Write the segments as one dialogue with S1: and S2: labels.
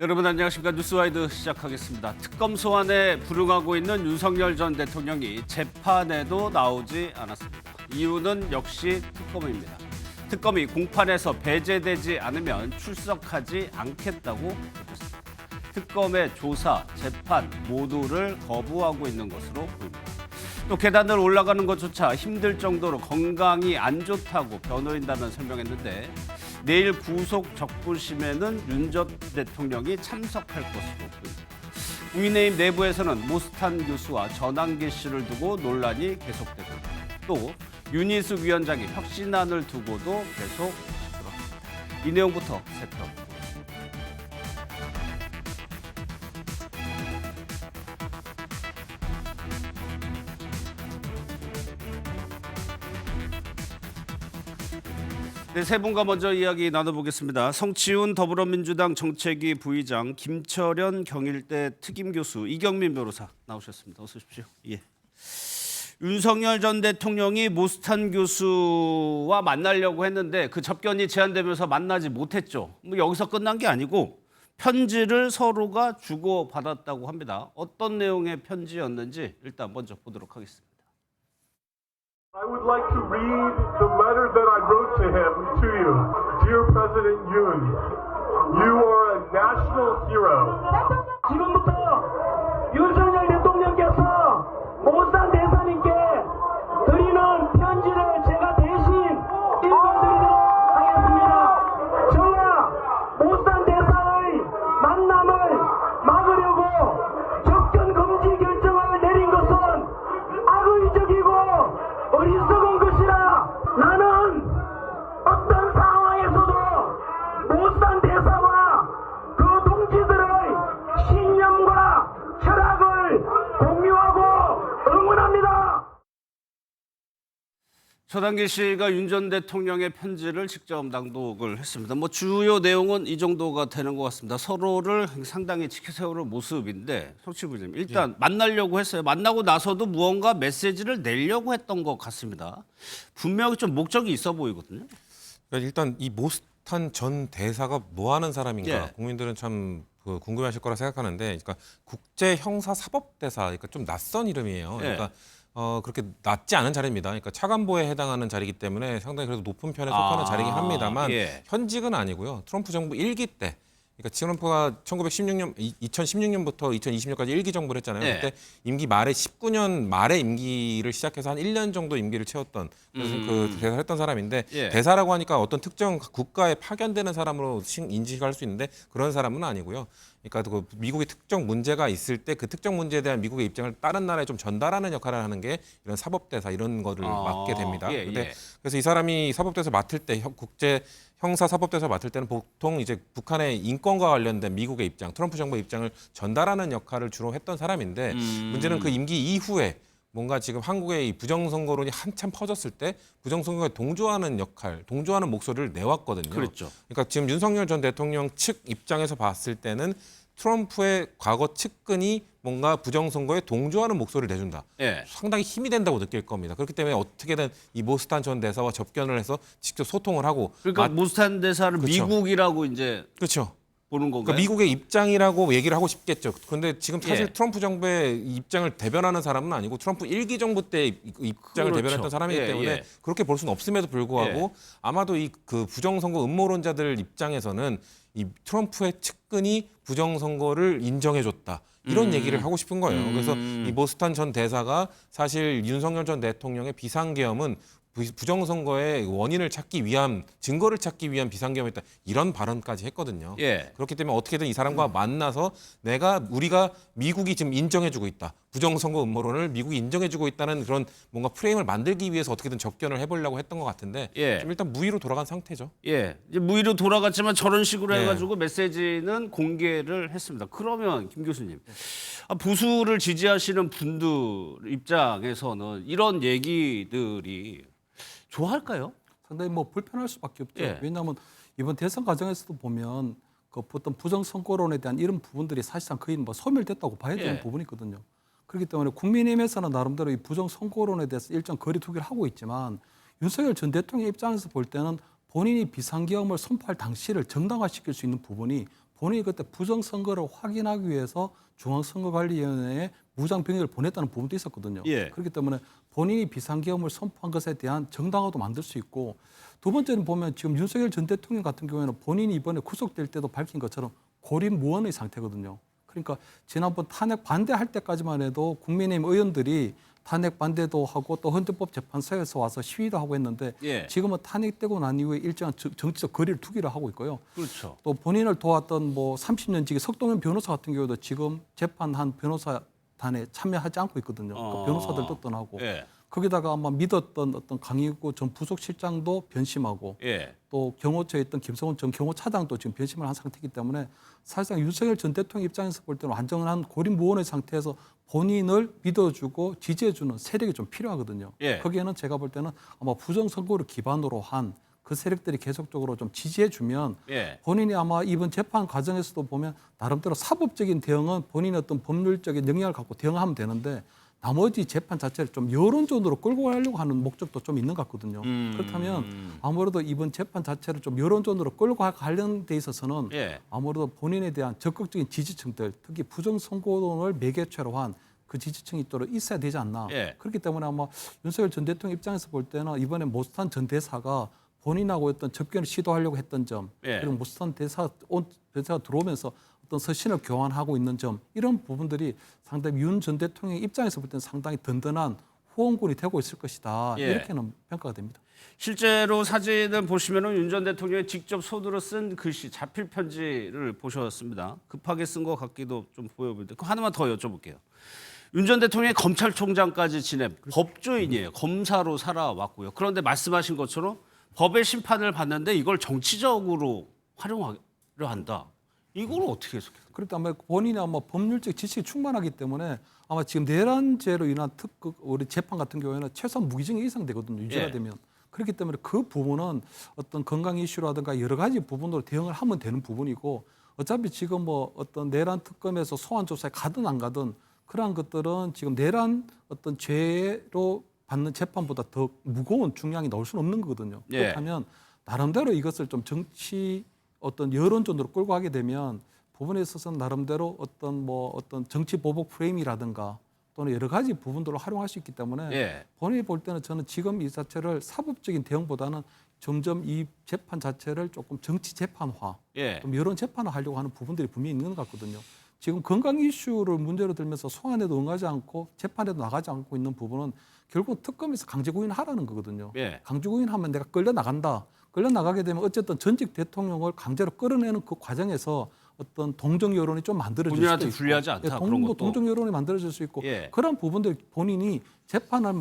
S1: 여러분 안녕하십니까. 뉴스와이드 시작하겠습니다. 특검 소환에 불응하고 있는 윤석열 전 대통령이 재판에도 나오지 않았습니다. 이유는 역시 특검입니다. 특검이 공판에서 배제되지 않으면 출석하지 않겠다고 밝혔습니다. 특검의 조사, 재판 모두를 거부하고 있는 것으로 보입니다. 또 계단을 올라가는 것조차 힘들 정도로 건강이 안 좋다고 변호인단은 설명했는데 내일 구속 적부심에는 윤 전 대통령이 참석할 것으로 보입니다. 국민의힘 내부에서는 모스탄 교수와 전환기 씨를 두고 논란이 계속되고 있습니다. 또 윤희숙 위원장의 혁신안을 두고도 계속 시끄럽습니다. 이 내용부터 살펴보겠습니다. 네, 세 분과 먼저 이야기 나눠보겠습니다. 성치훈 더불어민주당 정책위 부의장, 김철현 경일대 특임교수, 이경민 변호사 나오셨습니다. 어서 오십시오. 예. 윤석열 전 대통령이 모스탄 교수와 만나려고 했는데 그 접견이 제한되면서 만나지 못했죠. 뭐 여기서 끝난 게 아니고 편지를 서로가 주고받았다고 합니다. 어떤 내용의 편지였는지 일단 먼저 보도록 하겠습니다.
S2: I would like to read the letter that I wrote to him to you. Dear President Yoon, you are a national hero.
S3: 지금부터 윤석열 대통령께서 모스탄 대사님께 드리는 편지를 제가 대신 읽어드리도록 하겠습니다. 저와 모스탄 대사의 만남을 막으려고 접견 금지 결정을 내린 것은 악의적이고 어리석은 것이라. 나는 어떤 상황에서도 모스탄 대사와 그 동지들의 신념과 철학을 공유하고 응원합니다.
S1: 전환기 씨가 윤 전 대통령의 편지를 직접 낭독을 했습니다. 뭐 주요 내용은 이 정도가 되는 것 같습니다. 서로를 상당히 지켜세우는 모습인데, 성치 부장님 일단 만나려고 했어요. 만나고 나서도 무언가 메시지를 내려고 했던 것 같습니다. 분명히 좀 목적이 있어 보이거든요.
S4: 그러니까 일단 이 모스탄 전 대사가 뭐 하는 사람인가
S1: 예.
S4: 국민들은 참 궁금해하실 거라 생각하는데, 그러니까 국제 형사 사법 대사, 그러니까 좀 낯선 이름이에요.
S1: 예.
S4: 그러니까 그렇게 낮지 않은 자리입니다. 그러니까 차관보에 해당하는 자리이기 때문에 상당히 그래도 높은 편에 속하는 자리긴 합니다만
S1: 예.
S4: 현직은 아니고요. 트럼프 정부 1기 때. 그러니까 트럼프가 2016년부터 2020년까지 1기 정부를 했잖아요.
S1: 예.
S4: 그때 임기 말에 19년 말에 임기를 시작해서 한 1년 정도 임기를 채웠던 그래서 그 대사를 했던 사람인데,
S1: 예.
S4: 대사라고 하니까 어떤 특정 국가에 파견되는 사람으로 인식할 수 있는데 그런 사람은 아니고요. 그러니까 그 미국의 특정 문제가 있을 때 그 특정 문제에 대한 미국의 입장을 다른 나라에 좀 전달하는 역할을 하는 게 이런 사법대사 이런 거를 맡게 됩니다.
S1: 예,
S4: 근데
S1: 예.
S4: 그래서 이 사람이 사법대사 맡을 때 국제 형사 사법대사 맡을 때는 보통 이제 북한의 인권과 관련된 미국의 입장, 트럼프 정부의 입장을 전달하는 역할을 주로 했던 사람인데, 문제는 그 임기 이후에 뭔가 지금 한국의 이 부정선거론이 한참 퍼졌을 때 부정선거에 동조하는 역할, 동조하는 목소리를 내왔거든요.
S1: 그렇죠.
S4: 그러니까 지금 윤석열 전 대통령 측 입장에서 봤을 때는 트럼프의 과거 측근이 뭔가 부정선거에 동조하는 목소리를 내준다.
S1: 예.
S4: 상당히 힘이 된다고 느낄 겁니다. 그렇기 때문에 어떻게든 이 모스탄 전 대사와 접견을 해서 직접 소통을 하고,
S1: 그러니까 모스탄 대사를
S4: 그렇죠.
S1: 미국이라고 이제
S4: 그렇죠.
S1: 보는 건가요?
S4: 그러니까 미국의 입장이라고 얘기를 하고 싶겠죠. 그런데 지금 사실
S1: 예.
S4: 트럼프 정부의 입장을 대변하는 사람은 아니고 트럼프 1기 정부 때 입장을
S1: 그렇죠.
S4: 대변했던 사람이기
S1: 예,
S4: 때문에
S1: 예.
S4: 그렇게 볼 수는 없음에도 불구하고 아마도 이 그 부정선거 음모론자들 입장에서는 이 트럼프의 측근이 부정선거를 인정해줬다. 이런 얘기를 하고 싶은 거예요. 그래서 이 모스탄 전 대사가 사실 윤석열 전 대통령의 비상계엄은 부정선거의 원인을 찾기 위한, 증거를 찾기 위한 비상계엄이었다, 이런 발언까지 했거든요.
S1: 예.
S4: 그렇기 때문에 어떻게든 이 사람과 만나서 우리가 미국이 지금 인정해주고 있다, 부정선거 음모론을 미국이 인정해주고 있다는 그런 뭔가 프레임을 만들기 위해서 어떻게든 접견을 해보려고 했던 것 같은데,
S1: 예.
S4: 좀 일단 무위로 돌아간 상태죠.
S1: 예, 이제 무위로 돌아갔지만 저런 식으로
S4: 네.
S1: 해가지고 메시지는 공개를 했습니다. 그러면 김 교수님, 보수를 지지하시는 분들 입장에서는 이런 얘기들이 좋아할까요?
S5: 상당히 뭐 불편할 수밖에 없죠.
S1: 예.
S5: 왜냐하면 이번 대선 과정에서도 보면 그 어떤 부정 선거론에 대한 이런 부분들이 사실상 거의 뭐 소멸됐다고 봐야 되는
S1: 예.
S5: 부분이거든요. 그렇기 때문에 국민의힘에서는 나름대로 이 부정 선거론에 대해서 일정 거리두기를 하고 있지만, 윤석열 전 대통령 입장에서 볼 때는 본인이 비상계엄을 선포할 당시를 정당화시킬 수 있는 부분이 본인이 그때 부정선거를 확인하기 위해서 중앙선거관리위원회에 무장병력을 보냈다는 부분도 있었거든요.
S1: 예.
S5: 그렇기 때문에 본인이 비상계엄을 선포한 것에 대한 정당화도 만들 수 있고 두 번째는 보면 지금 윤석열 전 대통령 같은 경우에는 본인이 이번에 구속될 때도 밝힌 것처럼 고립무원의 상태거든요. 그러니까 지난번 탄핵 반대할 때까지만 해도 국민의힘 의원들이 탄핵 반대도 하고 또 헌법재판소에서 와서 시위도 하고 했는데
S1: 예.
S5: 지금은 탄핵되고 난 이후에 일정한 정치적 거리를 두기를 하고 있고요.
S1: 그렇죠.
S5: 또 본인을 도왔던 뭐 30년 지기 석동현 변호사 같은 경우도 지금 재판한 변호사단에 참여하지 않고 있거든요. 그러니까 변호사들도 떠나고
S1: 예.
S5: 거기다가 아마 믿었던 어떤 강의구 전 부속실장도 변심하고
S1: 예.
S5: 또 경호처에 있던 김성훈 전 경호차장도 지금 변심을 한 상태이기 때문에 사실상 윤석열 전 대통령 입장에서 볼 때는 완전한 고립무원의 상태에서 본인을 믿어주고 지지해주는 세력이 좀 필요하거든요.
S1: 예.
S5: 거기에는 제가 볼 때는 아마 부정선거를 기반으로 한 그 세력들이 계속적으로 좀 지지해주면
S1: 예.
S5: 본인이 아마 이번 재판 과정에서도 보면 나름대로 사법적인 대응은 본인의 어떤 법률적인 영향을 갖고 대응하면 되는데 나머지 재판 자체를 좀 여론전으로 끌고 가려고 하는 목적도 좀 있는 것 같거든요. 그렇다면 아무래도 이번 재판 자체를 좀 여론전으로 끌고 가려는 데 있어서는
S1: 예.
S5: 아무래도 본인에 대한 적극적인 지지층들, 특히 부정선거론을 매개체로 한 그 지지층이 또 있어야 되지 않나.
S1: 예.
S5: 그렇기 때문에 아마 윤석열 전 대통령 입장에서 볼 때는 이번에 모스탄 전 대사가 본인하고 어떤 접견을 시도하려고 했던 점,
S1: 예.
S5: 그리고 모스탄 대사가 들어오면서 어떤 서신을 교환하고 있는 점, 이런 부분들이 상당히 윤 전 대통령 입장에서 볼 때는 상당히 든든한 후원군이 되고 있을 것이다.
S1: 예.
S5: 이렇게는 평가가 됩니다.
S1: 실제로 사진을 보시면은 윤 전 대통령이 직접 손으로 쓴 글씨 자필 편지를 보셨습니다. 급하게 쓴 것 같기도 좀 보여보는데 그 하나만 더 여쭤볼게요. 윤 전 대통령이 검찰총장까지 지낸 법조인이에요. 검사로 살아왔고요. 그런데 말씀하신 것처럼 법의 심판을 받는데 이걸 정치적으로 활용하려 한다. 이걸 어떻게 해석해요?
S5: 그렇다 아마 본인이 아마 법률적 지식이 충만하기 때문에 아마 지금 내란죄로 인한 우리 재판 같은 경우에는 최소한 무기징역 이상 되거든요. 유죄가
S1: 예.
S5: 되면. 그렇기 때문에 그 부분은 어떤 건강 이슈라든가 여러 가지 부분으로 대응을 하면 되는 부분이고 어차피 지금 뭐 어떤 내란 특검에서 소환 조사에 가든 안 가든 그러한 것들은 지금 내란 어떤 죄로 받는 재판보다 더 무거운 중량이 나올 수는 없는 거거든요.
S1: 예.
S5: 그렇다면 나름대로 이것을 좀 정치 어떤 여론전으로 끌고 가게 되면 부분에 있어서는 나름대로 어떤 정치 보복 프레임이라든가 또는 여러 가지 부분들을 활용할 수 있기 때문에
S1: 예.
S5: 본인이 볼 때는 저는 지금 이 자체를 사법적인 대응보다는 점점 이 재판 자체를 조금 정치 재판화,
S1: 예.
S5: 좀 여론 재판화 하려고 하는 부분들이 분명히 있는 것 같거든요. 지금 건강 이슈를 문제로 들면서 소환에도 응하지 않고 재판에도 나가지 않고 있는 부분은 결국 특검에서 강제 구인하라는 거거든요.
S1: 예.
S5: 강제 구인하면 내가 끌려 나간다. 끌려 나가게 되면 어쨌든 전직 대통령을 강제로 끌어내는 그 과정에서 어떤 동정 여론이 좀 만들어질 수도
S1: 본인한테
S5: 있고,
S1: 불리하지 않다, 그런 것도.
S5: 동정 여론이 만들어질 수 있고
S1: 예.
S5: 그런 부분들 본인이 재판을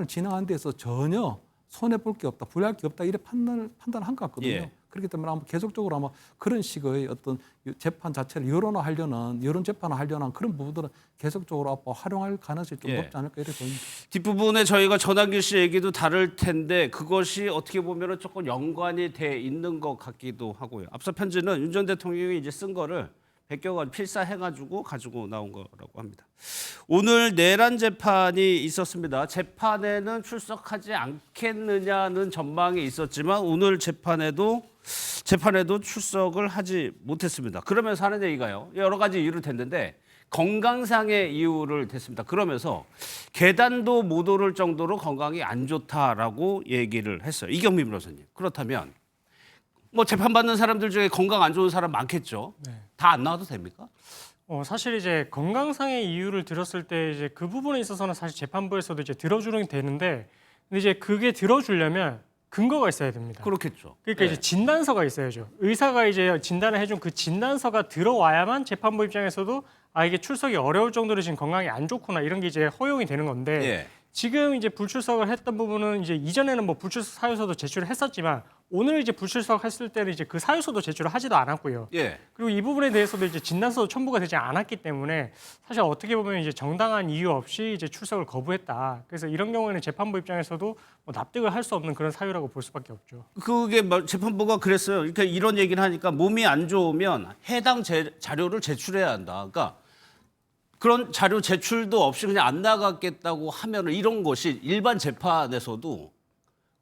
S5: 진행하는 데서 전혀 손해 볼 게 없다, 불리할 게 없다 이렇게 판단한 것 같거든요.
S1: 예.
S5: 그렇기 때문에 아마 계속적으로 아마 그런 식의 어떤 재판 자체를 여론화하려는 여론 재판화하려는 그런 부분들은 계속적으로 앞으로 활용할 가능성이 좀
S1: 예.
S5: 높지 않을까 이렇게 보입니다.
S1: 뒷부분에 저희가 전환길 씨 얘기도 다를 텐데 그것이 어떻게 보면 조금 연관이 돼 있는 것 같기도 하고요. 앞서 편지는 윤 전 대통령이 이제 쓴 거를 베껴가지고 필사해가지고 가지고 나온 거라고 합니다. 오늘 내란 재판이 있었습니다. 재판에는 출석하지 않겠느냐는 전망이 있었지만 오늘 재판에도 출석을 하지 못했습니다. 그러면서 하는 얘기가요. 여러 가지 이유를 댔는데 건강상의 이유를 댔습니다. 그러면서 계단도 못 오를 정도로 건강이 안 좋다라고 얘기를 했어요. 이경민 변호사님. 그렇다면 뭐 재판받는 사람들 중에 건강 안 좋은 사람 많겠죠. 다 안 나와도 됩니까?
S6: 사실 이제 건강상의 이유를 들었을 때 이제 그 부분에 있어서는 사실 재판부에서도 이제 들어주는 게 되는데 근데 이제 그게 들어주려면 근거가 있어야 됩니다.
S1: 그렇겠죠.
S6: 그러니까
S1: 네.
S6: 이제 진단서가 있어야죠. 의사가 이제 진단을 해준 그 진단서가 들어와야만 재판부 입장에서도 아 이게 출석이 어려울 정도로 지금 건강이 안 좋구나 이런 게 이제 허용이 되는 건데
S1: 예.
S6: 지금 이제 불출석을 했던 부분은 이제 이전에는 뭐 불출석 사유서도 제출을 했었지만 오늘 이제 불출석했을 때는 이제 그 사유서도 제출을 하지도 않았고요.
S1: 예.
S6: 그리고 이 부분에 대해서도 이제 진단서도 첨부가 되지 않았기 때문에 사실 어떻게 보면 이제 정당한 이유 없이 이제 출석을 거부했다. 그래서 이런 경우에는 재판부 입장에서도 뭐 납득을 할 수 없는 그런 사유라고 볼 수밖에 없죠.
S1: 그게 재판부가 그랬어요. 그러니까 이런 얘기를 하니까 몸이 안 좋으면 해당 자료를 제출해야 한다. 그러니까 그런 자료 제출도 없이 그냥 안 나가겠다고 하면 이런 것이 일반 재판에서도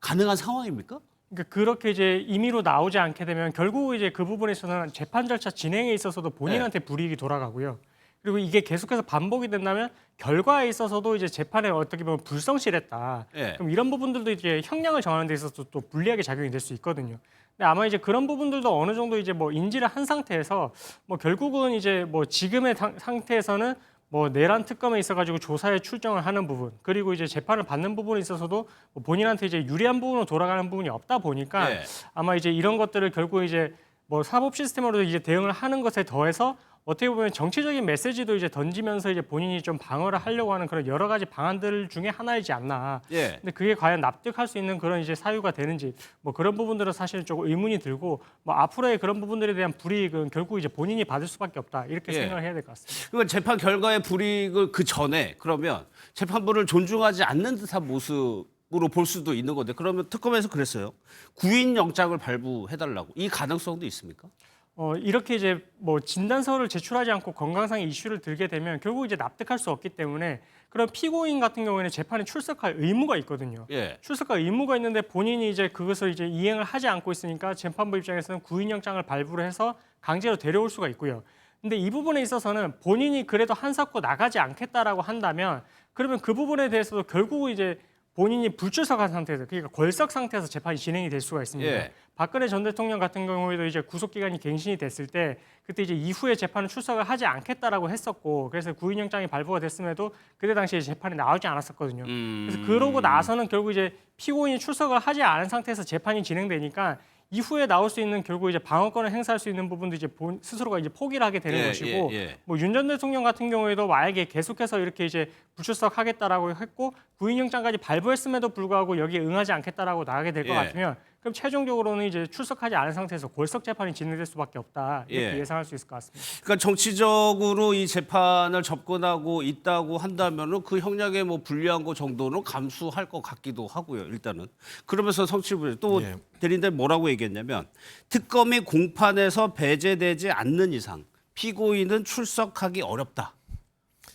S1: 가능한 상황입니까?
S6: 그러니까 그렇게 이제 임의로 나오지 않게 되면 결국 이제 그 부분에서는 재판 절차 진행에 있어서도 본인한테 불이익이 돌아가고요. 그리고 이게 계속해서 반복이 된다면 결과에 있어서도 이제 재판에 어떻게 보면 불성실했다.
S1: 예.
S6: 그럼 이런 부분들도 이제 형량을 정하는 데 있어서 또 불리하게 작용이 될 수 있거든요. 근데 아마 이제 그런 부분들도 어느 정도 이제 뭐 인지를 한 상태에서 뭐 결국은 이제 뭐 지금의 상태에서는 뭐 내란 특검에 있어가지고 조사에 출정을 하는 부분 그리고 이제 재판을 받는 부분에 있어서도 뭐 본인한테 이제 유리한 부분으로 돌아가는 부분이 없다 보니까
S1: 예.
S6: 아마 이제 이런 것들을 결국 이제 뭐 사법 시스템으로 이제 대응을 하는 것에 더해서 어떻게 보면 정치적인 메시지도 이제 던지면서 이제 본인이 좀 방어를 하려고 하는 그런 여러 가지 방안들 중에 하나이지 않나.
S1: 예.
S6: 근데 그게 과연 납득할 수 있는 그런 이제 사유가 되는지 뭐 그런 부분들은 사실 조금 의문이 들고 뭐 앞으로의 그런 부분들에 대한 불이익은 결국 이제 본인이 받을 수밖에 없다 이렇게
S1: 예.
S6: 생각을 해야 될 것 같습니다.
S1: 그러니까 재판 결과의 불이익을 그 전에 그러면 재판부를 존중하지 않는 듯한 모습으로 볼 수도 있는 건데 그러면 특검에서 그랬어요. 구인 영장을 발부해달라고 이 가능성도 있습니까?
S6: 이렇게 이제 뭐 진단서를 제출하지 않고 건강상의 이슈를 들게 되면 결국 이제 납득할 수 없기 때문에 그런 피고인 같은 경우에는 재판에 출석할 의무가 있거든요.
S1: 예.
S6: 출석할 의무가 있는데 본인이 이제 그것을 이제 이행을 하지 않고 있으니까 재판부 입장에서는 구인영장을 발부를 해서 강제로 데려올 수가 있고요. 근데 이 부분에 있어서는 본인이 그래도 한사코 나가지 않겠다라고 한다면 그러면 그 부분에 대해서도 결국 이제 본인이 불출석한 상태에서 그러니까 걸석 상태에서 재판이 진행이 될 수가 있습니다.
S1: 예.
S6: 박근혜 전 대통령 같은 경우에도 이제 구속 기간이 갱신이 됐을 때 그때 이제 이후에 재판을 출석을 하지 않겠다라고 했었고 그래서 구인영장이 발부가 됐음에도 그때 당시에 재판이 나오지 않았었거든요. 그래서 그러고 나서는 결국 이제 피고인이 출석을 하지 않은 상태에서 재판이 진행되니까 이후에 나올 수 있는 결국 이제 방어권을 행사할 수 있는 부분도 이제 스스로가 이제 포기를 하게 되는 것이고 뭐 윤 전 대통령 같은 경우에도 만약에 계속해서 이렇게 이제 불출석하겠다라고 했고 구인영장까지 발부했음에도 불구하고 여기에 응하지 않겠다라고 나가게 될 것 같으면 그럼 최종적으로는 이제 출석하지 않은 상태에서 골석 재판이 진행될 수밖에 없다 이렇게 예상할 수 있을 것 같습니다.
S1: 그러니까 정치적으로 이 재판을 접근하고 있다고 한다면은 그 형량의 뭐 불리한 거 정도는 감수할 것 같기도 하고요. 일단은 그러면서 성취부 또
S4: 예.
S1: 대리인들 뭐라고 얘기했냐면 특검이 공판에서 배제되지 않는 이상 피고인은 출석하기 어렵다.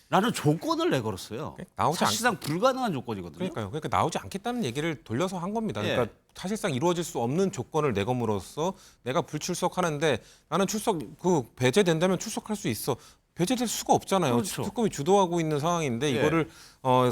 S1: 라는 조건을 내걸었어요.
S4: 나오지 않-
S1: 사실상 불가능한 조건이거든요.
S4: 그러니까요. 그러니까 나오지 않겠다는 얘기를 돌려서 한 겁니다.
S1: 예.
S4: 그러니까 사실상 이루어질 수 없는 조건을 내걸음으로써 내가 불출석하는데 나는 배제된다면 출석할 수 있어. 배제될 수가 없잖아요.
S1: 그렇죠.
S4: 특검이 주도하고 있는 상황인데
S1: 예.
S4: 이거를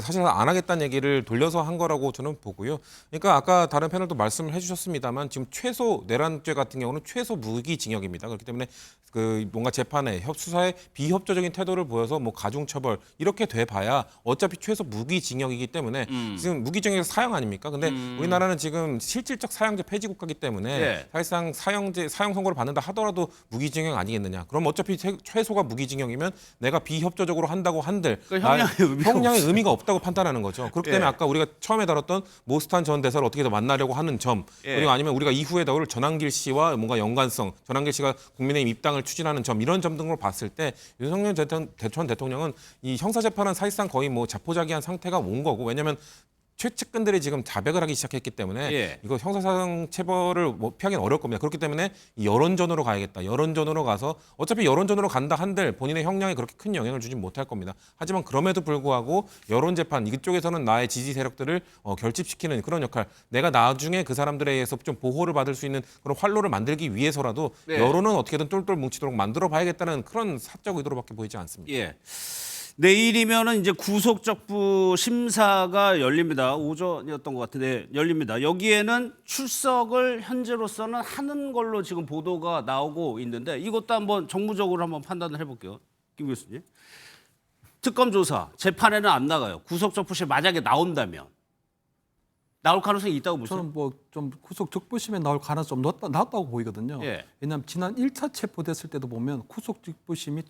S4: 사실 안 하겠다는 얘기를 돌려서 한 거라고 저는 보고요. 그러니까 아까 다른 패널도 말씀을 해주셨습니다만 지금 최소 내란죄 같은 경우는 최소 무기징역입니다. 그렇기 때문에 그 뭔가 재판에 수사에 비협조적인 태도를 보여서 뭐 가중처벌 이렇게 돼봐야 어차피 최소 무기징역이기 때문에 지금 무기징역에서 사형 아닙니까? 근데 우리나라는 지금 실질적 사형제 폐지 국가이기 때문에
S1: 예.
S4: 사실상 사형 선고를 받는다 하더라도 무기징역 아니겠느냐? 그럼 어차피 최소가 무기징역이면 내가 비협조적으로 한다고 한들
S1: 그러니까
S4: 형량의 의미가 없다고 판단하는 거죠. 그렇기 때문에
S1: 예.
S4: 아까 우리가 처음에 다뤘던 모스탄 전 대사를 어떻게 더 만나려고 하는 점
S1: 예.
S4: 그리고 아니면 우리가 이후에 다룰 전환길 씨와 뭔가 연관성, 전환길 씨가 국민의힘 입당을 추진하는 점 이런 점 등으로 봤을 때 윤석열 전 대통령은 이 형사재판은 사실상 거의 뭐 자포자기한 상태가 온 거고 왜냐하면 최측근들이 지금 자백을 하기 시작했기 때문에
S1: 예.
S4: 이거 형사사상 체벌을 뭐 피하기는 어려울 겁니다. 그렇기 때문에 이 여론전으로 가야겠다. 여론전으로 가서 어차피 여론전으로 간다 한들 본인의 형량에 그렇게 큰 영향을 주진 못할 겁니다. 하지만 그럼에도 불구하고 여론재판 이쪽에서는 나의 지지 세력들을 결집시키는 그런 역할 내가 나중에 그 사람들에 의해서 좀 보호를 받을 수 있는 그런 활로를 만들기 위해서라도
S1: 네.
S4: 여론은 어떻게든 똘똘 뭉치도록 만들어 봐야겠다는 그런 사적 의도로밖에 보이지 않습니다.
S1: 예. 내일이면은 이제 구속적부 심사가 열립니다. 오전이었던 것 같은데 열립니다. 여기에는 출석을 현재로서는 하는 걸로 지금 보도가 나오고 있는데 이것도 한번 정무적으로 한번 판단을 해볼게요. 김 교수님. 특검 조사 재판에는 안 나가요. 구속적부심 만약에 나온다면 나올 가능성이 있다고 보세요.
S5: 저는 뭐 좀 구속 적부심에 나올 가능성이 좀 낮다고 보이거든요.
S1: 예.
S5: 왜냐하면 지난 1차 체포됐을 때도 보면 구속 적부심이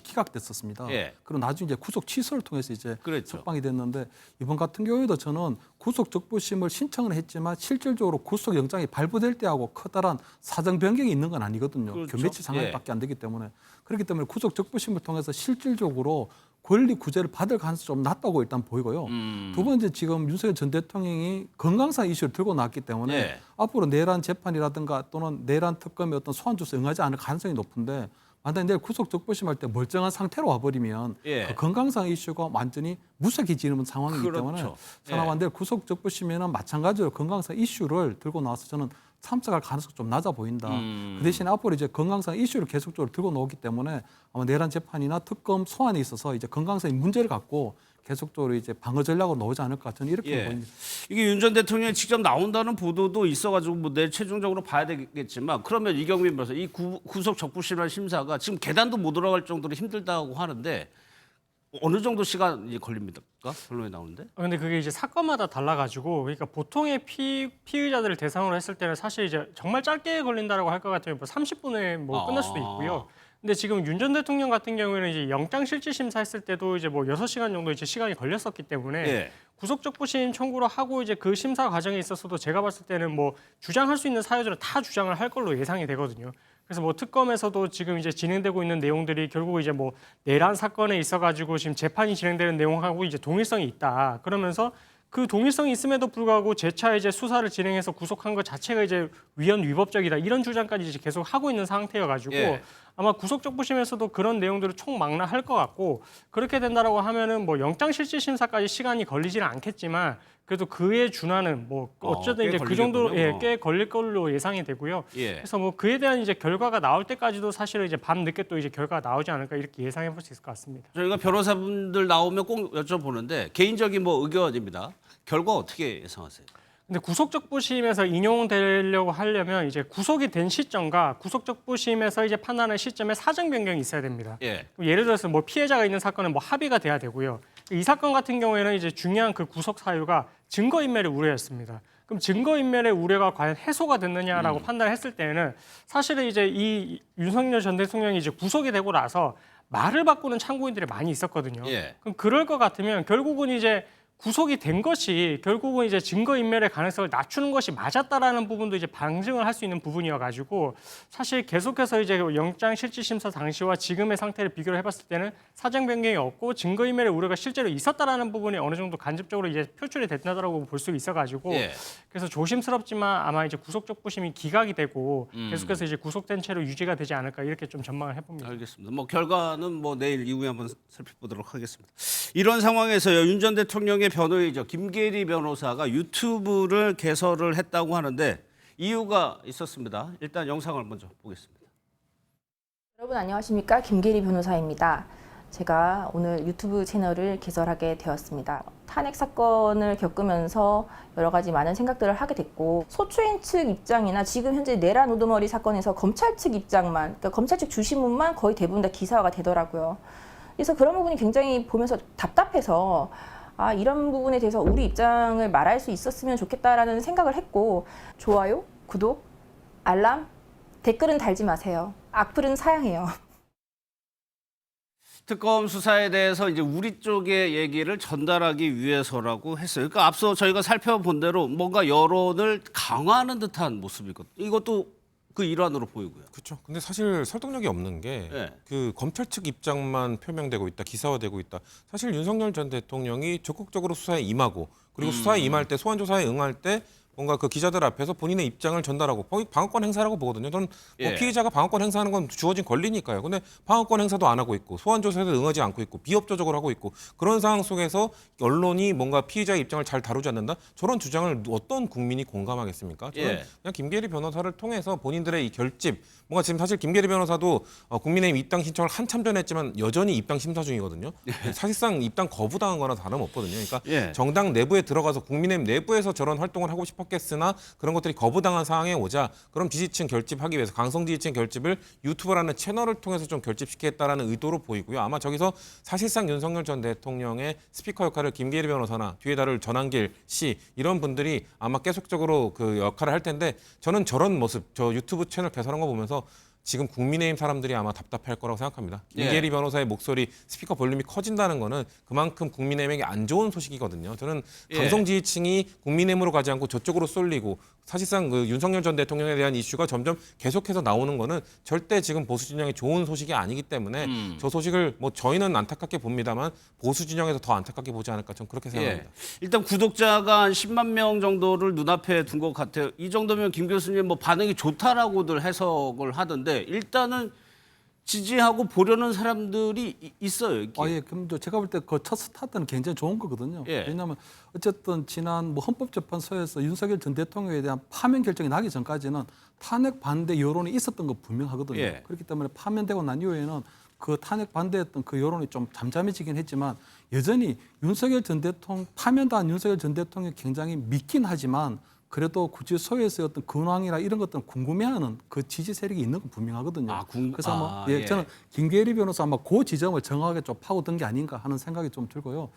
S5: 기각됐었습니다.
S1: 예.
S5: 그리고 나중에 이제 구속 취소를 통해서 이제
S1: 그랬죠.
S5: 석방이 됐는데 이번 같은 경우에도 저는 구속 적부심을 신청을 했지만 실질적으로 구속 영장이 발부될 때하고 커다란 사정 변경이 있는 건 아니거든요.
S1: 그렇죠.
S5: 그 며칠
S1: 예.
S5: 상황밖에 안 되기 때문에 그렇기 때문에 구속 적부심을 통해서 실질적으로 권리 구제를 받을 가능성이 좀 낮다고 일단 보이고요. 두 번째 지금 윤석열 전 대통령이 건강상 이슈를 들고 나왔기 때문에
S1: 예.
S5: 앞으로 내란 재판이라든가 또는 내란 특검의 어떤 소환 조사에 응하지 않을 가능성이 높은데 만약에 내일 구속 적부심할 때 멀쩡한 상태로 와버리면
S1: 예.
S5: 그 건강상 이슈가 완전히 무색해지는 상황이기
S1: 그렇죠.
S5: 때문에
S1: 예.
S5: 저는 내일 구속 적부심에는 마찬가지로 건강상 이슈를 들고 나와서 저는 참석할 가능성이 좀 낮아 보인다. 그 대신에 앞으로 이제 건강상 이슈를 계속적으로 들고 나오기 때문에 아마 내란 재판이나 특검 소환에 있어서 이제 건강상의 문제를 갖고 계속적으로 이제 방어 전략으로 나오지 않을까 저는 이렇게
S1: 예.
S5: 보입니다.
S1: 이게 윤 전 대통령이 직접 나온다는 보도도 있어가지고 뭐 내일 최종적으로 봐야 되겠지만 그러면 이경민 변호사 이 구속 적부심한 심사가 지금 계단도 못 올라갈 정도로 힘들다고 하는데 어느 정도 시간이 걸립니까? 변론에 나오는데?
S6: 근데 그게 이제 사건마다 달라가지고 그러니까 보통의 피의자들을 대상으로 했을 때는 사실 이제 정말 짧게 걸린다라고 할 것 같으면 뭐 30분에 뭐 끝날 수도 있고요. 근데 지금 윤 전 대통령 같은 경우에는 이제 영장실질심사 했을 때도 이제 뭐 6시간 정도 이제 시간이 걸렸었기 때문에
S1: 예.
S6: 구속적부심 청구를 하고 이제 그 심사 과정에 있어서도 제가 봤을 때는 뭐 주장할 수 있는 사유들은 다 주장을 할 걸로 예상이 되거든요. 그래서 뭐 특검에서도 지금 이제 진행되고 있는 내용들이 결국 이제 뭐 내란 사건에 있어가지고 지금 재판이 진행되는 내용하고 이제 동일성이 있다. 그러면서 그 동일성이 있음에도 불구하고 재차 이제 수사를 진행해서 구속한 것 자체가 이제 위헌 위법적이다 이런 주장까지 이제 계속 하고 있는 상태여가지고
S1: 예.
S6: 아마 구속적부심에서도 그런 내용들을 총망라할 것 같고 그렇게 된다라고 하면은 뭐 영장실질심사까지 시간이 걸리지는 않겠지만 그래도 그에 준하는 뭐 어쨌든
S1: 꽤
S6: 이제 그 정도로
S1: 걸리겠군요.
S6: 꽤 걸릴 걸로 예상이 되고요.
S1: 예.
S6: 그래서 뭐 그에 대한 이제 결과가 나올 때까지도 사실은 이제 밤 늦게 또 이제 결과가 나오지 않을까 이렇게 예상해 볼 수 있을 것 같습니다.
S1: 저희가 변호사분들 나오면 꼭 여쭤보는데 개인적인 뭐 의견입니다. 결과 어떻게 예상하세요?
S6: 근데 구속적부심에서 인용되려고 하려면 이제 구속이 된 시점과 구속적부심에서 이제 판단하는 시점에 사정 변경이 있어야 됩니다.
S1: 예.
S6: 예를 들어서 뭐 피해자가 있는 사건은 뭐 합의가 돼야 되고요. 이 사건 같은 경우에는 이제 중요한 그 구속 사유가 증거인멸의 우려였습니다. 그럼 증거인멸의 우려가 과연 해소가 됐느냐라고 판단했을 때는 사실은 이제 이 윤석열 전 대통령이 이제 구속이 되고 나서 말을 바꾸는 참고인들이 많이 있었거든요.
S1: 예.
S6: 그럼 그럴 것 같으면 결국은 이제 구속이 된 것이 결국은 이제 증거인멸의 가능성을 낮추는 것이 맞았다라는 부분도 이제 방증을 할 수 있는 부분이어가지고 사실 계속해서 이제 영장실질심사 당시와 지금의 상태를 비교를 해봤을 때는 사정 변경이 없고 증거인멸의 우려가 실제로 있었다라는 부분이 어느 정도 간접적으로 이제 표출이 됐다라고 볼 수 있어가지고
S1: 예.
S6: 그래서 조심스럽지만 아마 이제 구속적부심이 기각이 되고 계속해서 이제 구속된 채로 유지가 되지 않을까 이렇게 좀 전망을 해봅니다.
S1: 알겠습니다. 뭐 결과는 뭐 내일 이후에 한번 살펴보도록 하겠습니다. 이런 상황에서요. 윤 전 대통령의 변호인이죠. 김계리 변호사가 유튜브를 개설을 했다고 하는데 이유가 있었습니다. 일단 영상을 먼저 보겠습니다.
S7: 여러분 안녕하십니까? 김계리 변호사입니다. 제가 오늘 유튜브 채널을 개설하게 되었습니다. 탄핵 사건을 겪으면서 여러 가지 많은 생각들을 하게 됐고 소추인 측 입장이나 지금 현재 내란 우두머리 사건에서 검찰 측 입장만, 그러니까 검찰 측 주시문만 거의 대부분 다 기사화가 되더라고요. 그래서 그런 부분이 굉장히 보면서 답답해서 이런 부분에 대해서 우리 입장을 말할 수 있었으면 좋겠다라는 생각을 했고 좋아요, 구독, 알람, 댓글은 달지 마세요. 악플은 사양해요.
S1: 특검 수사에 대해서 이제 우리 쪽의 얘기를 전달하기 위해서라고 했어요. 그러니까 앞서 저희가 살펴본 대로 뭔가 여론을 강화하는 듯한 모습이거든요. 이것도 그 일환으로 보이고요.
S4: 그렇죠. 근데 사실 설득력이 없는 게 그
S1: 예.
S4: 검찰 측 입장만 표명되고 있다, 기사화되고 있다. 사실 윤석열 전 대통령이 적극적으로 수사에 임하고 그리고 수사에 임할 때 소환 조사에 응할 때 뭔가 그 기자들 앞에서 본인의 입장을 전달하고 방어권 행사라고 보거든요. 저는 뭐
S1: 예.
S4: 피의자가 방어권 행사하는 건 주어진 권리니까요. 근데 방어권 행사도 안 하고 있고 소환 조사에도 응하지 않고 있고 비협조적으로 하고 있고 그런 상황 속에서 언론이 뭔가 피의자의 입장을 잘 다루지 않는다. 저런 주장을 어떤 국민이 공감하겠습니까? 저는
S1: 예.
S4: 그냥 김계리 변호사를 통해서 본인들의 이 결집, 뭔가 지금 사실 김계리 변호사도 국민의힘 입당 신청을 한참 전에 했지만 여전히 입당 심사 중이거든요. 사실상 입당 거부당한 거나 다름없거든요. 그러니까
S1: 예.
S4: 정당 내부에 들어가서 국민의힘 내부에서 저런 활동을 하고 싶었겠으나 그런 것들이 거부당한 상황에 오자 그럼 지지층 결집하기 위해서 강성 지지층 결집을 유튜브라는 채널을 통해서 좀 결집시키겠다라는 의도로 보이고요. 아마 저기서 사실상 윤석열 전 대통령의 스피커 역할을 김계리 변호사나 뒤에 다룰 전한길 씨 이런 분들이 아마 계속적으로 그 역할을 할 텐데 저는 저런 모습, 저 유튜브 채널 개설한 거 보면서 지금 국민의힘 사람들이 아마 답답할 거라고 생각합니다. 김계리 변호사의 목소리, 스피커 볼륨이 커진다는 거는 그만큼 국민의힘에게 안 좋은 소식이거든요. 저는 강성 지지층이 국민의힘으로 가지 않고 저쪽으로 쏠리고 사실상 그 윤석열 전 대통령에 대한 이슈가 점점 계속해서 나오는 거는 절대 지금 보수 진영에 좋은 소식이 아니기 때문에 저 소식을 뭐 저희는 안타깝게 봅니다만 보수 진영에서 더 안타깝게 보지 않을까 저는 그렇게 생각합니다.
S1: 일단 구독자가 한 10만 명 정도를 눈앞에 둔 것 같아요. 이 정도면 김 교수님 뭐 반응이 좋다라고들 해석을 하던데 일단은 지지하고 보려는 사람들이 있어요. 이게.
S5: 예, 그럼 제가 볼 때 그 첫 스타트는 굉장히 좋은 거거든요.
S1: 예.
S5: 왜냐하면 어쨌든 지난 뭐 헌법재판소에서 윤석열 전 대통령에 대한 파면 결정이 나기 전까지는 탄핵 반대 여론이 있었던 거 분명하거든요.
S1: 예.
S5: 그렇기 때문에 파면되고 난 이후에는 그 탄핵 반대했던 그 여론이 좀 잠잠해지긴 했지만 여전히 윤석열 전 대통령 파면당한 윤석열 전 대통령이 굉장히 믿긴 하지만 그래도 굳이 소위에서의 어떤 근황이나 이런 것들은 궁금해하는 그 지지 세력이 있는 건 분명하거든요. 그래서 뭐
S1: 예.
S5: 저는 김계리 변호사 아마 그 지점을 정확하게 좀 파고든 게 아닌가 하는 생각이 좀 들고요.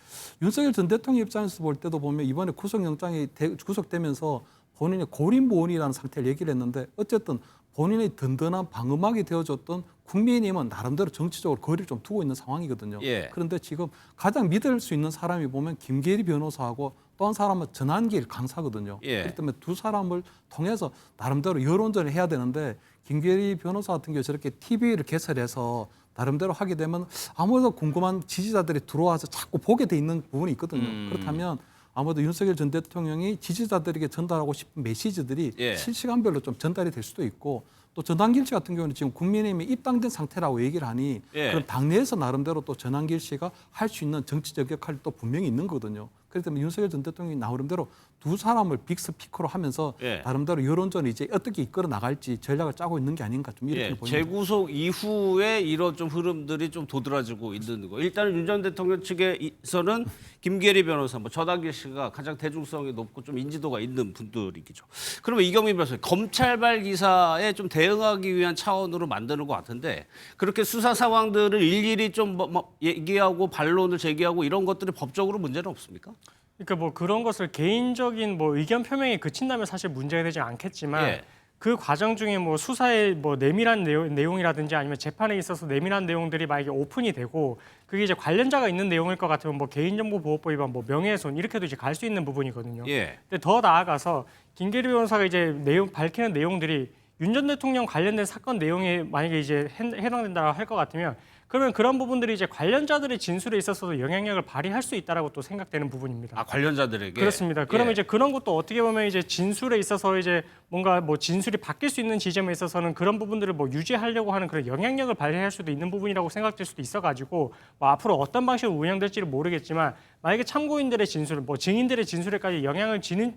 S5: 윤석열 전 대통령 입장에서 볼 때도 보면 이번에 구속영장이 구속되면서 본인이 고립무원이라는 상태를 얘기를 했는데 어쨌든 본인의 든든한 방어막이 되어줬던 국민의힘은 나름대로 정치적으로 거리를 좀 두고 있는 상황이거든요.
S1: 예.
S5: 그런데 지금 가장 믿을 수 있는 사람이 보면 김계리 변호사하고 또 한 사람은 전한길 강사거든요.
S1: 예.
S5: 그렇기 때문에 두 사람을 통해서 나름대로 여론전을 해야 되는데 김계리 변호사 같은 경우 저렇게 TV를 개설해서 나름대로 하게 되면 아무래도 궁금한 지지자들이 들어와서 자꾸 보게 돼 있는 부분이 있거든요. 그렇다면 아무래도 윤석열 전 대통령이 지지자들에게 전달하고 싶은 메시지들이
S1: 예.
S5: 실시간별로 좀 전달이 될 수도 있고 또 전한길 씨 같은 경우는 지금 국민의힘에 입당된 상태라고 얘기를 하니
S1: 예.
S5: 그럼 당내에서 나름대로 또 전한길 씨가 할 수 있는 정치적 역할이 또 분명히 있는 거거든요. 그렇기 때문에 윤석열 전 대통령이 나름대로 두 사람을 빅스피커로 하면서
S1: 예.
S5: 나름대로 여론전을 이제 어떻게 이끌어 나갈지 전략을 짜고 있는 게 아닌가 좀 이렇게
S1: 예,
S5: 보입니다.
S1: 재구속 이후에 이런 좀 흐름들이 좀 도드라지고 있는 거. 일단은 윤 전 대통령 측에서는 김계리 변호사, 뭐 전한길 씨가 가장 대중성이 높고 좀 인지도가 있는 분들이죠. 그러면 이경민 변호사, 검찰발 기사에 좀 대응하기 위한 차원으로 만드는 것 같은데 그렇게 수사 상황들을 일일이 좀 뭐 얘기하고 반론을 제기하고 이런 것들이 법적으로 문제는 없습니까?
S6: 그러니까 뭐 그런 것을 개인적인 뭐 의견 표명에 그친다면 사실 문제가 되지 않겠지만
S1: 예.
S6: 그 과정 중에 뭐 수사의 뭐 내밀한 내용이라든지 아니면 재판에 있어서 내밀한 내용들이 만약에 오픈이 되고 그게 이제 관련자가 있는 내용일 것 같으면 뭐 개인정보보호법 위반, 뭐 명예훼손 이렇게도 이제 갈 수 있는 부분이거든요.
S1: 예.
S6: 근데 더 나아가서 김계리 변호사가 이제 밝히는 내용들이 윤 전 대통령 관련된 사건 내용에 만약에 이제 해당된다고 할 것 같으면 그러면 그런 부분들이 이제 관련자들의 진술에 있어서도 영향력을 발휘할 수 있다라고 또 생각되는 부분입니다.
S1: 아, 관련자들에게.
S6: 그렇습니다. 그러면
S1: 예.
S6: 이제 그런 것도 어떻게 보면 이제 진술에 있어서 이제 뭔가 뭐 진술이 바뀔 수 있는 지점에 있어서는 그런 부분들을 뭐 유지하려고 하는 그런 영향력을 발휘할 수도 있는 부분이라고 생각될 수도 있어가지고 뭐 앞으로 어떤 방식으로 운영될지를 모르겠지만 만약에 참고인들의 진술, 뭐 증인들의 진술에까지 영향을 줄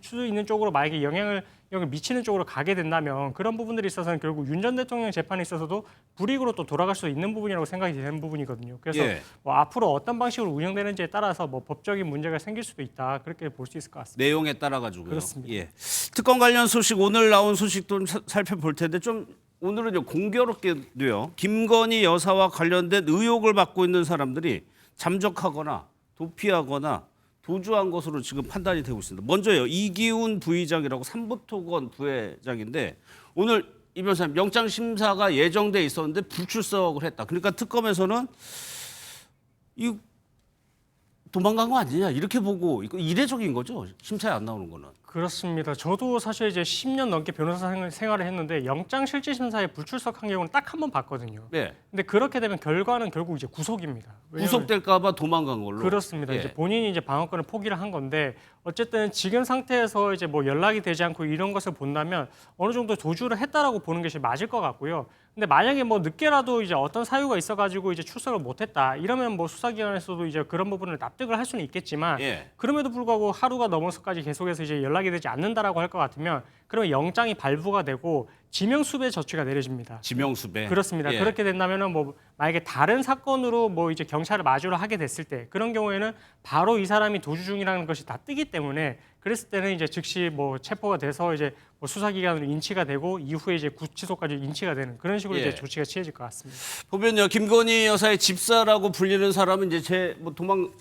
S6: 수 있는 쪽으로 만약에 영향을 미치는 쪽으로 가게 된다면 그런 부분들이 있어서는 결국 윤 전 대통령 재판에 있어서도 불이익으로 또 돌아갈 수 있는 부분이라고 생각이 되는 부분이거든요. 그래서
S1: 예.
S6: 뭐 앞으로 어떤 방식으로 운영되는지에 따라서 뭐 법적인 문제가 생길 수도 있다 그렇게 볼 수 있을 것 같습니다.
S1: 내용에 따라 가지고요.
S6: 그렇습니다.
S1: 예. 특검 관련 소식 오늘 나온 소식도 살펴볼 텐데 좀 오늘은요 공교롭게도요 김건희 여사와 관련된 의혹을 받고 있는 사람들이 잠적하거나 도피하거나 도주한 것으로 지금 판단이 되고 있습니다. 먼저요 이기훈 부의장이라고 삼부토건 부회장인데 오늘 이 변호사님 영장 심사가 예정돼 있었는데 불출석을 했다. 그러니까 특검에서는 이 도망간 거 아니냐 이렇게 보고 이거 이례적인 거죠. 심사에 안 나오는 거는.
S6: 그렇습니다. 저도 사실 이제 10년 넘게 변호사 생활을 했는데 영장 실질 심사에 불출석한 경우는 딱 한 번 봤거든요.
S1: 네.
S6: 근데 그렇게 되면 결과는 결국 이제 구속입니다. 왜냐면
S1: 구속될까봐 도망간 걸로.
S6: 그렇습니다.
S1: 예.
S6: 이제 본인이 이제 방어권을 포기를 한 건데 어쨌든 지금 상태에서 이제 뭐 연락이 되지 않고 이런 것을 본다면 어느 정도 도주를 했다라고 보는 것이 맞을 것 같고요. 근데 만약에 뭐 늦게라도 이제 어떤 사유가 있어가지고 이제 출석을 못했다 이러면 뭐 수사기관에서도 이제 그런 부분을 납득을 할 수는 있겠지만
S1: 예.
S6: 그럼에도 불구하고 하루가 넘어서까지 계속해서 이제 연락이 되지 않는다라고 할 것 같으면 그러면 영장이 발부가 되고 지명수배 조치가 내려집니다.
S1: 지명수배.
S6: 그렇습니다.
S1: 예.
S6: 그렇게 된다면은 뭐 만약에 다른 사건으로 뭐 이제 경찰을 마주를 하게 됐을 때 그런 경우에는 바로 이 사람이 도주 중이라는 것이 다 뜨기 때문에 그랬을 때는 이제 즉시 뭐 체포가 돼서 이제 뭐 수사기관으로 인치가 되고 이후에 이제 구치소까지 인치가 되는 그런 식으로
S1: 예.
S6: 이제 조치가 취해질 것 같습니다.
S1: 보면요 김건희 여사의 집사라고 불리는 사람은 이제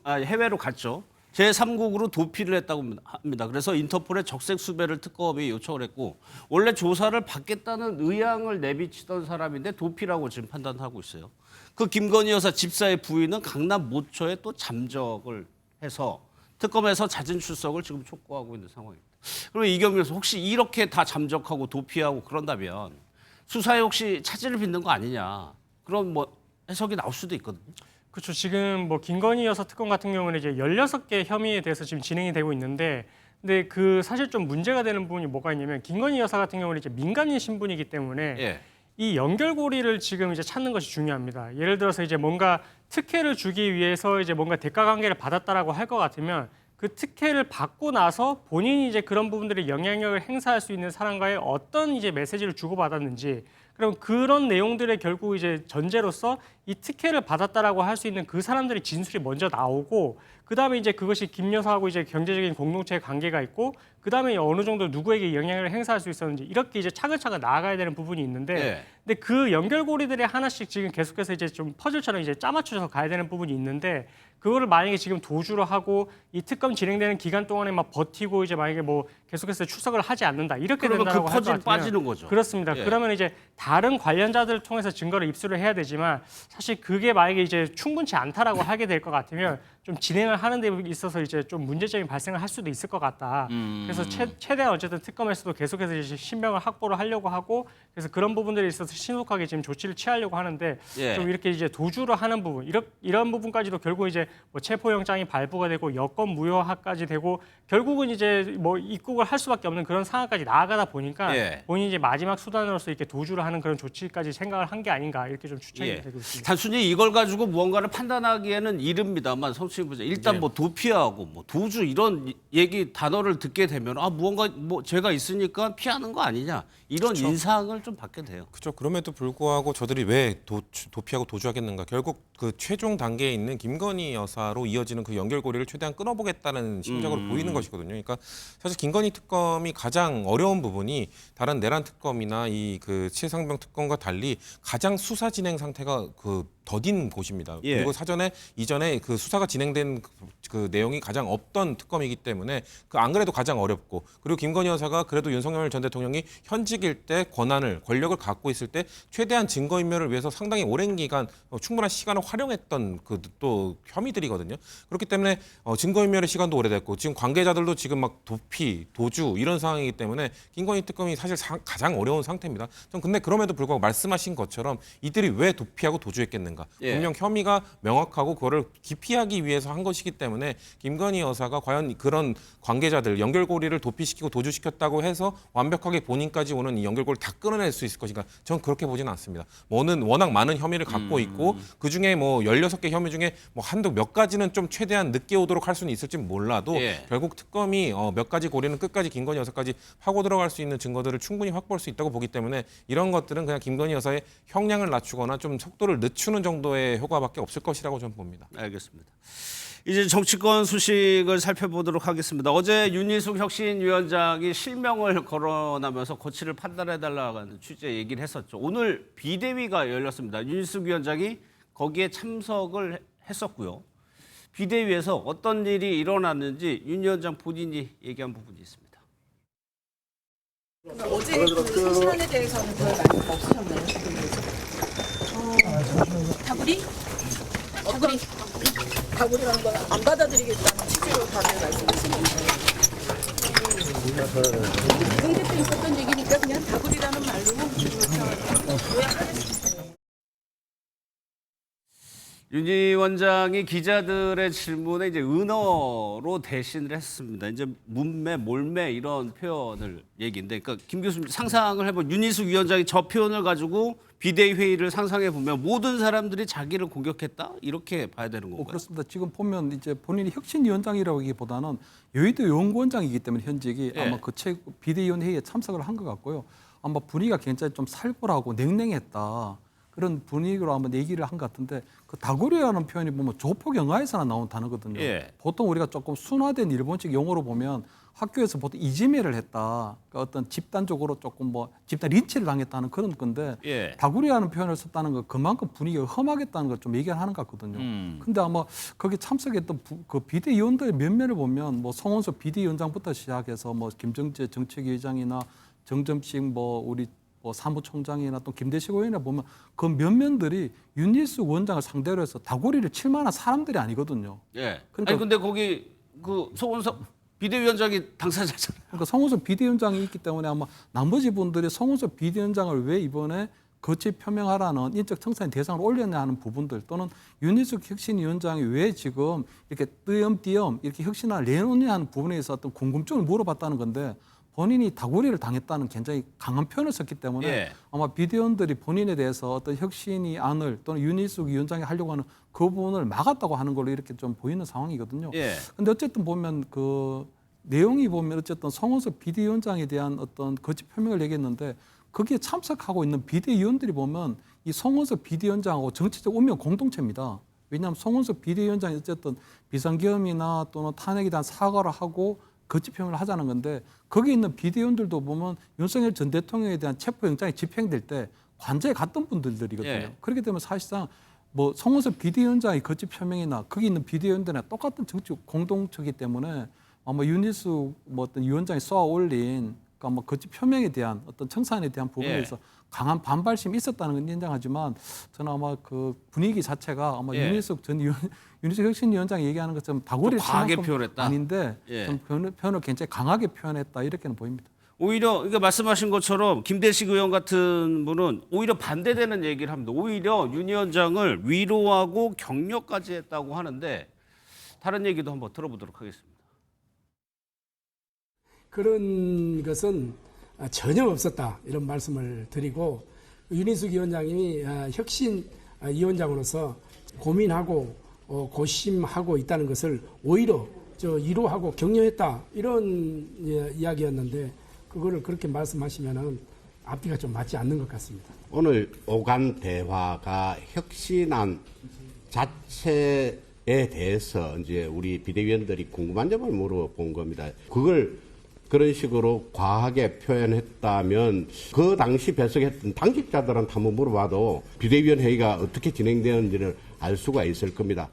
S1: 해외로 갔죠. 제3국으로 도피를 했다고 합니다. 그래서 인터폴에 적색 수배를 특검이 요청을 했고 원래 조사를 받겠다는 의향을 내비치던 사람인데 도피라고 지금 판단하고 있어요. 그 김건희 여사 집사의 부인은 강남 모처에 또 잠적을 해서 특검에서 잦은 출석을 지금 촉구하고 있는 상황입니다. 그럼 이경민 교수 혹시 이렇게 다 잠적하고 도피하고 그런다면 수사에 혹시 차질을 빚는 거 아니냐 그런 뭐 해석이 나올 수도 있거든요.
S6: 그렇죠. 지금 뭐 김건희 여사 특검 같은 경우는 이제 16개 혐의에 대해서 지금 진행이 되고 있는데 근데 그 사실 좀 문제가 되는 부분이 뭐가 있냐면 김건희 여사 같은 경우는 이제 민간인 신분이기 때문에
S1: 예.
S6: 이 연결고리를 지금 이제 찾는 것이 중요합니다. 예를 들어서 이제 뭔가 특혜를 주기 위해서 이제 뭔가 대가 관계를 받았다라고 할 것 같으면 그 특혜를 받고 나서 본인이 이제 그런 부분들의 영향력을 행사할 수 있는 사람과의 어떤 이제 메시지를 주고받았는지, 그럼 그런 내용들의 결국 이제 전제로서 이 특혜를 받았다라고 할 수 있는 그 사람들의 진술이 먼저 나오고, 그 다음에 이제 그것이 김 여사하고 이제 경제적인 공동체의 관계가 있고, 그 다음에 어느 정도 누구에게 영향을 행사할 수 있었는지, 이렇게 이제 차근차근 나아가야 되는 부분이 있는데,
S1: 예.
S6: 근데 그 연결고리들이 하나씩 지금 계속해서 이제 좀 퍼즐처럼 이제 짜맞춰서 가야 되는 부분이 있는데, 그거를 만약에 지금 도주를 하고 이 특검 진행되는 기간 동안에 막 버티고 이제 만약에 뭐 계속해서 출석을 하지 않는다 이렇게
S1: 그러면
S6: 된다고
S1: 그
S6: 할 것
S1: 퍼즐
S6: 같으면
S1: 빠지는 거죠.
S6: 그렇습니다.
S1: 예.
S6: 그러면 이제 다른 관련자들을 통해서 증거를 입수를 해야 되지만, 사실 그게 만약에 이제 충분치 않다라고 하게 될 것 같으면 좀 진행을 하는 데 있어서 이제 좀 문제점이 발생을 할 수도 있을 것 같다. 그래서 최대한 어쨌든 특검에서도 계속해서 이제 신병을 확보를 하려고 하고, 그래서 그런 부분들에 있어서 신속하게 지금 조치를 취하려고 하는데,
S1: 예.
S6: 좀 이렇게 이제 도주를 하는 부분, 이런 부분까지도 결국 이제 뭐 체포영장이 발부가 되고 여권 무효화까지 되고, 결국은 이제 뭐 입국을 할 수밖에 없는 그런 상황까지 나아가다 보니까
S1: 예.
S6: 본인이 이제 마지막 수단으로서 이렇게 도주를 하는 그런 조치까지 생각을 한 게 아닌가, 이렇게 좀 추측이
S1: 예.
S6: 되고 있습니다.
S1: 단순히 이걸 가지고 무언가를 판단하기에는 이릅니다만, 성추행부자 일단
S6: 네.
S1: 뭐 도피하고 뭐 도주 이런 얘기 단어를 듣게 되면 무언가 뭐 죄가 있으니까 피하는 거 아니냐 이런 인상을 좀 받게 돼요.
S4: 그렇죠. 그럼에도 불구하고 저들이 왜 도피하고 도주하겠는가? 결국 그 최종 단계에 있는 김건희 여사로 이어지는 그 연결고리를 최대한 끊어보겠다는 심정으로 보이는 것이거든요. 그러니까 사실 김건희 특검이 가장 어려운 부분이 다른 내란 특검이나 이 그 최상병 특검과 달리 가장 수사 진행 상태가 그 더딘 곳입니다.
S1: 예.
S4: 그리고 이전에 그 수사가 진행된 그 내용이 가장 없던 특검이기 때문에 그 안 그래도 가장 어렵고, 그리고 김건희 여사가 그래도 윤석열 전 대통령이 현직일 때 권력을 갖고 있을 때 최대한 증거인멸을 위해서 상당히 오랜 기간 충분한 시간을 활용했던 그 또 혐의들이거든요. 그렇기 때문에 증거인멸의 시간도 오래됐고, 지금 관계자들도 지금 막 도피, 도주 이런 상황이기 때문에 김건희 특검이 사실 가장 어려운 상태입니다. 전 근데 그럼에도 불구하고 말씀하신 것처럼 이들이 왜 도피하고 도주했겠는가?
S1: 예.
S4: 분명 혐의가 명확하고 그거를 기피하기 위해서 한 것이기 때문에 김건희 여사가 과연 그런 관계자들 연결고리를 도피시키고 도주시켰다고 해서 완벽하게 본인까지 오는 이 연결고리를 다 끊어낼 수 있을 것인가? 전 그렇게 보지는 않습니다. 뭐는 워낙 많은 혐의를 갖고 있고 그중에 뭐 16개 혐의 중에 뭐 한두 몇 가지는 좀 최대한 늦게 오도록 할 수는 있을지 몰라도
S1: 예.
S4: 결국 특검이 몇 가지 고리는 끝까지 김건희 여사까지 파고 들어갈 수 있는 증거들을 충분히 확보할 수 있다고 보기 때문에 이런 것들은 그냥 김건희 여사의 형량을 낮추거나 좀 속도를 늦추는 정도의 효과밖에 없을 것이라고 저는 봅니다.
S1: 알겠습니다. 이제 정치권 소식을 살펴보도록 하겠습니다. 어제 윤희숙 혁신위원장이 실명을 거론하면서 거취를 판단해달라는 취지의 얘기를 했었죠. 오늘 비대위가 열렸습니다. 윤희숙 위원장이 거기에 참석을 했었고요. 비대위에서 어떤 일이 일어났는지 윤 위원장 본인이 얘기한 부분이 있습니다.
S8: 어제 그 시간에 대해서는 별 말씀 없으셨나요? 다구리라는 건 안 받아들이겠다는 취지로 다들 말씀하시는데 이동대 때 있었던 얘기니까 그냥 다구리라는 말로 요약하겠습니다.
S1: 윤 위원장이 기자들의 질문에 이제 은어로 대신을 했습니다. 이제 문매, 몰매 이런 표현을 얘기인데, 그러니까 김 교수님 상상을 해보면 윤희숙 위원장이 저 표현을 가지고 비대위 회의를 상상해 보면 모든 사람들이 자기를 공격했다 이렇게 봐야 되는 건가요?
S5: 그렇습니다. 지금 보면 이제 본인이 혁신위원장이라기보다는 여의도 연구원장이기 때문에 현직이
S1: 예.
S5: 아마 그 비대위원회의에 참석을 한 것 같고요. 아마 분위기가 굉장히 좀 살벌하고 냉랭했다. 그런 분위기로 한번 얘기를 한 것 같은데, 그 다구리라는 표현이 보면 조폭 영화에서나 나온 단어거든요.
S1: 예.
S5: 보통 우리가 조금 순화된 일본식 용어로 보면 학교에서 보통 이지메를 했다. 그러니까 어떤 집단적으로 조금 뭐 집단 린치를 당했다는 그런 건데,
S1: 예.
S5: 다구리라는 표현을 썼다는 건 그만큼 분위기가 험하겠다는 걸 좀 얘기하는 것 같거든요. 근데 아마 거기 참석했던 그 비대위원들의 면면을 보면 뭐 송원석 비대위원장부터 시작해서 뭐 김정재 정책위의장이나 정점식 뭐 우리 뭐 사무총장이나 또 김대식 의원이나 보면 그 면면들이 윤희숙 원장을 상대로 해서 다구리를 칠 만한 사람들이 아니거든요.
S1: 예.
S5: 그러니까-
S1: 아니 근데 거기 그 송원석 비대위원장이 당사자잖아요.
S5: 그러니까 송원석 비대위원장이 있기 때문에 아마 나머지 분들이 송원석 비대위원장을 왜 이번에 거취 표명하라는 인적 청산의 대상으로 올렸냐 하는 부분들, 또는 윤희숙 혁신위원장이 왜 지금 이렇게 띄엄띄엄 이렇게 혁신안을 내놓냐 하는 부분에 있어 어떤 궁금증을 물어봤다는 건데, 본인이 다구리를 당했다는 굉장히 강한 표현을 썼기 때문에
S1: 예.
S5: 아마 비대위원들이 본인에 대해서 어떤 혁신이 안을 또는 윤희숙 위원장이 하려고 하는 그 부분을 막았다고 하는 걸로 이렇게 좀 보이는 상황이거든요.
S1: 예.
S5: 근데 어쨌든 보면 그 내용이 보면 어쨌든 송원석 비대위원장에 대한 어떤 거짓 표명을 얘기했는데 거기에 참석하고 있는 비대위원들이 보면 이 송원석 비대위원장하고 정치적 운명 공동체입니다. 왜냐하면 송원석 비대위원장이 어쨌든 비상계엄이나 또는 탄핵에 대한 사과를 하고 거짓 표명을 하자는 건데 거기 있는 비대위원들도 보면 윤석열 전 대통령에 대한 체포영장이 집행될 때 관저에 갔던 분들이거든요.
S1: 예.
S5: 그렇기 때문에 사실상 뭐 송원석 비대위원장의 거짓 표명이나 거기 있는 비대위원들이나 똑같은 정치적 공동체이기 때문에 아마 윤희숙 뭐 어떤 위원장이 쏘아 올린 그러니까 뭐 거짓 표명에 대한 어떤 청산에 대한 부분에서 강한 반발심이 있었다는 건 인정하지만 저는 아마 그 분위기 자체가 아마
S1: 예.
S5: 윤희숙 혁신위원장이 얘기하는 것처럼 다구리를
S1: 좀 과하게
S5: 칠 만큼
S1: 표현했다?
S5: 아닌데
S1: 예.
S5: 좀 표현을 굉장히 강하게 표현했다 이렇게는 보입니다.
S1: 오히려 그러니까 말씀하신 것처럼 김대식 의원 같은 분은 오히려 반대되는 얘기를 합니다. 오히려 윤 위원장을 위로하고 격려까지 했다고 하는데 다른 얘기도 한번 들어보도록 하겠습니다.
S9: 그런 것은 전혀 없었다 이런 말씀을 드리고 윤희숙 위원장이 혁신위원장으로서 고민하고 고심하고 있다는 것을 오히려 위로하고 격려했다 이런 이야기였는데 그거를 그렇게 말씀하시면은 앞뒤가 좀 맞지 않는 것 같습니다.
S10: 오늘 오간 대화가 혁신안 자체에 대해서 이제 우리 비대위원들이 궁금한 점을 물어본 겁니다. 그걸 그런 식으로 과하게 표현했다면 그 당시 배석했던 당직자들한테 한번 물어봐도 비대위원 회의가 어떻게 진행되었는지를 알 수가 있을 겁니다.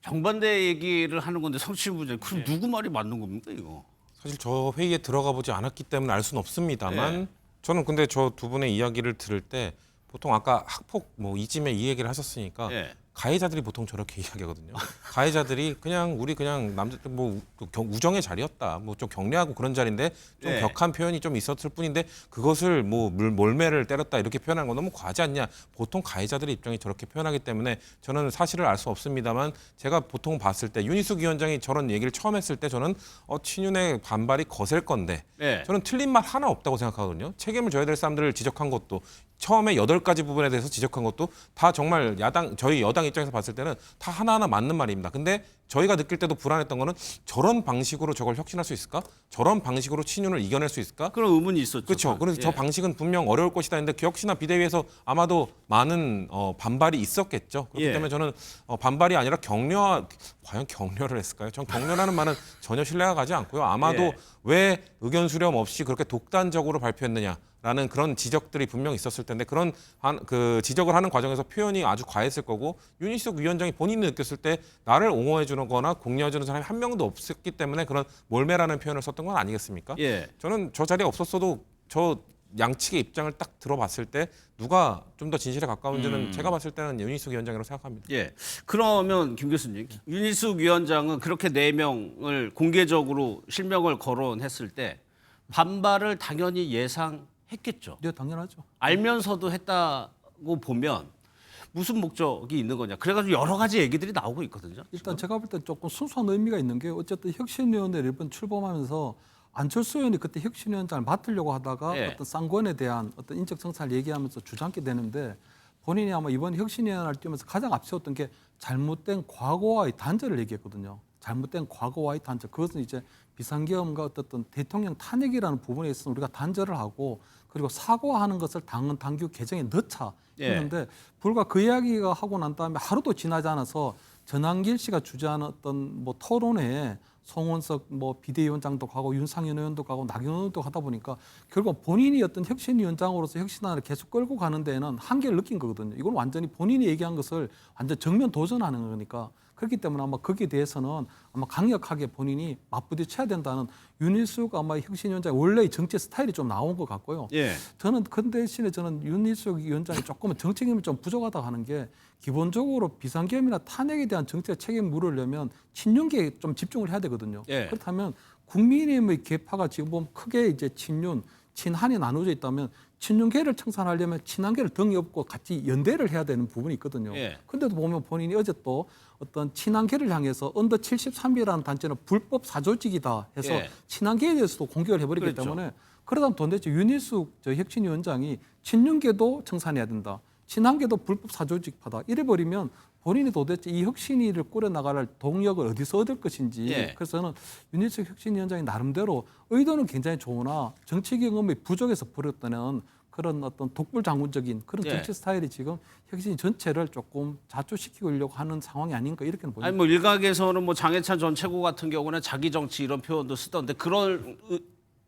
S1: 정반대 얘기를 하는 건데 성취문제 그럼 누구 말이 맞는 겁니까 이거?
S4: 사실 저 회의에 들어가 보지 않았기 때문에 알 수는 없습니다만 저는 근데 저 두 분의 이야기를 들을 때 보통 아까 학폭 뭐 이쯤에 이 얘기를 하셨으니까
S1: 예.
S4: 가해자들이 보통 저렇게 이야기하거든요. 가해자들이 그냥 우리 그냥 남자들 뭐 우정의 자리였다. 뭐 좀 격려하고 그런 자리인데 좀
S1: 네.
S4: 격한 표현이 좀 있었을 뿐인데 그것을 뭐 몰매를 때렸다 이렇게 표현하는 건 너무 과하지 않냐. 보통 가해자들의 입장이 저렇게 표현하기 때문에 저는 사실을 알 수 없습니다만 제가 보통 봤을 때 윤희숙 위원장이 저런 얘기를 처음 했을 때 저는 친윤의 반발이 거셀 건데
S1: 네.
S4: 저는 틀린 말 하나 없다고 생각하거든요. 책임을 져야 될 사람들을 지적한 것도 처음에 8가지 부분에 대해서 지적한 것도 다 정말 저희 여당 입장에서 봤을 때는 다 하나하나 맞는 말입니다. 근데 저희가 느낄 때도 불안했던 거는 저런 방식으로 저걸 혁신할 수 있을까? 저런 방식으로 친윤을 이겨낼 수 있을까?
S1: 그런 의문이 있었죠.
S4: 그렇죠. 그래서
S1: 예.
S4: 저 방식은 분명 어려울 것이다 했는데 그 혁신화 비대위에서 아마도 많은 반발이 있었겠죠. 그렇기
S1: 예.
S4: 때문에 저는 반발이 아니라 과연 격려를 했을까요? 전 격려라는 말은 전혀 신뢰가 가지 않고요. 아마도
S1: 예.
S4: 왜 의견 수렴 없이 그렇게 독단적으로 발표했느냐라는 그런 지적들이 분명 있었을 텐데 그런 그 지적을 하는 과정에서 표현이 아주 과했을 거고 윤희숙 위원장이 본인이 느꼈을 때 나를 옹호해 주는 거나 공략해 주는 사람이 한 명도 없었기 때문에 그런 몰매라는 표현을 썼던 건 아니겠습니까?
S1: 예.
S4: 저는 저 자리에 없었어도 저 양측의 입장을 딱 들어봤을 때 누가 좀 더 진실에 가까운지는 제가 봤을 때는 윤희숙 위원장이라고 생각합니다.
S1: 예. 그러면 김 교수님, 윤희숙 위원장은 그렇게 4명을 공개적으로 실명을 거론했을 때 반발을 당연히 예상했겠죠.
S5: 네, 당연하죠.
S1: 알면서도 했다고 보면 무슨 목적이 있는 거냐. 그래가지고 여러 가지 얘기들이 나오고 있거든요.
S5: 일단 제가 볼 때 조금 순수한 의미가 있는 게 어쨌든 혁신위원회를 이번 출범하면서 안철수 의원이 그때 혁신위원장을 맡으려고 하다가
S1: 예.
S5: 어떤 쌍권에 대한 어떤 인적 정산을 얘기하면서 주장하게 되는데 본인이 아마 이번 혁신위원회를 뛰면서 가장 앞세웠던 게 잘못된 과거와의 단절을 얘기했거든요. 잘못된 과거와의 단절. 그것은 이제 비상계엄과 어떤 대통령 탄핵이라는 부분에 있어서 우리가 단절을 하고 그리고 사과하는 것을 당규 개정에 넣자
S1: 예.
S5: 했는데 불과 그 이야기가 하고 난 다음에 하루도 지나지 않아서 전한길 씨가 주재하는 어떤 뭐 토론회에 송원석 뭐 비대위원장도 가고 윤상현 의원도 가고 나경원 의원도 하다 보니까 결국 본인이 어떤 혁신위원장으로서 혁신안을 계속 끌고 가는 데에는 한계를 느낀 거거든요. 이건 완전히 본인이 얘기한 것을 완전 정면 도전하는 거니까 그렇기 때문에 아마 거기에 대해서는 아마 강력하게 본인이 맞부딪혀야 된다는 윤희숙 아마 혁신위원장 원래의 정치 스타일이 좀 나온 것 같고요.
S1: 예.
S5: 저는 그 대신에 저는 윤희숙 위원장이 조금은 정책임이 좀 부족하다고 하는 게 기본적으로 비상계엄이나 탄핵에 대한 정치적 책임을 물으려면 친윤계에 좀 집중을 해야 되거든요.
S1: 예.
S5: 그렇다면 국민의힘의 계파가 지금 보면 크게 이제 친윤 친한이 나눠져 있다면 친윤계를 청산하려면 친한계를 등에 업고 같이 연대를 해야 되는 부분이 있거든요.
S1: 예.
S5: 근데도 보면 본인이 어제 또 어떤 친한계를 향해서 언더 73이라는 단체는 불법 사조직이다 해서
S1: 예.
S5: 친한계에 대해서도 공격을 해버리기
S1: 그렇죠.
S5: 때문에 그러다 도대체 윤희숙 혁신위원장이 친윤계도 청산해야 된다. 친한계도 불법 사조직파다. 이래버리면 본인이 도대체 이 혁신위를 꾸려나갈 동력을 어디서 얻을 것인지.
S1: 예.
S5: 그래서 저는 윤희숙 혁신위원장이 나름대로 의도는 굉장히 좋으나 정치 경험이 부족해서 버렸다는 그런 어떤 독불장군적인 그런
S1: 예.
S5: 정치 스타일이 지금 혁신 전체를 조금 자초시키려고 하는 상황이 아닌가 이렇게는 보입니다.
S1: 아니 뭐 일각에서는 뭐 장해찬 전 최고 같은 경우는 자기 정치 이런 표현도 쓰던데 그럴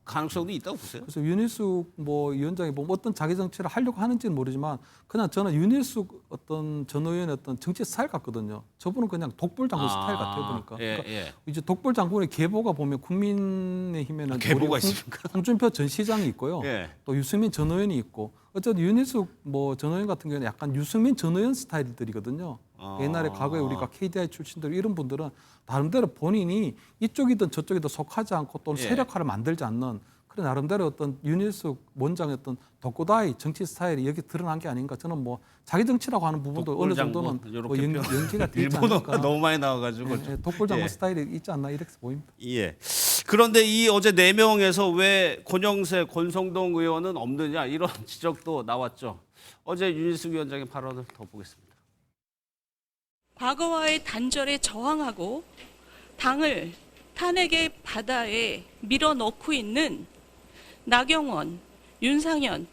S1: 가능성도 있다고 보세요?
S5: 그래서 윤희숙 위원장이 뭐 어떤 자기 정치를 하려고 하는지는 모르지만 그냥 저는 윤희숙 어떤 전 의원의 어떤 정치 스타일 같거든요. 저분은 그냥 독불장군 스타일 같아요 보니까.
S1: 예,
S5: 그러니까
S1: 예.
S5: 이제 독불장군의 계보가 보면 국민의힘에는
S1: 계보가
S5: 우리
S1: 있습니까?
S5: 홍준표 전 시장이 있고요.
S1: 예.
S5: 또 유승민 전 의원이 있고 어쨌든 윤희숙 전 의원 같은 경우는 약간 유승민 전 의원 스타일들이거든요. 옛날에 과거에 우리가 KDI 출신들 이런 분들은 나름대로 본인이 이쪽이든 저쪽이든 속하지 않고 또는
S1: 예.
S5: 세력화를 만들지 않는 그런 나름대로 어떤 윤희숙 원장의 어떤 독고다이 정치 스타일이 여기 드러난 게 아닌가. 저는 뭐 자기 정치라고 하는 부분도 어느 정도는 뭐 연기가 되지
S1: 일본어가
S5: 않을까.
S1: 너무 많이 나와가지고
S5: 예, 독불장군
S1: 예.
S5: 스타일이 있지 않나 이렇게 보입니다.
S1: 예. 그런데 이 어제 4명에서 왜 권영세, 권성동 의원은 없느냐 이런 지적도 나왔죠. 어제 윤희숙 위원장의 발언을 더 보겠습니다.
S8: 과거와의 단절에 저항하고 당을 탄핵의 바다에 밀어넣고 있는 나경원, 윤상현,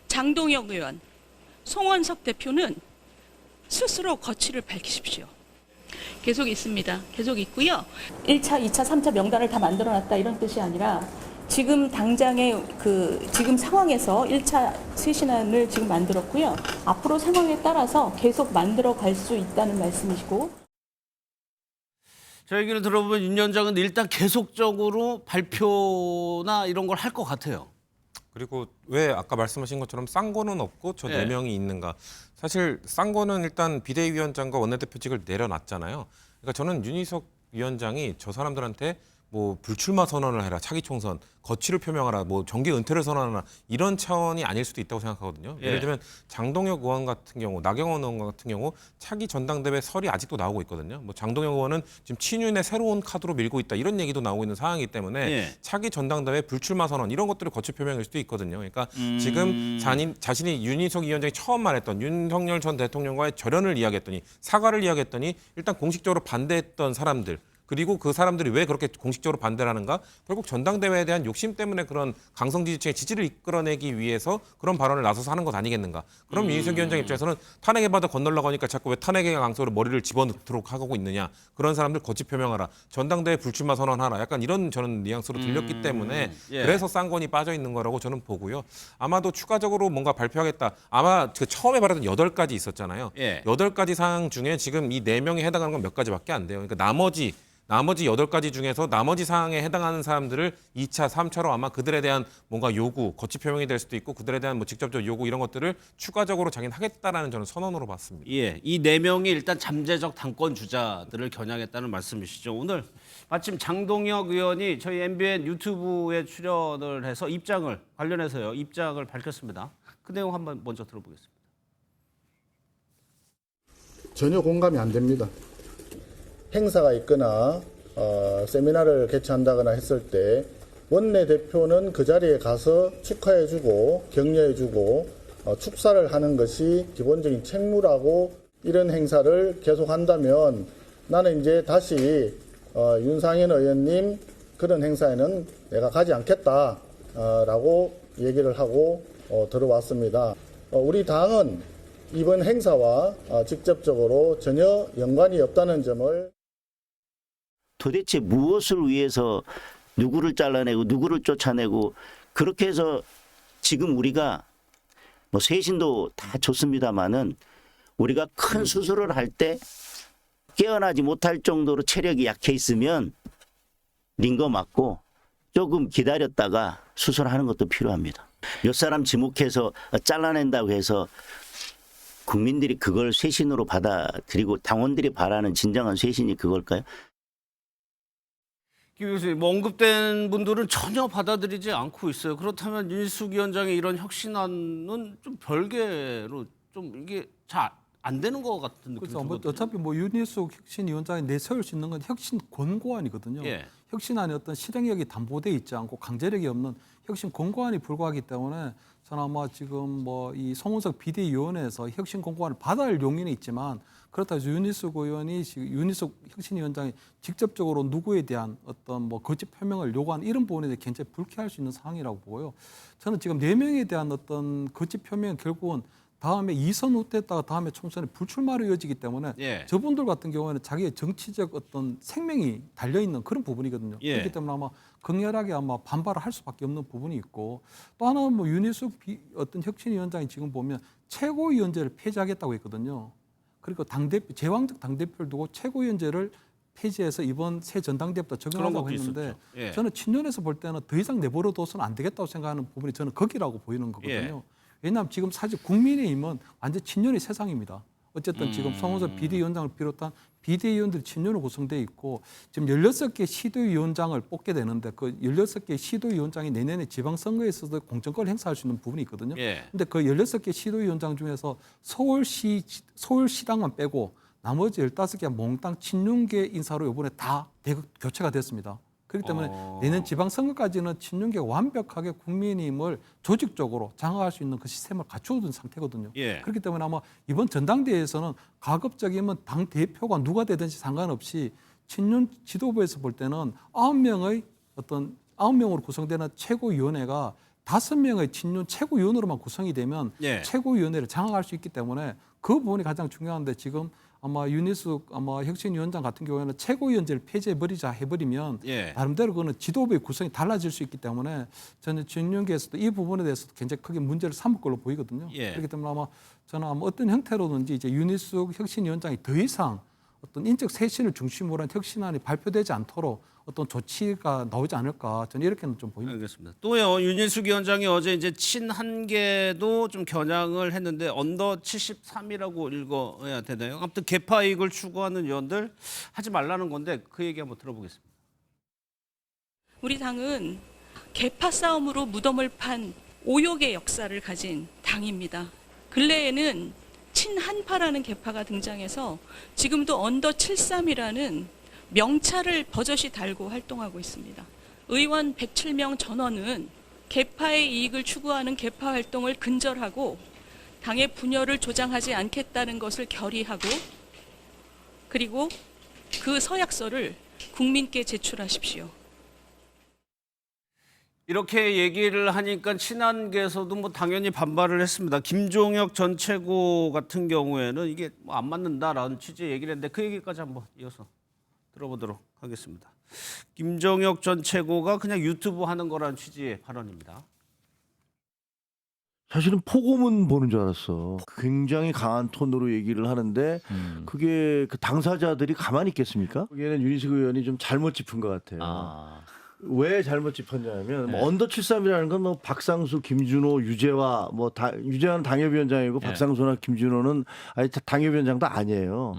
S8: 장동혁 의원, 송원석 대표는 스스로 거취를 밝히십시오. 계속 있습니다. 계속 있고요. 1차, 2차, 3차 명단을 다 만들어놨다 이런 뜻이 아니라 지금 당장의 지금 상황에서 1차 쇄신안을 지금 만들었고요. 앞으로 상황에 따라서 계속 만들어 갈 수 있다는 말씀이시고.
S1: 저 얘기를 들어보면 윤 위원장은 일단 계속적으로 발표나 이런 걸 할 것 같아요.
S4: 그리고 왜 아까 말씀하신 것처럼 쌍거는 없고 저
S1: 예.
S4: 4명이 있는가. 사실 쌍거는 일단 비대위원장과 원내대표직을 내려놨잖아요. 그러니까 저는 윤희석 위원장이 저 사람들한테 뭐 불출마 선언을 해라, 차기 총선, 거취를 표명하라, 뭐 정계 은퇴를 선언하라 이런 차원이 아닐 수도 있다고 생각하거든요.
S1: 예.
S4: 예를 들면 장동혁 의원 같은 경우, 나경원 의원 같은 경우 차기 전당대회 설이 아직도 나오고 있거든요. 뭐 장동혁 의원은 지금 친윤의 새로운 카드로 밀고 있다 이런 얘기도 나오고 있는 상황이기 때문에
S1: 예.
S4: 차기 전당대회 불출마 선언 이런 것들을 거취 표명일 수도 있거든요. 그러니까 지금 자신이 윤희석 위원장이 처음 말했던 윤석열 전 대통령과의 절연을 이야기했더니 사과를 이야기했더니 일단 공식적으로 반대했던 사람들. 그리고 그 사람들이 왜 그렇게 공식적으로 반대를 하는가? 결국 전당대회에 대한 욕심 때문에 그런 강성 지지층의 지지를 이끌어내기 위해서 그런 발언을 나서서 하는 것 아니겠는가? 그럼 윤희석 위원장 입장에서는 탄핵의 바다 건널려고 하니까 자꾸 왜 탄핵의 강소로 머리를 집어넣도록 하고 있느냐? 그런 사람들 거취 표명하라. 전당대회 불출마 선언하라. 약간 이런 저는 뉘앙스로 들렸기 때문에
S1: 예.
S4: 그래서 쌍권이 빠져 있는 거라고 저는 보고요. 아마도 추가적으로 뭔가 발표하겠다. 아마 그 처음에 말했던 8가지 있었잖아요.
S1: 예.
S4: 8가지 사항 중에 지금 이 4명에 해당하는 건 몇 가지밖에 안 돼요. 그러니까 나머지 8가지 중에서 나머지 사항에 해당하는 사람들을 2차, 3차로 아마 그들에 대한 뭔가 요구, 거취 표명이 될 수도 있고 그들에 대한 뭐 직접적 요구 이런 것들을 추가적으로 자기는 하겠다라는 저는 선언으로 봤습니다.
S1: 예, 이 4명이 일단 잠재적 당권 주자들을 겨냥했다는 말씀이시죠. 오늘 마침 장동혁 의원이 저희 MBN 유튜브에 출연을 해서 관련해서요 입장을 밝혔습니다. 그 내용 한번 먼저 들어보겠습니다.
S11: 전혀 공감이 안 됩니다. 행사가 있거나 세미나를 개최한다거나 했을 때 원내대표는 그 자리에 가서 축하해주고 격려해주고 축사를 하는 것이 기본적인 책무라고 이런 행사를 계속한다면 나는 이제 다시 윤상현 의원님 그런 행사에는 내가 가지 않겠다라고 얘기를 하고 들어왔습니다. 우리 당은 이번 행사와 직접적으로 전혀 연관이 없다는 점을
S12: 도대체 무엇을 위해서 누구를 잘라내고 누구를 쫓아내고 그렇게 해서 지금 우리가 뭐 쇄신도 다 좋습니다마는 우리가 큰 수술을 할 때 깨어나지 못할 정도로 체력이 약해 있으면 링거 맞고 조금 기다렸다가 수술하는 것도 필요합니다. 몇 사람 지목해서 잘라낸다고 해서 국민들이 그걸 쇄신으로 받아들이고 당원들이 바라는 진정한 쇄신이 그걸까요?
S1: 김 교수님, 뭐 언급된 분들은 전혀 받아들이지 않고 있어요. 그렇다면 윤희숙 위원장의 이런 혁신안은 좀 별개로 좀 이게 잘 안 되는 것 같은 느낌이
S5: 그렇죠. 뭐
S1: 들거든요.
S5: 어차피 뭐 윤희숙 혁신위원장이 내세울 수 있는 건 혁신 권고안이거든요.
S1: 예.
S5: 혁신안에 어떤 실행력이 담보돼 있지 않고 강제력이 없는 혁신 권고안이 불과하기 때문에 저는 아마 지금 뭐 이 송은석 비대위원회에서 혁신 권고안을 받아야 할 용의는 있지만 그렇다고 해서 윤희숙 혁신위원장이 직접적으로 누구에 대한 어떤 뭐 거짓 표명을 요구하는 이런 부분에 대해 굉장히 불쾌할 수 있는 상황이라고 보고요. 저는 지금 4명에 대한 어떤 거짓 표명 결국은 다음에 2선 후퇴했다가 다음에 총선에 불출마로 이어지기 때문에
S1: 예.
S5: 저분들 같은 경우에는 자기의 정치적 어떤 생명이 달려 있는 그런 부분이거든요.
S1: 예.
S5: 그렇기 때문에 아마 극렬하게 아마 반발을 할 수밖에 없는 부분이 있고 또 하나는 뭐 윤희숙 어떤 혁신위원장이 지금 보면 최고위원제를 폐지하겠다고 했거든요. 그리고 당대표 제왕적 당대표를 두고 최고위원제를 폐지해서 이번 새 전당대회부터 적용하려고
S1: 그런 것도
S5: 했는데
S1: 있었죠. 예.
S5: 저는 친윤에서 볼 때는 더 이상 내버려둬서는 안 되겠다고 생각하는 부분이 저는 거기라고 보이는 거거든요. 왜냐하면 지금 사실 국민의힘은 완전 친윤의 세상입니다. 어쨌든 지금 송원석 비대위원장을 비롯한 비대위원들이 친윤으로 구성되어 있고 지금 16개 시도위원장을 뽑게 되는데 그 16개 시도위원장이 내년에 지방선거에서도 공천권을 행사할 수 있는 부분이 있거든요.
S1: 예.
S5: 근데 그 16개 시도위원장 중에서 서울시당만 빼고 나머지 15개 몽땅 친윤계 인사로 이번에 다 교체가 됐습니다. 그렇기 때문에 내년 지방선거까지는 친윤계가 완벽하게 국민의힘을 조직적으로 장악할 수 있는 그 시스템을 갖추어둔 상태거든요.
S1: 예.
S5: 그렇기 때문에 아마 이번 전당대회에서는 가급적이면 당 대표가 누가 되든지 상관없이 친윤 지도부에서 볼 때는 9명으로 구성되는 최고위원회가 5명의 친윤 최고위원으로만 구성이 되면
S1: 예.
S5: 최고위원회를 장악할 수 있기 때문에 그 부분이 가장 중요한데 지금 아마 윤희숙 혁신위원장 같은 경우에는 최고위원제를 폐지해버리자 해버리면
S1: 예.
S5: 나름대로 그거는 지도부의 구성이 달라질 수 있기 때문에 저는 진윤계에서도 이 부분에 대해서도 굉장히 크게 문제를 삼을 걸로 보이거든요.
S1: 예.
S5: 그렇기 때문에 아마 저는 어떤 형태로든지 이제 윤희숙 혁신위원장이 더 이상 어떤 인적 쇄신을 중심으로 한 혁신안이 발표되지 않도록 어떤 조치가 나오지 않을까 저는 이렇게는 좀 보입니다.
S1: 알겠습니다. 또요, 윤희숙 위원장이 어제 이제 친한계도 좀 겨냥을 했는데 언더 73이라고 읽어야 되나요? 아무튼 개파 이익을 추구하는 의원들 하지 말라는 건데 그 얘기 한번 들어보겠습니다.
S8: 우리 당은 계파 싸움으로 무덤을 판 오욕의 역사를 가진 당입니다. 근래에는 친한파라는 계파가 등장해서 지금도 언더 73이라는 명찰을 버젓이 달고 활동하고 있습니다. 의원 107명 전원은 계파의 이익을 추구하는 계파 활동을 근절하고 당의 분열을 조장하지 않겠다는 것을 결의하고 그리고 그 서약서를 국민께 제출하십시오.
S1: 이렇게 얘기를 하니까 친한계에서도 뭐 당연히 반발을 했습니다. 김종혁 전 최고 같은 경우에는 이게 뭐 안 맞는다라는 취지의 얘기를 했는데 그 얘기까지 한번 이어서 들어보도록 하겠습니다. 김종혁 전 최고가 그냥 유튜브 하는 거라는 취지의 발언입니다.
S13: 사실은 포고문 보는 줄 알았어. 굉장히 강한 톤으로 얘기를 하는데 그게 그 당사자들이 가만히 있겠습니까? 거기에는 윤희숙 의원이 좀 잘못 짚은 것 같아요. 왜 잘못 짚었냐면 뭐 언더 73이라는 건 뭐 박상수, 김준호, 유재화 유재화는 당협위원장이고 박상수나 김준호는 아니 당협위원장도 아니에요.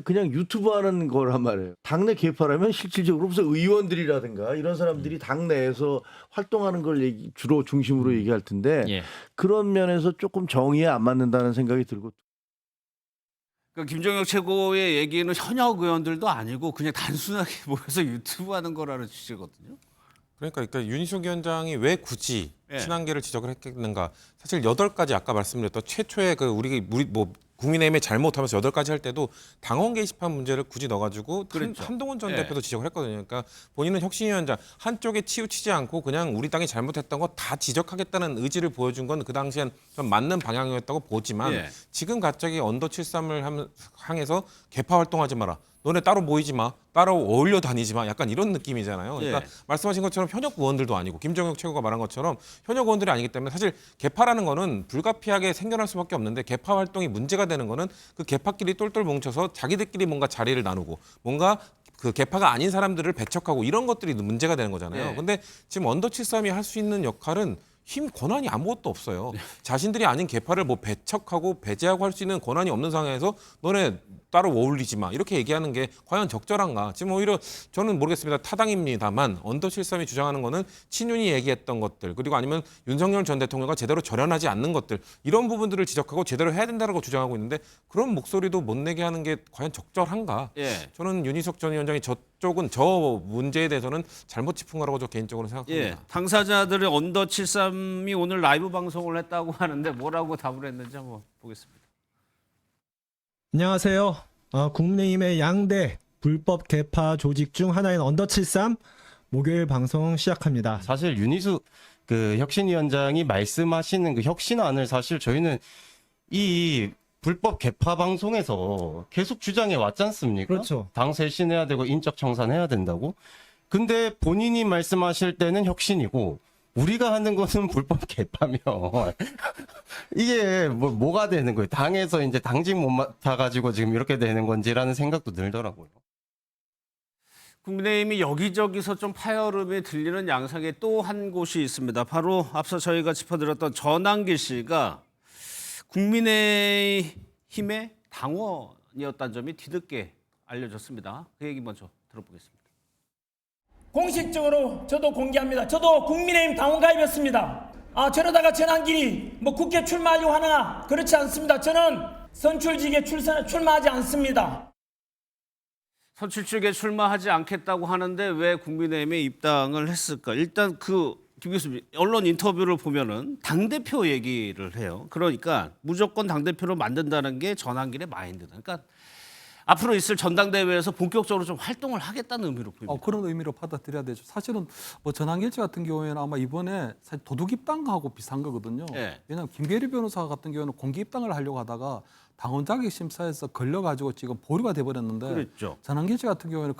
S13: 그냥 유튜브 하는 거란 말이에요. 당내 계파라면 실질적으로 무슨 의원들이라든가 이런 사람들이 당내에서 활동하는 걸 주로 중심으로 얘기할 텐데 그런 면에서 조금 정의에 안 맞는다는 생각이 들고.
S1: 그러니까 김종혁 최고의 얘기는 현역 의원들도 아니고 그냥 단순하게 모여서 유튜브 하는 거라는 취지거든요.
S4: 그러니까 윤희숙 위원장이 왜 굳이
S1: 예.
S4: 친한계를 지적을 했겠는가? 사실 8가지 아까 말씀드렸던 최초의 우리 뭐 국민의힘의 잘못하면서 8가지 할 때도 당원 게시판 문제를 굳이 넣어가지고
S1: 그렇죠.
S4: 한동훈 전
S1: 예.
S4: 대표도 지적을 했거든요. 그러니까 본인은 혁신위원장 한쪽에 치우치지 않고 그냥 우리 당이 잘못했던 거 다 지적하겠다는 의지를 보여준 건 그 당시엔 좀 맞는 방향이었다고 보지만
S1: 예.
S4: 지금 갑자기 언더 73을 향해서 개파 활동하지 마라. 너네 따로 모이지 마. 따로 어울려 다니지 마. 약간 이런 느낌이잖아요. 그러니까
S1: 예.
S4: 말씀하신 것처럼 현역 의원들도 아니고 김정혁 최고가 말한 것처럼 현역 의원들이 아니기 때문에 사실 개파라는 거는 불가피하게 생겨날 수밖에 없는데 개파 활동이 문제가 되는 거는 그 개파끼리 똘똘 뭉쳐서 자기들끼리 뭔가 자리를 나누고 뭔가 그 개파가 아닌 사람들을 배척하고 이런 것들이 문제가 되는 거잖아요.
S1: 예.
S4: 근데 지금 언더 73이 할 수 있는 역할은 힘 권한이 아무것도 없어요. 자신들이 아닌 계파를 뭐 배척하고 배제하고 할 수 있는 권한이 없는 상황에서 너네 따로 어울리지 마 이렇게 얘기하는 게 과연 적절한가? 지금 오히려 저는 모르겠습니다. 타당입니다만 언더 73이 주장하는 거는 친윤이 얘기했던 것들 그리고 아니면 윤석열 전 대통령과 제대로 절연하지 않는 것들 이런 부분들을 지적하고 제대로 해야 된다고 주장하고 있는데 그런 목소리도 못 내게 하는 게 과연 적절한가? 저는 윤희석 전 위원장이 저쪽은 저 문제에 대해서는 잘못 짚은 거라고 저 개인적으로 생각합니다.
S1: 당사자들의 언더 73이 오늘 라이브 방송을 했다고 하는데 뭐라고 답을 했는지 한번 보겠습니다.
S14: 안녕하세요. 국민의힘의 양대 불법 개파 조직 중 하나인 언더 73 목요일 방송 시작합니다.
S15: 사실 윤희수 그 혁신위원장이 말씀하시는 그 혁신안을 사실 저희는 이 불법 개파 방송에서 계속 주장해 왔지 않습니까?
S14: 그렇죠.
S15: 당 쇄신해야 되고 인적 청산해야 된다고. 근데 본인이 말씀하실 때는 혁신이고 우리가 하는 것은 불법 개파면 이게 뭐가 되는 거예요? 당에서 이제 당직 못 맡아가지고 지금 이렇게 되는 건지라는 생각도 들더라고요.
S1: 국민의힘이 여기저기서 좀 파열음이 들리는 양상에 또 한 곳이 있습니다. 바로 앞서 저희가 짚어드렸던 전한길 씨가 국민의힘의 당원이었다는 점이 뒤늦게 알려졌습니다. 그 얘기 먼저 들어보겠습니다.
S3: 공식적으로 저도 공개합니다. 저도 국민의힘 당원 가입했습니다. 저러다가 전한길이 뭐 국회 출마하려고 하나 그렇지 않습니다. 저는 선출직에 출마하지 않습니다.
S1: 선출직에 출마하지 않겠다고 하는데 왜 국민의힘에 입당을 했을까? 일단 김 교수님 언론 인터뷰를 보면은 당대표 얘기를 해요. 그러니까 무조건 당대표를 만든다는 게 전한길의 마인드다. 그러니까 앞으로 있을 전당대회에서 본격적으로 좀 활동을 하겠다는 의미로 보입니다.
S5: 그런 의미로 받아들여야 되죠. 사실은 뭐 전한길 씨 같은 경우에는 아마 이번에 사실 도둑 입당하고 비슷한 거거든요. 왜냐하면 김계리 변호사 같은 경우는 공개 입당을 하려고 하다가 당원 자격 심사에서 걸려가지고 지금 보류가 돼버렸는데
S1: 그렇죠.
S5: 전한길 씨 같은 경우에는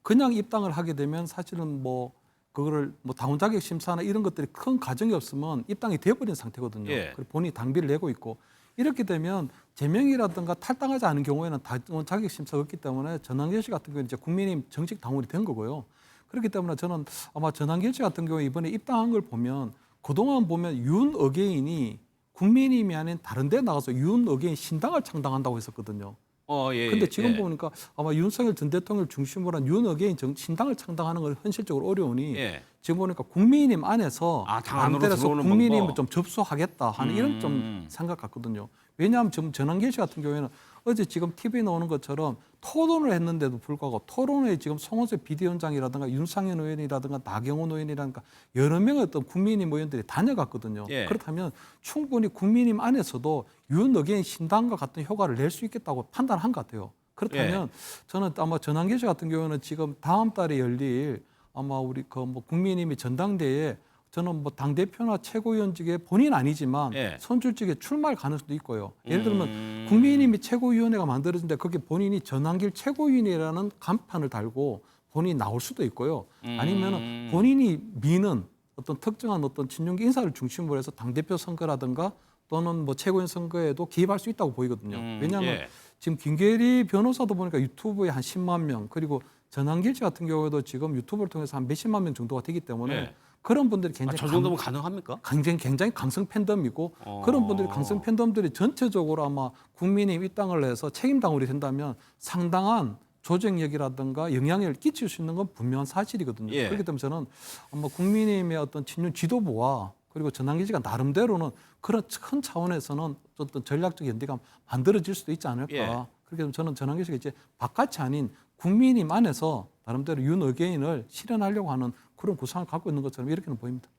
S5: 그냥 입당을 하게 되면 사실은 뭐 그거를 뭐 당원 자격 심사나 이런 것들이 큰 가정이 없으면 입당이 돼버린 상태거든요. 그리고 본인이 당비를 내고 있고 이렇게 되면 제명이라든가 탈당하지 않은 경우에는 당원 자격 심사가 없기 때문에 전한길 씨 같은 경우는 이제 국민의힘 정식 당원이 된 거고요. 그렇기 때문에 저는 아마 전한길 씨 같은 경우에 이번에 입당한 걸 보면 그동안 보면 윤 어게인이 국민의힘이 아닌 다른 데 나가서 윤 어게인 신당을 창당한다고 했었거든요. 근데 지금 보니까 아마 윤석열 전 대통령을 중심으로 한 윤 어게인 신당을 창당하는 건 현실적으로 어려우니 지금 보니까 국민의힘 안에서 안에서 국민의힘을 좀 접수하겠다 하는 이런 좀 생각 같거든요. 왜냐하면 지금 전한길 씨 같은 경우에는 어제 지금 TV에 나오는 것처럼 토론을 했는데도 불구하고 토론에 지금 송원석 비대위원장이라든가 윤상현 의원이라든가 나경원 의원이라든가 여러 명의 어떤 국민의힘 의원들이 다녀갔거든요. 그렇다면 충분히 국민의힘 안에서도 윤 어게인 신당과 같은 효과를 낼 수 있겠다고 판단한 것 같아요. 그렇다면 저는 아마 전한길 씨 같은 경우는 지금 다음 달에 열릴 아마 우리 국민의힘의 전당대회에 저는 뭐 당대표나 최고위원직에 본인 아니지만 선출직에 출마할 가능성도 있고요. 예를 들면 국민의힘이 최고위원회가 만들어진데 거기에 본인이 전한길 최고위원이라는 간판을 달고 본인이 나올 수도 있고요. 아니면 본인이 미는 어떤 특정한 어떤 친윤계 인사를 중심으로 해서 당대표 선거라든가 또는 뭐 최고위원 선거에도 개입할 수 있다고 보이거든요. 왜냐하면 지금 김계리 변호사도 보니까 유튜브에 한 10만 명 그리고 전한길 씨 같은 경우에도 지금 유튜브를 통해서 한 몇십만 명 정도가 되기 때문에 그런 분들이 굉장히
S1: 저 정도면 가능합니까?
S5: 굉장히 강성 팬덤이고 그런 분들이 강성 팬덤들이 전체적으로 아마 국민의힘 입당을 해서 책임 당원이 된다면 상당한 조정력이라든가 영향력을 끼칠 수 있는 건 분명한 사실이거든요. 그렇기 때문에 저는 아마 국민의힘의 어떤 친윤 지도부와 그리고 전한길 씨가 나름대로는 그런 큰 차원에서는 어떤 전략적 연대가 만들어질 수도 있지 않을까. 그렇기 때문에 저는 전한길 씨가 이제 바깥이 아닌 국민의힘 안에서 나름대로 윤 어게인을 실현하려고 하는 그런 구상을 갖고 있는 것처럼 이렇게는 보입니다.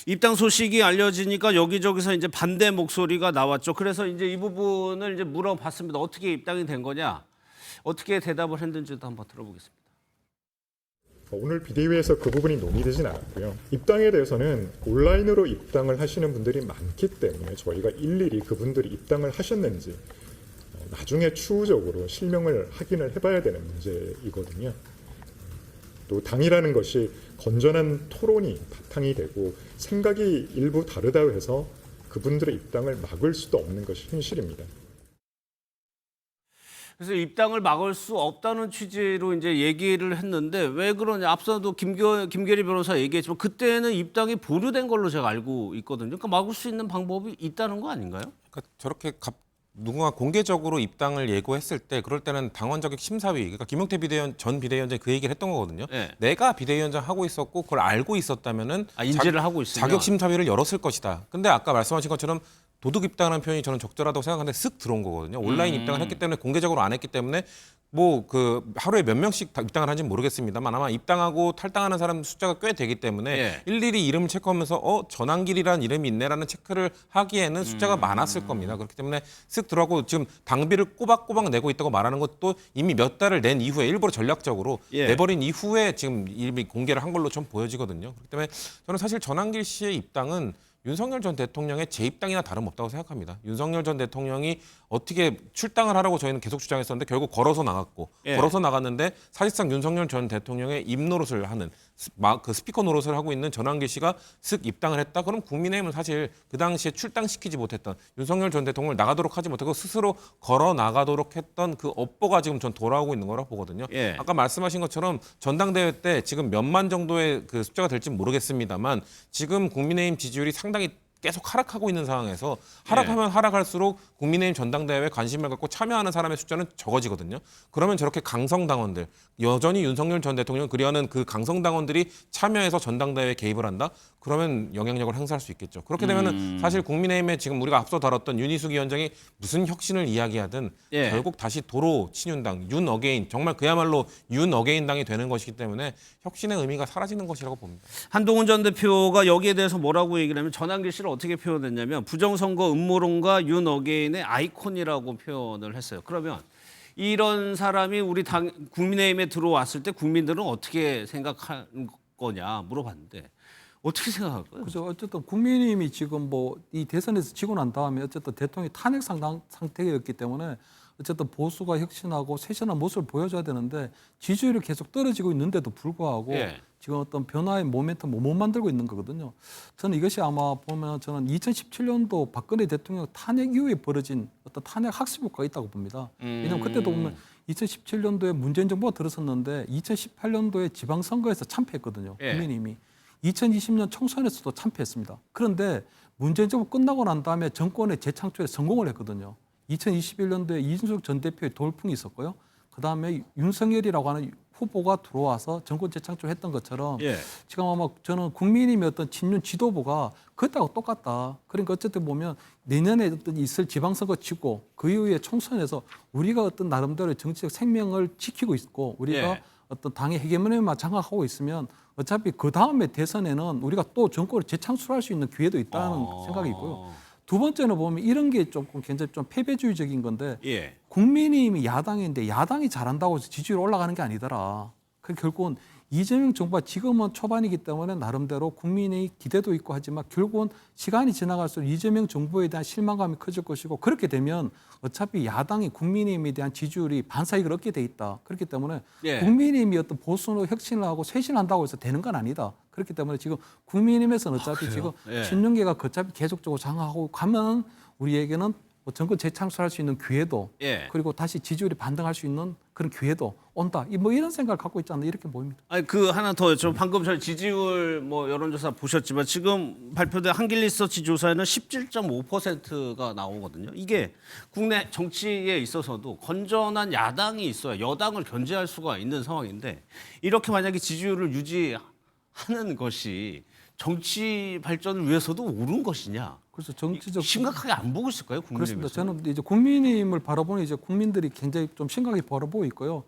S1: 입당 소식이 알려지니까 여기저기서 이제 반대 목소리가 나왔죠. 그래서 이제 이 부분을 이제 물어봤습니다. 어떻게 입당이 된 거냐? 어떻게 대답을 했는지도 한번 들어보겠습니다.
S16: 오늘 비대위에서 그 부분이 논의되진 않았고요. 입당에 대해서는 온라인으로 입당을 하시는 분들이 많기 때문에 저희가 일일이 그분들이 입당을 하셨는지 나중에 추후적으로 실명을 확인을 해봐야 되는 문제이거든요. 또 당이라는 것이 건전한 토론이 바탕이 되고 생각이 일부 다르다고 해서 그분들의 입당을 막을 수도 없는 것이 현실입니다.
S1: 그래서 입당을 막을 수 없다는 취지로 이제 얘기를 했는데 왜 그러냐. 앞서도 김계리 변호사 얘기했지만 그때는 입당이 보류된 걸로 제가 알고 있거든요. 그러니까 막을 수 있는 방법이 있다는 거 아닌가요?
S4: 그러니까 저렇게 누군가 공개적으로 입당을 예고했을 때 그럴 때는 당원 자격 심사위, 그러니까 김용태 전 비대위원장이 그 얘기를 했던 거거든요.
S1: 네.
S4: 내가 비대위원장 하고 있었고 그걸 알고 있었다면은
S1: 인지를 하고 있으면
S4: 자격 심사위를 열었을 것이다. 근데 아까 말씀하신 것처럼 도둑 입당하는 표현이 저는 적절하다고 생각하는데 쓱 들어온 거거든요. 온라인 입당을 했기 때문에 공개적으로 안 했기 때문에 뭐 그 하루에 몇 명씩 입당을 하는지 모르겠습니다만 아마 입당하고 탈당하는 사람 숫자가 꽤 되기 때문에
S1: 예.
S4: 일일이 이름을 체크하면서 전한길이라는 이름이 있네라는 체크를 하기에는 숫자가 많았을 겁니다. 그렇기 때문에 쓱 들어가고 지금 당비를 꼬박꼬박 내고 있다고 말하는 것도 이미 몇 달을 낸 이후에 일부러 전략적으로
S1: 예.
S4: 내버린 이후에 지금 이미 공개를 한 걸로 좀 보여지거든요. 그렇기 때문에 저는 사실 전한길 씨의 입당은 윤석열 전 대통령의 재입당이나 다름없다고 생각합니다. 윤석열 전 대통령이 어떻게 출당을 하라고 저희는 계속 주장했었는데 결국 걸어서 나갔고
S1: 예.
S4: 걸어서 나갔는데 사실상 윤석열 전 대통령의 입 노릇을 하는 그 스피커 노릇을 하고 있는 전한길 씨가 쓱 입당을 했다. 그럼 국민의힘은 사실 그 당시에 출당시키지 못했던 윤석열 전 대통령을 나가도록 하지 못하고 스스로 걸어 나가도록 했던 그 업보가 지금 전 돌아오고 있는 거라고 보거든요.
S1: 예.
S4: 아까 말씀하신 것처럼 전당대회 때 지금 몇만 정도의 그 숫자가 될지 모르겠습니다만 지금 국민의힘 지지율이 상당히 계속 하락하고 있는 상황에서 하락하면 하락할수록 국민의힘 전당대회에 관심을 갖고 참여하는 사람의 숫자는 적어지거든요. 그러면 저렇게 강성당원들, 여전히 윤석열 전 대통령 그리하는 그 강성당원들이 참여해서 전당대회에 개입을 한다? 그러면 영향력을 행사할 수 있겠죠. 그렇게 되면은 사실 국민의힘에 지금 우리가 앞서 다뤘던 윤희숙 위원장이 무슨 혁신을 이야기하든
S1: 예.
S4: 결국 다시 도로 친윤당, 윤 어게인, 정말 그야말로 윤 어게인당이 되는 것이기 때문에 혁신의 의미가 사라지는 것이라고 봅니다.
S1: 한동훈 전 대표가 여기에 대해서 뭐라고 얘기를 하면 전한길 씨를 어떻게 표현했냐면 부정선거 음모론가 윤 어게인의 아이콘이라고 표현을 했어요. 그러면 이런 사람이 우리 국민의힘에 들어왔을 때 국민들은 어떻게 생각하는 거냐 물어봤는데 어떻게 생각할까요?
S5: 그죠. 어쨌든 국민의힘이 지금 뭐 이 대선에서 지고 난 다음에 어쨌든 대통령이 탄핵 상태였기 때문에 어쨌든 보수가 혁신하고 쇄신한 모습을 보여줘야 되는데 지지율이 계속 떨어지고 있는데도 불구하고
S1: 예.
S5: 지금 어떤 변화의 모멘텀을 못 만들고 있는 거거든요. 저는 이것이 아마 보면 저는 2017년도 박근혜 대통령 탄핵 이후에 벌어진 어떤 탄핵 학습 효과가 있다고 봅니다. 왜냐하면 그때도 보면 2017년도에 문재인 정부가 들어섰는데 2018년도에 지방선거에서 참패했거든요.
S1: 예.
S5: 국민의힘이. 2020년 총선에서도 참패했습니다. 그런데 문재인 정부 끝나고 난 다음에 정권의 재창출에 성공을 했거든요. 2021년도에 이준석 전 대표의 돌풍이 있었고요. 그다음에 윤석열이라고 하는 후보가 들어와서 정권 재창출했던 것처럼
S1: 예.
S5: 지금 아마 저는 국민의힘의 어떤 친윤 지도부가 그때하고 똑같다. 그러니까 어쨌든 보면 내년에 어떤 있을 지방선거 치고 그 이후에 총선에서 우리가 어떤 나름대로의 정치적 생명을 지키고 있고 우리가
S1: 예.
S5: 어떤 당의 헤게모니만 장악하고 있으면 어차피 그 다음에 대선에는 우리가 또 정권을 재창출할 수 있는 기회도 있다는 생각이 있고요. 두 번째는 보면 이런 게 조금 굉장히 좀 패배주의적인 건데
S1: 예.
S5: 국민의힘이 야당인데 야당이 잘한다고 해서 지지율 올라가는 게 아니더라. 그 결국은 이재명 정부가 지금은 초반이기 때문에 나름대로 국민의 기대도 있고 하지만 결국은 시간이 지나갈수록 이재명 정부에 대한 실망감이 커질 것이고 그렇게 되면 어차피 야당이 국민의힘에 대한 지지율이 반사익을 얻게 돼 있다. 그렇기 때문에
S1: 예.
S5: 국민의힘이 어떤 보수로 혁신을 하고 쇄신한다고 해서 되는 건 아니다. 그렇기 때문에 지금 국민의힘에서는 어차피 지금
S1: 예.
S5: 친윤계가 어차피 계속적으로 장악하고 가면 우리에게는 뭐 정권 재창출할 수 있는 기회도
S1: 예.
S5: 그리고 다시 지지율이 반등할 수 있는 그런 기회도 온다. 뭐 이런 생각을 갖고 있지 않나 이렇게 보입니다.
S1: 아니 그 하나 더 저 방금 전 지지율 뭐 여론조사 보셨지만 지금 발표된 한길리서치 조사에는 17.5%가 나오거든요. 이게 국내 정치에 있어서도 건전한 야당이 있어야 여당을 견제할 수가 있는 상황인데 이렇게 만약에 지지율을 유지하는 것이 정치 발전을 위해서도 옳은 것이냐?
S5: 그래서 정치적
S1: 심각하게 안 보고 있을까요, 국민의힘에서?
S5: 그렇습니다. 저는 이제 국민의힘을 바라보는 이제 국민들이 굉장히 좀 심각하게 바라보고 있고요.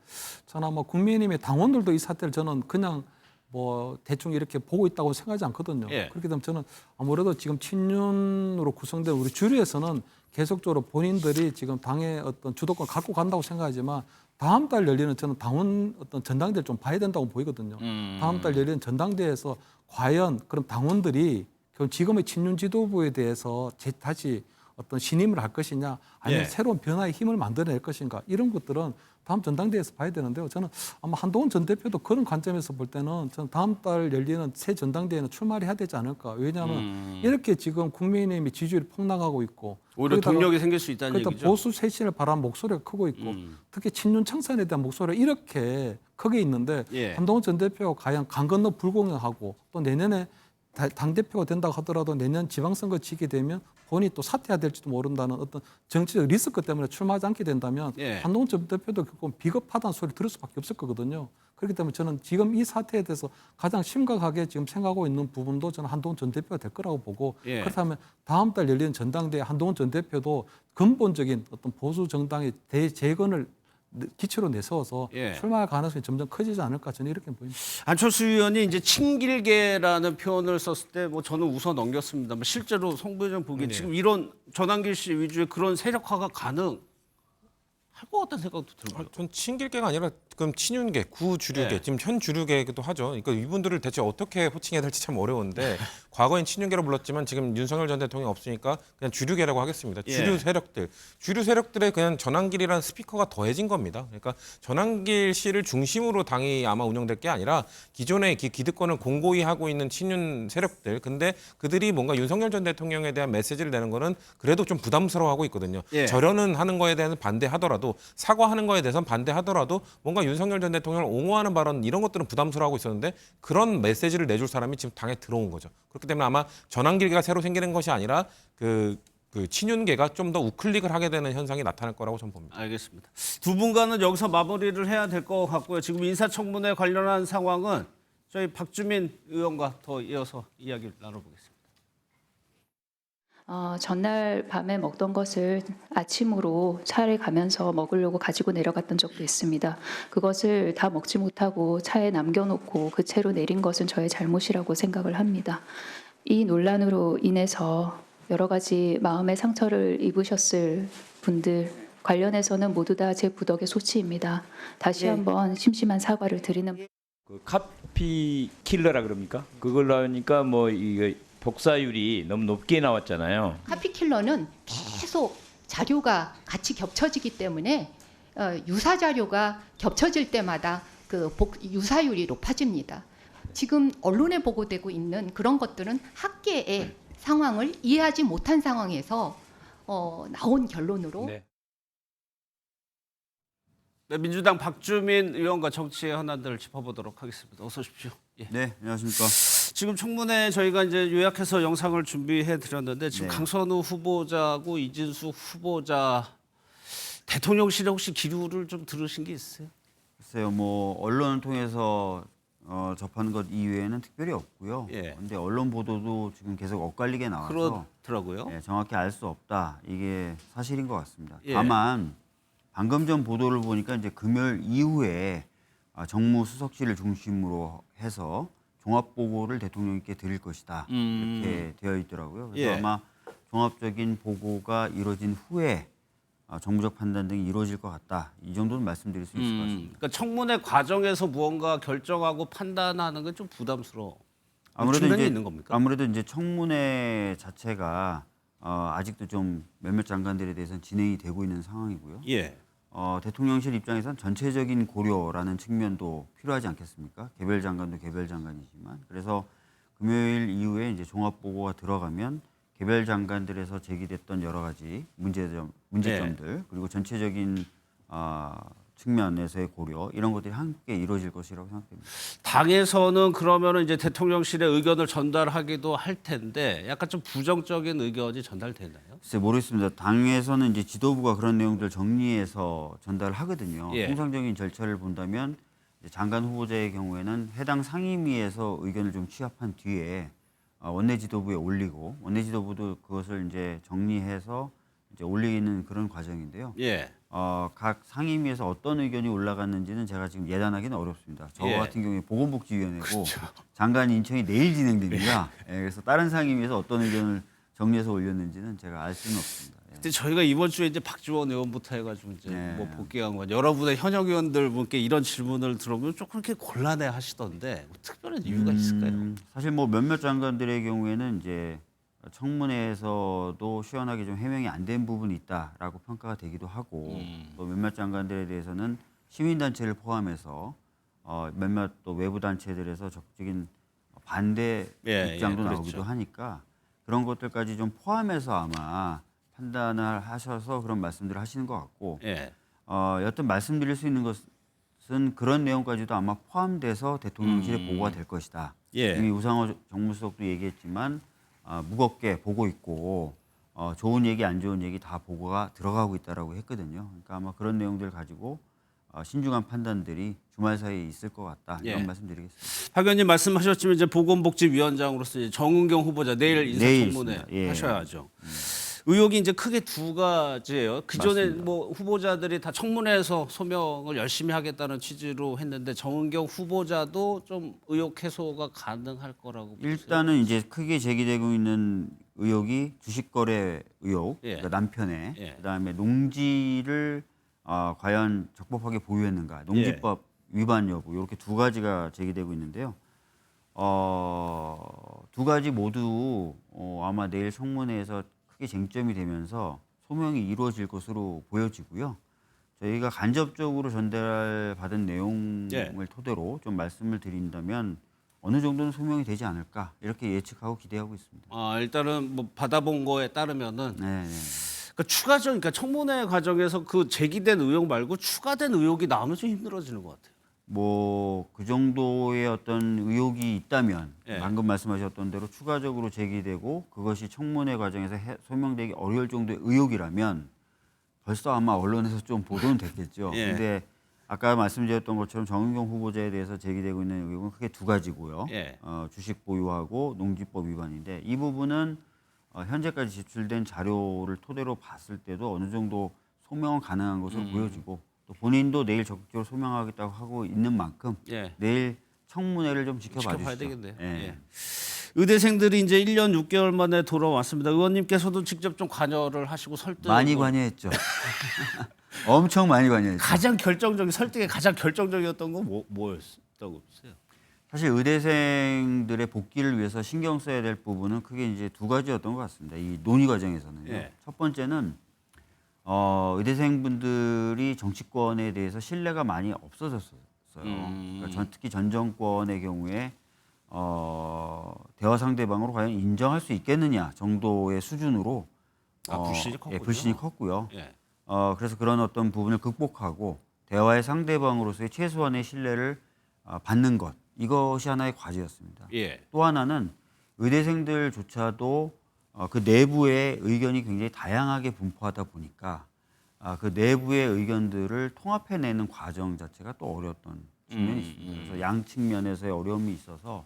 S5: 저는 아마 국민의힘의 당원들도 이 사태를 저는 그냥 뭐 대충 이렇게 보고 있다고 생각하지 않거든요.
S1: 예.
S5: 그렇기 때문에 저는 아무래도 지금 친윤으로 구성된 우리 주류에서는 계속적으로 본인들이 지금 당의 어떤 주도권 갖고 간다고 생각하지만 다음 달 열리는 저는 당원 어떤 전당대회를 좀 봐야 된다고 보이거든요. 다음 달 열리는 전당대회에서 과연 그럼 당원들이 지금의 친윤 지도부에 대해서 다시 어떤 신임을 할 것이냐 아니면
S1: 예.
S5: 새로운 변화의 힘을 만들어낼 것인가 이런 것들은 다음 전당대회에서 봐야 되는데요. 저는 아마 한동훈 전 대표도 그런 관점에서 볼 때는 저는 다음 달 열리는 새 전당대회는 출마를 해야 되지 않을까. 왜냐하면 이렇게 지금 국민의힘의 지지율이 폭락하고 있고
S1: 오히려
S5: 거기다가
S1: 동력이 생길 수 있다는
S5: 그러니까
S1: 얘기죠.
S5: 보수 쇄신을 바라는 목소리가 크고 있고 특히 친윤 청산에 대한 목소리가 이렇게 크게 있는데
S1: 예.
S5: 한동훈 전 대표가 과연 강 건너 불공명하고 또 내년에 당대표가 된다고 하더라도 내년 지방선거 지게 되면 본인이 또 사퇴해야 될지도 모른다는 어떤 정치적 리스크 때문에 출마하지 않게 된다면
S1: 예.
S5: 한동훈 전 대표도 결국 비겁하다는 소리 들을 수밖에 없을 거거든요. 그렇기 때문에 저는 지금 이 사태에 대해서 가장 심각하게 지금 생각하고 있는 부분도 저는 한동훈 전 대표가 될 거라고 보고
S1: 예.
S5: 그렇다면 다음 달 열리는 전당대회 한동훈 전 대표도 근본적인 어떤 보수 정당의 대재건을 기초로 내세워서
S1: 예.
S5: 출마할 가능성이 점점 커지지 않을까 저는 이렇게 보입니다.
S1: 안철수 의원이 이제 친길계라는 표현을 썼을 때 뭐 저는 웃어 넘겼습니다만 실제로 송 부회장 보기에 지금 이런 전환길 씨 위주의 그런 세력화가 가능할 것 같다는 생각도 들고요.
S4: 전 친길계가 아니라 그럼 친윤계, 구주류계,
S1: 네.
S4: 지금 현 주류계도 하죠. 그러니까 이분들을 대체 어떻게 호칭해야 될지 참 어려운데 과거엔 친윤계로 불렀지만 지금 윤석열 전 대통령이 없으니까 그냥 주류계라고 하겠습니다. 주류
S1: 예.
S4: 세력들, 주류 세력들의 그냥 전환길이라는 스피커가 더해진 겁니다. 그러니까 전환길 씨를 중심으로 당이 아마 운영될 게 아니라 기존의 기득권을 공고히 하고 있는 친윤 세력들. 근데 그들이 뭔가 윤석열 전 대통령에 대한 메시지를 내는 거는 그래도 좀 부담스러워하고 있거든요.
S1: 예.
S4: 절연은 하는 거에 대해서 반대하더라도 사과하는 거에 대해서는 반대하더라도 뭔가 윤석열 전 대통령을 옹호하는 발언 이런 것들은 부담스러워하고 있었는데 그런 메시지를 내줄 사람이 지금 당에 들어온 거죠. 그렇기 때문에 아마 전환길계가 새로 생기는 것이 아니라 그 친윤계가 좀 더 우클릭을 하게 되는 현상이 나타날 거라고 저는 봅니다.
S1: 알겠습니다. 두 분과는 여기서 마무리를 해야 될 것 같고요. 지금 인사청문회 관련한 상황은 저희 박주민 의원과 더 이어서 이야기를 나눠보겠습니다.
S17: 전날 밤에 먹던 것을 아침으로 차에 가면서 먹으려고 가지고 내려갔던 적도 있습니다. 그것을 다 먹지 못하고 차에 남겨놓고 그 채로 내린 것은 저의 잘못이라고 생각을 합니다. 이 논란으로 인해서 여러 가지 마음의 상처를 입으셨을 분들 관련해서는 모두 다 제 부덕의 소치입니다. 다시 한번 심심한 사과를 드리는
S18: 그 카피 킬러라 그럽니까? 그걸로 하니까 뭐 이거 독사율이 너무 높게 나왔잖아요.
S19: 카피킬러는 계속 자료가 같이 겹쳐지기 때문에 유사 자료가 겹쳐질 때마다 그 유사율이 높아집니다. 지금 언론에 보고되고 있는 그런 것들은 학계의 상황을 이해하지 못한 상황에서 나온 결론으로
S1: 네, 민주당 박주민 의원과 정치의 현안들을 짚어보도록 하겠습니다. 어서 오십시오. 예.
S20: 네, 안녕하십니까.
S1: 지금 청문회 저희가 이제 요약해서 영상을 준비해 드렸는데 지금
S20: 네.
S1: 강선우 후보자하고 이진수 후보자 대통령실에 혹시 기류를 좀 들으신 게 있어요?
S20: 글쎄요, 뭐 언론을 통해서 접하는 것 이외에는 특별히 없고요. 그런데 언론 보도도 지금 계속 엇갈리게 나와서
S1: 그렇더라고요.
S20: 정확히 알 수 없다. 이게 사실인 것 같습니다.
S1: 예.
S20: 다만 방금 전 보도를 보니까 이제 금요일 이후에 정무수석실을 중심으로 해서 종합 보고를 대통령께 드릴 것이다. 이렇게 되어 있더라고요. 그래서
S1: 예.
S20: 아마 종합적인 보고가 이루어진 후에 정무적 판단 등이 이루어질 것 같다. 이 정도는 말씀드릴 수 있을 것 같습니다.
S1: 그러니까 청문회 과정에서 무언가 결정하고 판단하는 건 좀 부담스러워.
S20: 아무래도
S1: 측면이
S20: 이제
S1: 있는 겁니까?
S20: 아무래도 이제 청문회 자체가 아직도 좀 몇몇 장관들에 대해서는 진행이 되고 있는 상황이고요.
S1: 예.
S20: 대통령실 입장에서는 전체적인 고려라는 측면도 필요하지 않겠습니까? 개별 장관도 개별 장관이지만 그래서 금요일 이후에 이제 종합 보고가 들어가면 개별 장관들에서 제기됐던 여러 가지 문제점들 그리고 전체적인 측면에서의 고려 이런 것들이 함께 이루어질 것이라고 생각됩니다.
S1: 당에서는 그러면은 이제 대통령실의 의견을 전달하기도 할 텐데 약간 좀 부정적인 의견이 전달되나요?
S20: 글쎄 모르겠습니다. 당에서는 이제 지도부가 그런 내용들을 정리해서 전달을 하거든요.
S1: 예.
S20: 통상적인 절차를 본다면 이제 장관 후보자의 경우에는 해당 상임위에서 의견을 좀 취합한 뒤에 원내 지도부에 올리고 원내 지도부도 그것을 이제 정리해서 이제 올리는 그런 과정인데요.
S1: 예.
S20: 각 상임위에서 어떤 의견이 올라갔는지는 제가 지금 예단하기는 어렵습니다. 저
S1: 예.
S20: 같은 경우에 보건복지위원회고
S1: 그렇죠.
S20: 장관 인천이 내일 진행됩니다. 그래서 다른 상임위에서 어떤 의견을 정리해서 올렸는지는 제가 알 수는 없습니다.
S1: 근데 저희가 이번 주에 이제 박지원 의원부터 해가지고 이제 뭐 복귀한 건 여러분의 현역 의원들 분께 이런 질문을 들어보면 조금 이렇게 곤란해 하시던데 뭐 특별한 이유가 있을까요?
S20: 사실 뭐 몇몇 장관들의 경우에는 이제 청문회에서도 시원하게 좀 해명이 안 된 부분이 있다라고 평가가 되기도 하고 또 몇몇 장관들에 대해서는 시민단체를 포함해서 몇몇 또 외부 단체들에서 적극적인 반대 입장도
S1: 그렇죠.
S20: 나오기도 하니까 그런 것들까지 좀 포함해서 아마 판단을 하셔서 그런 말씀들을 하시는 것 같고 여튼 말씀드릴 수 있는 것은 그런 내용까지도 아마 포함돼서 대통령실에 보고가 될 것이다. 이미 우상호 정무수석도 얘기했지만 무겁게 보고 있고 좋은 얘기 안 좋은 얘기 다 보고가 들어가고 있다라고 했거든요. 그러니까 아마 그런 내용들 가지고 신중한 판단들이 주말 사이에 있을 것 같다 이런 말씀드리겠습니다.
S1: 박 의원님 말씀하셨지만 이제 보건복지위원장으로서 이제 정은경 후보자 내일 인사청문회 하셔야죠. 의혹이 이제 크게 두 가지예요. 그전에 뭐 후보자들이 다 청문회에서 소명을 열심히 하겠다는 취지로 했는데 정은경 후보자도 좀 의혹 해소가 가능할 거라고 보세요?
S20: 일단은 이제 크게 제기되고 있는 의혹이 주식거래 의혹, 그러니까 남편의 그다음에 농지를 과연 적법하게 보유했는가, 농지법 위반 여부 이렇게 두 가지가 제기되고 있는데요. 두 가지 모두 아마 내일 청문회에서 크게 쟁점이 되면서 소명이 이루어질 것으로 보여지고요. 저희가 간접적으로 전달받은 내용을 토대로 좀 말씀을 드린다면 어느 정도는 소명이 되지 않을까 이렇게 예측하고 기대하고 있습니다.
S1: 일단은 뭐 받아본 거에 따르면은 그러니까 추가적, 그러니까 청문회 과정에서 그 제기된 의혹 말고 추가된 의혹이 나오면 좀 힘들어지는 것 같아요.
S20: 뭐 그 정도의 어떤 의혹이 있다면 방금 말씀하셨던 대로 추가적으로 제기되고 그것이 청문회 과정에서 소명되기 어려울 정도의 의혹이라면 벌써 아마 언론에서 좀 보도는 됐겠죠. 근데 아까 말씀드렸던 것처럼 정은경 후보자에 대해서 제기되고 있는 의혹은 크게 두 가지고요. 주식 보유하고 농지법 위반인데 이 부분은 현재까지 제출된 자료를 토대로 봤을 때도 어느 정도 소명은 가능한 것으로 보여지고 또 본인도 내일 적극적으로 소명하겠다고 하고 있는 만큼 내일 청문회를 좀 지켜봐야
S1: 되겠네요. 의대생들이 이제 1년 6개월 만에 돌아왔습니다. 의원님께서도 직접 좀 관여를 하시고 설득
S20: 많이 관여했죠. 엄청 많이 관여했죠.
S1: 가장 결정적인 설득에 가장 결정적이었던 건 뭐였다고 보세요?
S20: 사실 의대생들의 복귀를 위해서 신경 써야 될 부분은 크게 이제 두 가지였던 것 같습니다. 이 논의 과정에서는요. 첫 번째는 의대생분들이 정치권에 대해서 신뢰가 많이 없어졌어요. 그러니까 특히 전 정권의 경우에 대화 상대방으로 과연 인정할 수 있겠느냐 정도의 수준으로 불신이 컸고요. 그래서 그런 어떤 부분을 극복하고 대화의 상대방으로서의 최소한의 신뢰를 받는 것 이것이 하나의 과제였습니다. 또 하나는 의대생들조차도 그 내부의 의견이 굉장히 다양하게 분포하다 보니까 그 내부의 의견들을 통합해내는 과정 자체가 또 어려웠던 측면이 있습니다. 그래서 양 측면에서의 어려움이 있어서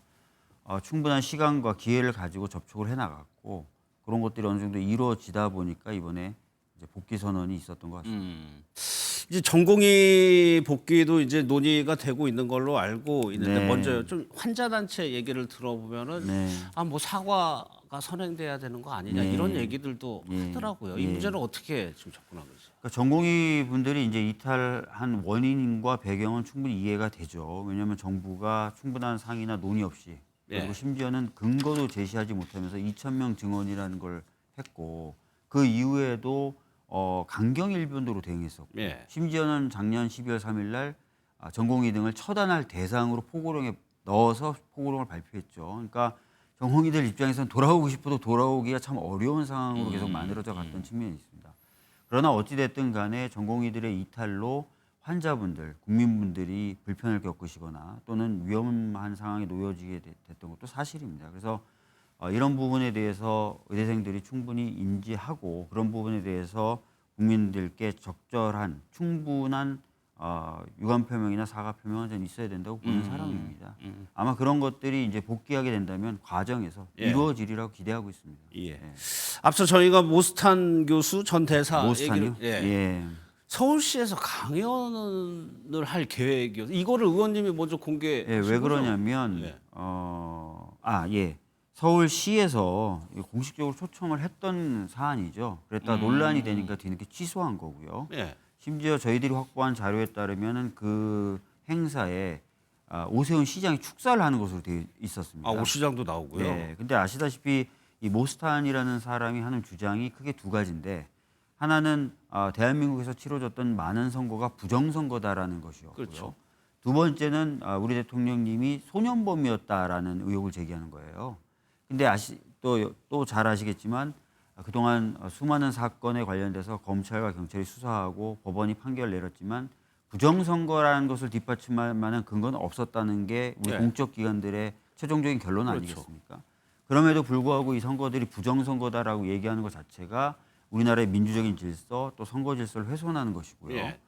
S20: 충분한 시간과 기회를 가지고 접촉을 해나갔고 그런 것들이 어느 정도 이루어지다 보니까 이번에 이제 복귀 선언이 있었던 것 같습니다.
S1: 이제 전공의 복귀도 이제 논의가 되고 있는 걸로 알고 있는데 먼저 좀 환자 단체 얘기를 들어보면은 뭐 사과가 선행돼야 되는 거 아니냐 이런 얘기들도 하더라고요. 이 문제는 어떻게 지금 접근하고 있어요?
S20: 그러니까 전공의 분들이 이제 이탈한 원인과 배경은 충분히 이해가 되죠. 왜냐하면 정부가 충분한 상의나 논의 없이 그리고 심지어는 근거도 제시하지 못하면서 2,000명 증원이라는 걸 했고 그 이후에도 강경일변도로 대응했었고 심지어는 작년 12월 3일 날 전공의 등을 처단할 대상으로 포고령에 넣어서 포고령을 발표했죠. 그러니까 전공의들 입장에서는 돌아오고 싶어도 돌아오기가 참 어려운 상황으로 계속 만들어져 갔던 측면이 있습니다. 그러나 어찌됐든 간에 전공의들의 이탈로 환자분들, 국민분들이 불편을 겪으시거나 또는 위험한 상황에 놓여지게 됐던 것도 사실입니다. 그래서 이런 부분에 대해서 의대생들이 충분히 인지하고 그런 부분에 대해서 국민들께 적절한 충분한 유감 표명이나 사과 표명은 좀 있어야 된다고 보는 사람입니다. 아마 그런 것들이 이제 복귀하게 된다면 과정에서 이루어지리라고 기대하고 있습니다.
S1: 앞서 저희가 모스탄 교수 전 대사
S20: 모스탄이요?
S1: 서울시에서 강연을 할 계획이어서 이거를 의원님이 먼저 공개.
S20: 왜 그러냐면 서울시에서 공식적으로 초청을 했던 사안이죠. 그랬다가 논란이 되니까 뒤늦게 취소한 거고요. 심지어 저희들이 확보한 자료에 따르면은 그 행사에 오세훈 시장이 축사를 하는 것으로 되어 있었습니다.
S1: 오 시장도 나오고요.
S20: 근데 아시다시피 이 모스탄이라는 사람이 하는 주장이 크게 두 가지인데 하나는 대한민국에서 치러졌던 많은 선거가 부정선거다라는 것이었고요.
S1: 그렇죠.
S20: 두 번째는 우리 대통령님이 소년범이었다라는 의혹을 제기하는 거예요. 근데 또 잘 아시겠지만 그동안 수많은 사건에 관련돼서 검찰과 경찰이 수사하고 법원이 판결을 내렸지만 부정선거라는 것을 뒷받침할 만한 근거는 없었다는 게 우리
S1: 네.
S20: 공적 기관들의 최종적인 결론
S1: 그렇죠.
S20: 아니겠습니까? 그럼에도 불구하고 이 선거들이 부정선거다라고 얘기하는 것 자체가 우리나라의 민주적인 질서 또 선거 질서를 훼손하는 것이고요.
S1: 예.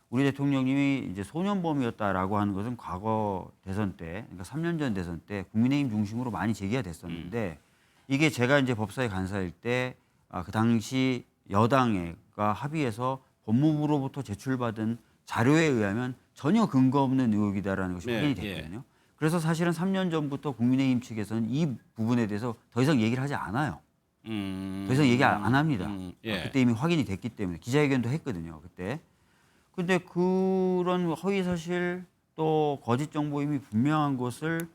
S20: 우리 대통령님이 이제 소년범이었다라고 하는 것은 과거 대선 때, 그러니까 3년 전 대선 때 국민의힘 중심으로 많이 제기가 됐었는데 이게 제가 이제 법사위 간사일 때 그 당시 여당과 합의해서 법무부로부터 제출받은 자료에 의하면 전혀 근거 없는 의혹이다라는 것이 확인이 됐거든요. 그래서 사실은 3년 전부터 국민의힘 측에서는 이 부분에 대해서 더 이상 얘기를 하지 않아요. 더 이상 얘기 안 합니다. 그때 이미 확인이 됐기 때문에 기자회견도 했거든요. 그때. 근데 그런 허위 사실 또 거짓 정보임이 분명한 것을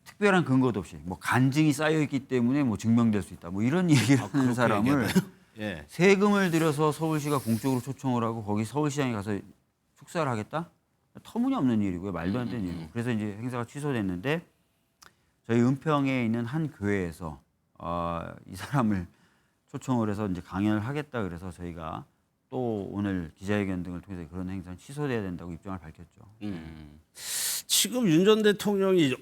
S20: 특별한 근거도 없이 뭐 간증이 쌓여 있기 때문에 뭐 증명될 수 있다. 뭐 이런 얘기를 하는 사람을
S1: 예.
S20: 세금을 들여서 서울시가 공적으로 초청을 하고 거기 서울시장에 가서 축사를 하겠다? 터무니없는 일이고요. 말도 안 되는 일이고. 그래서 이제 행사가 취소됐는데 저희 은평에 있는 한 교회에서 이 사람을 초청을 해서 이제 강연을 하겠다 그래서 저희가 또 오늘 기자회견 등을 통해서 그런 행사는 취소돼야 된다고 입장을 밝혔죠.
S1: 지금 윤 전 대통령이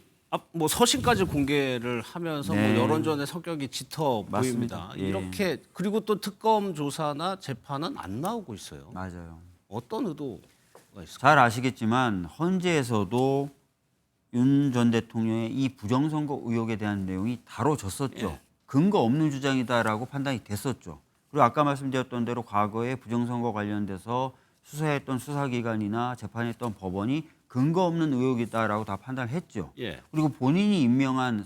S1: 뭐 서신까지 공개를 하면서
S20: 네.
S1: 뭐 여론전의 성격이 짙어
S20: 맞습니다.
S1: 보입니다.
S20: 예.
S1: 이렇게 그리고 또 특검 조사나 재판은 안 나오고 있어요.
S20: 맞아요.
S1: 어떤 의도가 있을까요?
S20: 잘 아시겠지만 헌재에서도 윤 전 대통령의 이 부정선거 의혹에 대한 내용이 다뤄졌었죠.
S1: 예.
S20: 근거 없는 주장이다라고 판단이 됐었죠. 그리고 아까 말씀드렸던 대로 과거에 부정선거 관련돼서 수사했던 수사기관이나 재판했던 법원이 근거 없는 의혹이다라고 다 판단을 했죠.
S1: 예.
S20: 그리고 본인이 임명한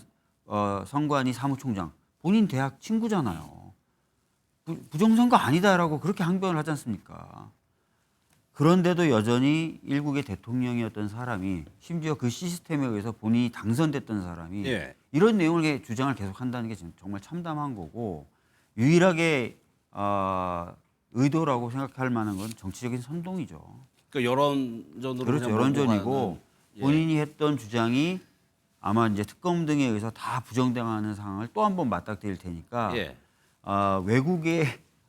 S20: 선관위 사무총장, 본인 대학 친구잖아요. 부정선거 아니다라고 그렇게 항변을 하지 않습니까? 그런데도 여전히 일국의 대통령이었던 사람이 심지어 그 시스템에 의해서 본인이 당선됐던 사람이
S1: 예.
S20: 이런 내용을 주장을 계속한다는 게 정말 참담한 거고 유일하게 의도라고 생각할 만한 건 정치적인 선동이죠.
S1: 그러니까 여론전으로
S20: 그렇죠.
S1: 그냥
S20: 여론전이고
S1: 몰고 가는,
S20: 본인이 했던 주장이 아마 이제 특검 등에 의해서 다 부정당하는 상황을 또 한 번 맞닥뜨릴 테니까
S1: 예.
S20: 외국의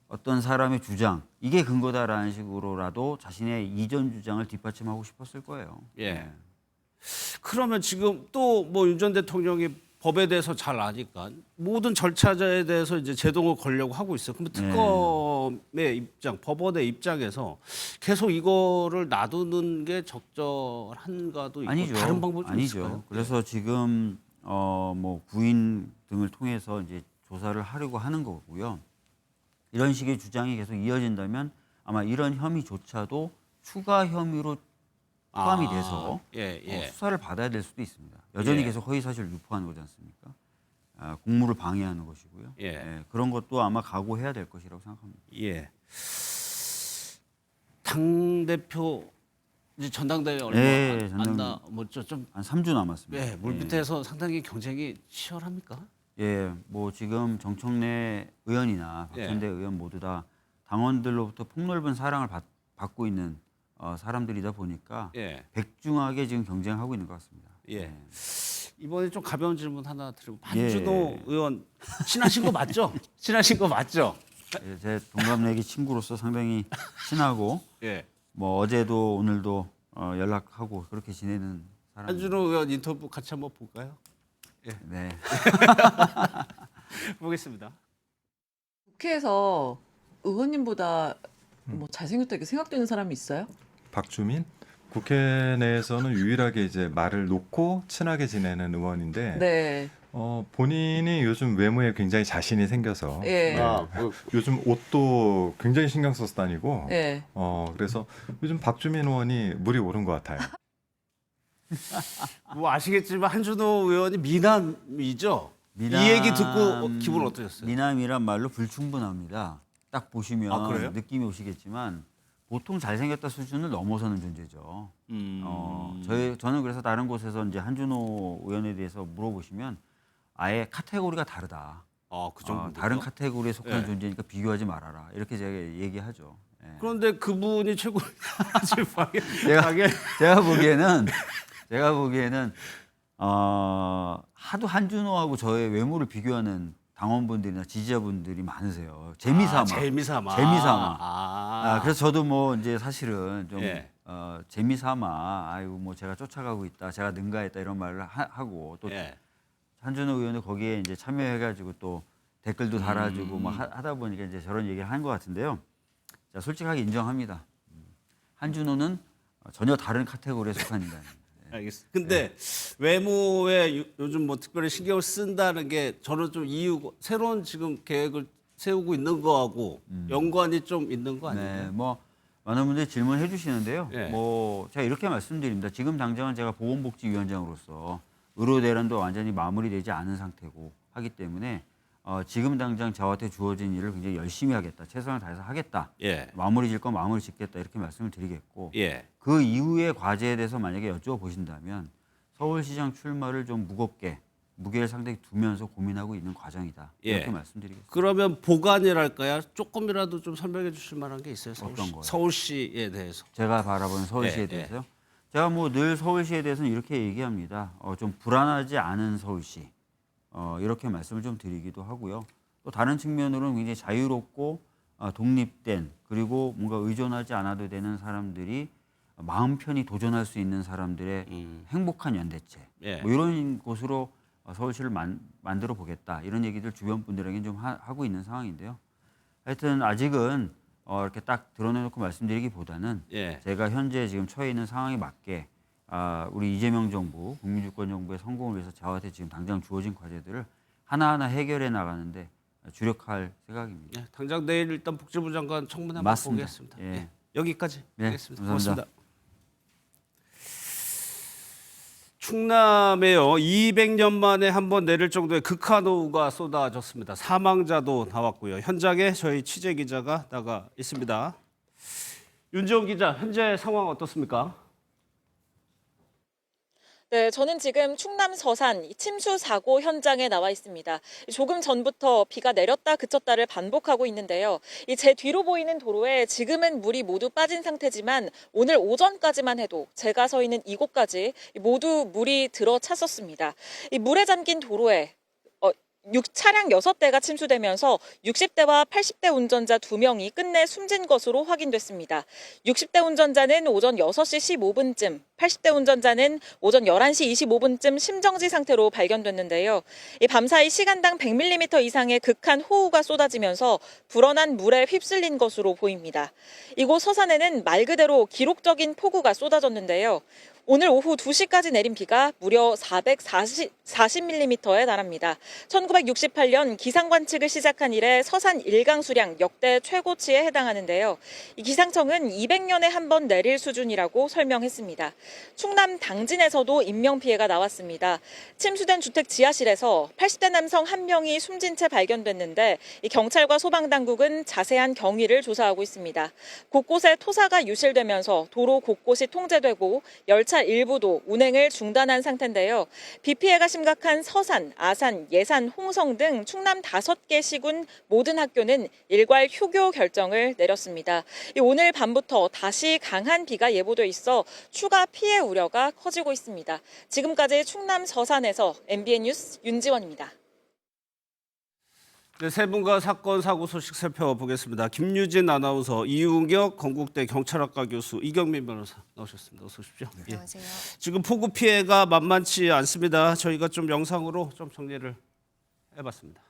S20: 어떤 사람의 주장 이게 근거다라는 식으로라도 자신의 이전 주장을 뒷받침하고 싶었을 거예요.
S1: 예. 그러면 지금 또 뭐 윤 전 대통령이 법에 대해서 잘 아니까 모든 절차에 대해서 이제 제동을 걸려고 하고 있어요. 그럼 특검의 입장, 법원의 입장에서 계속 이거를 놔두는 게 적절한가도 있고
S20: 아니죠.
S1: 다른 방법이 좀
S20: 아니죠.
S1: 있을까요?
S20: 그래서 지금 뭐 구인 등을 통해서 이제 조사를 하려고 하는 거고요. 이런 식의 주장이 계속 이어진다면 아마 이런 혐의조차도 추가 혐의로 포함이 돼서 수사를 받아야 될 수도 있습니다. 여전히 계속 허위 사실을 유포하는 거지 않습니까? 공무를 방해하는 것이고요. 그런 것도 아마 각오해야 될 것이라고 생각합니다.
S1: 예. 당 대표 이제 전당대회 얼마 안 남았죠. 좀
S20: 한 3주 남았습니다.
S1: 네, 물밑에서 상당히 경쟁이 치열합니까?
S20: 예, 뭐 지금 정청래 의원이나 박찬대 의원 모두 다 당원들로부터 폭넓은 사랑을 받고 있는 사람들이다 보니까 백중하게 지금 경쟁하고 있는 것 같습니다.
S1: 예. 이번에 좀 가벼운 질문 하나 드리고 한준호 의원 친하신 거 맞죠? 친하신 거 맞죠?
S20: 예, 제 동갑내기 친구로서 상당히 친하고 뭐 어제도 오늘도 연락하고 그렇게 지내는 사람.
S1: 한준호 의원 인터뷰 같이 한번 볼까요? 예.
S20: 네.
S1: 보겠습니다.
S21: 국회에서 의원님보다 뭐 잘생겼다 이렇게 생각되는 사람이 있어요?
S22: 박주민? 국회 내에서는 유일하게 이제 말을 놓고 친하게 지내는 의원인데
S21: 네.
S22: 본인이 요즘 외모에 굉장히 자신이 생겨서
S21: 예.
S22: 요즘 옷도 굉장히 신경 써서 다니고
S21: 예.
S22: 그래서 요즘 박주민 의원이 물이 오른 것 같아요.
S1: 뭐 아시겠지만 한준호 의원이 미남이죠. 이 얘기 듣고 기분 어떠셨어요?
S20: 미남이란 말로 불충분합니다. 딱 보시면
S1: 그래요?
S20: 느낌이 오시겠지만 보통 잘생겼다 수준을 넘어서는 존재죠. 저는 그래서 다른 곳에서 이제 한준호 의원에 대해서 물어보시면 아예 카테고리가 다르다.
S1: 그 정도요?
S20: 다른 카테고리에 속하는
S1: 예.
S20: 존재니까 비교하지 말아라. 이렇게 제가 얘기하죠. 예.
S1: 그런데 그분이 최고
S20: 제가 보기에는 하도 한준호하고 저의 외모를 비교하는 당원분들이나 지지자분들이 많으세요. 재미삼아. 그래서 저도 뭐 이제 사실은 좀
S1: 예.
S20: 재미삼아, 아이고 뭐 제가 쫓아가고 있다, 제가 능가했다 이런 말을 하고 또
S1: 예.
S20: 한준호 의원도 거기에 이제 참여해가지고 또 댓글도 달아주고 막 하다 보니까 이제 저런 얘기를 한 것 같은데요. 자, 솔직하게 인정합니다. 한준호는 전혀 다른 카테고리에 속한 인간입니다.
S1: 알겠습니다. 근데 외모에 요즘 뭐 특별히 신경을 쓴다는 게 저는 좀 이유가 새로운 지금 계획을 세우고 있는 거하고 연관이 좀 있는 거 아니에요?
S20: 네, 뭐 많은 분들이 질문해 주시는데요.
S1: 예.
S20: 뭐 제가 이렇게 말씀드립니다. 지금 당장은 제가 보건복지위원장으로서 의료 대란도 완전히 마무리되지 않은 상태고 하기 때문에 지금 당장 저한테 주어진 일을 굉장히 열심히 하겠다, 최선을 다해서 하겠다,
S1: 예.
S20: 마무리 질 건 마무리 짓겠다 이렇게 말씀을 드리겠고
S1: 예.
S20: 그 이후의 과제에 대해서 만약에 여쭤보신다면 서울시장 출마를 좀 무게를 상당히 두면서 고민하고 있는 과정이다 이렇게
S1: 예.
S20: 말씀드리겠습니다.
S1: 그러면 보관이랄까요? 조금이라도 좀 설명해 주실 만한 게 있어요?
S20: 어떤 거요?
S1: 서울시에 대해서.
S20: 제가 바라보는 서울시에
S1: 예,
S20: 대해서요. 제가 뭐 늘 서울시에 대해서는 이렇게 얘기합니다. 좀 불안하지 않은 서울시. 이렇게 말씀을 좀 드리기도 하고요. 또 다른 측면으로는 굉장히 자유롭고 독립된 그리고 뭔가 의존하지 않아도 되는 사람들이 마음 편히 도전할 수 있는 사람들의 행복한 연대체.
S1: 예.
S20: 뭐 이런 곳으로 서울시를 만들어 보겠다. 이런 얘기들 주변 분들에게 좀 하고 있는 상황인데요. 하여튼 아직은 이렇게 딱 드러내놓고 말씀드리기보다는
S1: 예.
S20: 제가 현재 지금 처해 있는 상황에 맞게 우리 이재명 정부, 국민주권 정부의 성공을 위해서 저한테 지금 당장 주어진 과제들을 하나하나 해결해 나가는데 주력할 생각입니다.
S1: 예, 당장 내일 일단 복지부 장관 청문회 한번
S20: 맞습니다.
S1: 보겠습니다.
S20: 예.
S1: 예, 여기까지
S20: 네,
S1: 하겠습니다.
S20: 감사합니다.
S1: 고맙습니다. 충남에요. 200년 만에 한 번 내릴 정도의 극한호우가 쏟아졌습니다. 사망자도 나왔고요. 현장에 저희 취재 기자가 나가 있습니다. 윤지원 기자, 현재 상황 어떻습니까?
S2: 네, 저는 지금 충남 서산 침수 사고 현장에 나와 있습니다. 조금 전부터 비가 내렸다 그쳤다를 반복하고 있는데요. 제 뒤로 보이는 도로에 지금은 물이 모두 빠진 상태지만 오늘 오전까지만 해도 제가 서 있는 이곳까지 모두 물이 들어찼었습니다. 이 물에 잠긴 도로에 차량 6대가 침수되면서 60대와 80대 운전자 2명이 끝내 숨진 것으로 확인됐습니다. 60대 운전자는 오전 6시 15분쯤, 80대 운전자는 오전 11시 25분쯤 심정지 상태로 발견됐는데요. 밤사이 시간당 100mm 이상의 극한 호우가 쏟아지면서 불어난 물에 휩쓸린 것으로 보입니다. 이곳 서산에는 말 그대로 기록적인 폭우가 쏟아졌는데요. 오늘 오후 2시까지 내린 비가 무려 440mm에 달합니다. 1968년 기상 관측을 시작한 이래 서산 일강 수량 역대 최고치에 해당하는데요. 이 기상청은 200년에 한 번 내릴 수준이라고 설명했습니다. 충남 당진에서도 인명피해가 나왔습니다. 침수된 주택 지하실에서 80대 남성 1명이 숨진 채 발견됐는데 경찰과 소방당국은 자세한 경위를 조사하고 있습니다. 곳곳에 토사가 유실되면서 도로 곳곳이 통제되고 열차 일부도 운행을 중단한 상태인데요. 비 피해가 심각한 서산, 아산, 예산, 홍성 등 충남 5개 시군 모든 학교는 일괄 휴교 결정을 내렸습니다. 오늘 밤부터 다시 강한 비가 예보돼 있어 추가 피해 우려가 커지고 있습니다. 지금까지 충남 서산에서 MBN 뉴스 윤지원입니다.
S1: 네, 세 분과 사건 사고 소식 살펴보겠습니다. 김유진 아나운서, 이웅혁 건국대 경찰학과 교수, 이경민 변호사 나오셨습니다. 어서 오십시오. 네.
S7: 안녕하세요.
S1: 지금 폭우 피해가 만만치 않습니다. 저희가 좀 영상으로 좀 정리를 해봤습니다.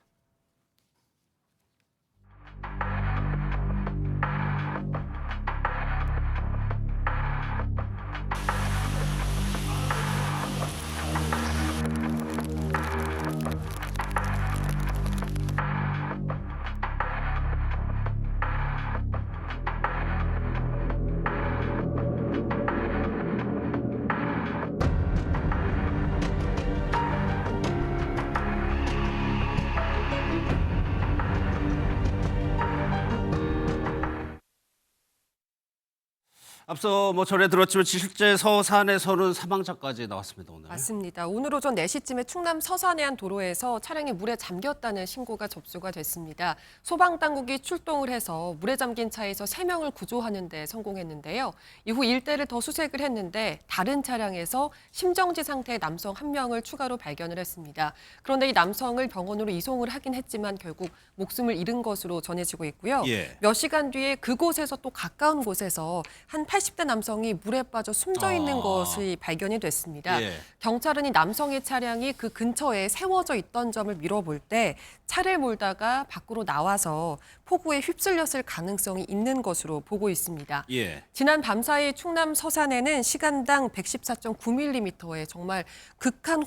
S1: 앞서 뭐 전에 들었지만 실제 서산에서는 사망자까지 나왔습니다, 오늘.
S6: 맞습니다. 오늘 오전 4시쯤에 충남 서산의 한 도로에서 차량이 물에 잠겼다는 신고가 접수가 됐습니다. 소방당국이 출동을 해서 물에 잠긴 차에서 3명을 구조하는 데 성공했는데요. 이후 일대를 더 수색을 했는데 다른 차량에서 심정지 상태의 남성 1명을 추가로 발견을 했습니다. 그런데 이 남성을 병원으로 이송을 하긴 했지만 결국 목숨을 잃은 것으로 전해지고 있고요.
S1: 예.
S6: 몇 시간 뒤에 그곳에서 또 가까운 곳에서 한 80대 남성이 물에 빠져 숨져 있는 것이 발견이 됐습니다.
S1: 예.
S6: 경찰은 이 남성의 차량이 그 근처에 세워져 있던 점을 미뤄볼 때 차를 몰다가 밖으로 나와서 폭우에 휩쓸렸을 가능성이 있는 것으로 보고 있습니다.
S1: 예.
S6: 지난 밤사이 충남 서산에는 시간당 114.9mm의 정말 극한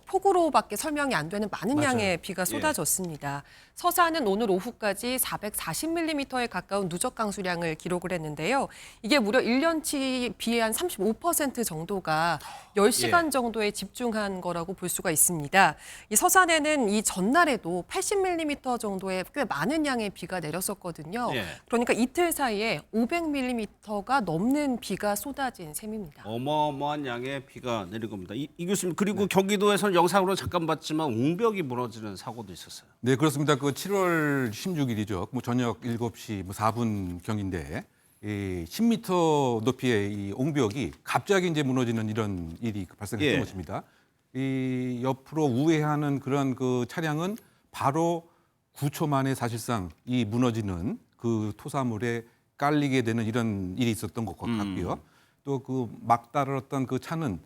S6: 폭우로밖에 설명이 안 되는 많은
S1: 맞아요.
S6: 양의 비가 쏟아졌습니다. 서산은 오늘 오후까지 440mm에 가까운 누적 강수량을 기록을 했는데요. 이게 무려 1년치 비의 한 35% 정도가 10시간 정도에 집중한 거라고 볼 수가 있습니다. 이 서산에는 이 전날에도 80mm 정도의 꽤 많은 양의 비가 내렸었거든요.
S1: 예.
S6: 그러니까 이틀 사이에 500mm가 넘는 비가 쏟아진 셈입니다.
S1: 어마어마한 양의 비가 내린 겁니다. 이 교수님, 그리고 경기도에서는 영상으로 잠깐 봤지만 옹벽이 무너지는 사고도 있었어요.
S7: 네, 그렇습니다. 그 7월 16일이죠. 뭐 저녁 7시 뭐 4분 경인데 이 10m 높이의 이 옹벽이 갑자기 이제 무너지는 이런 일이 발생했던
S1: 예.
S7: 것입니다. 이 옆으로 우회하는 그런 그 차량은 바로 9초 만에 사실상 이 무너지는 그 토사물에 깔리게 되는 이런 일이 있었던 것 같고요. 또 그 막다르던 그 차는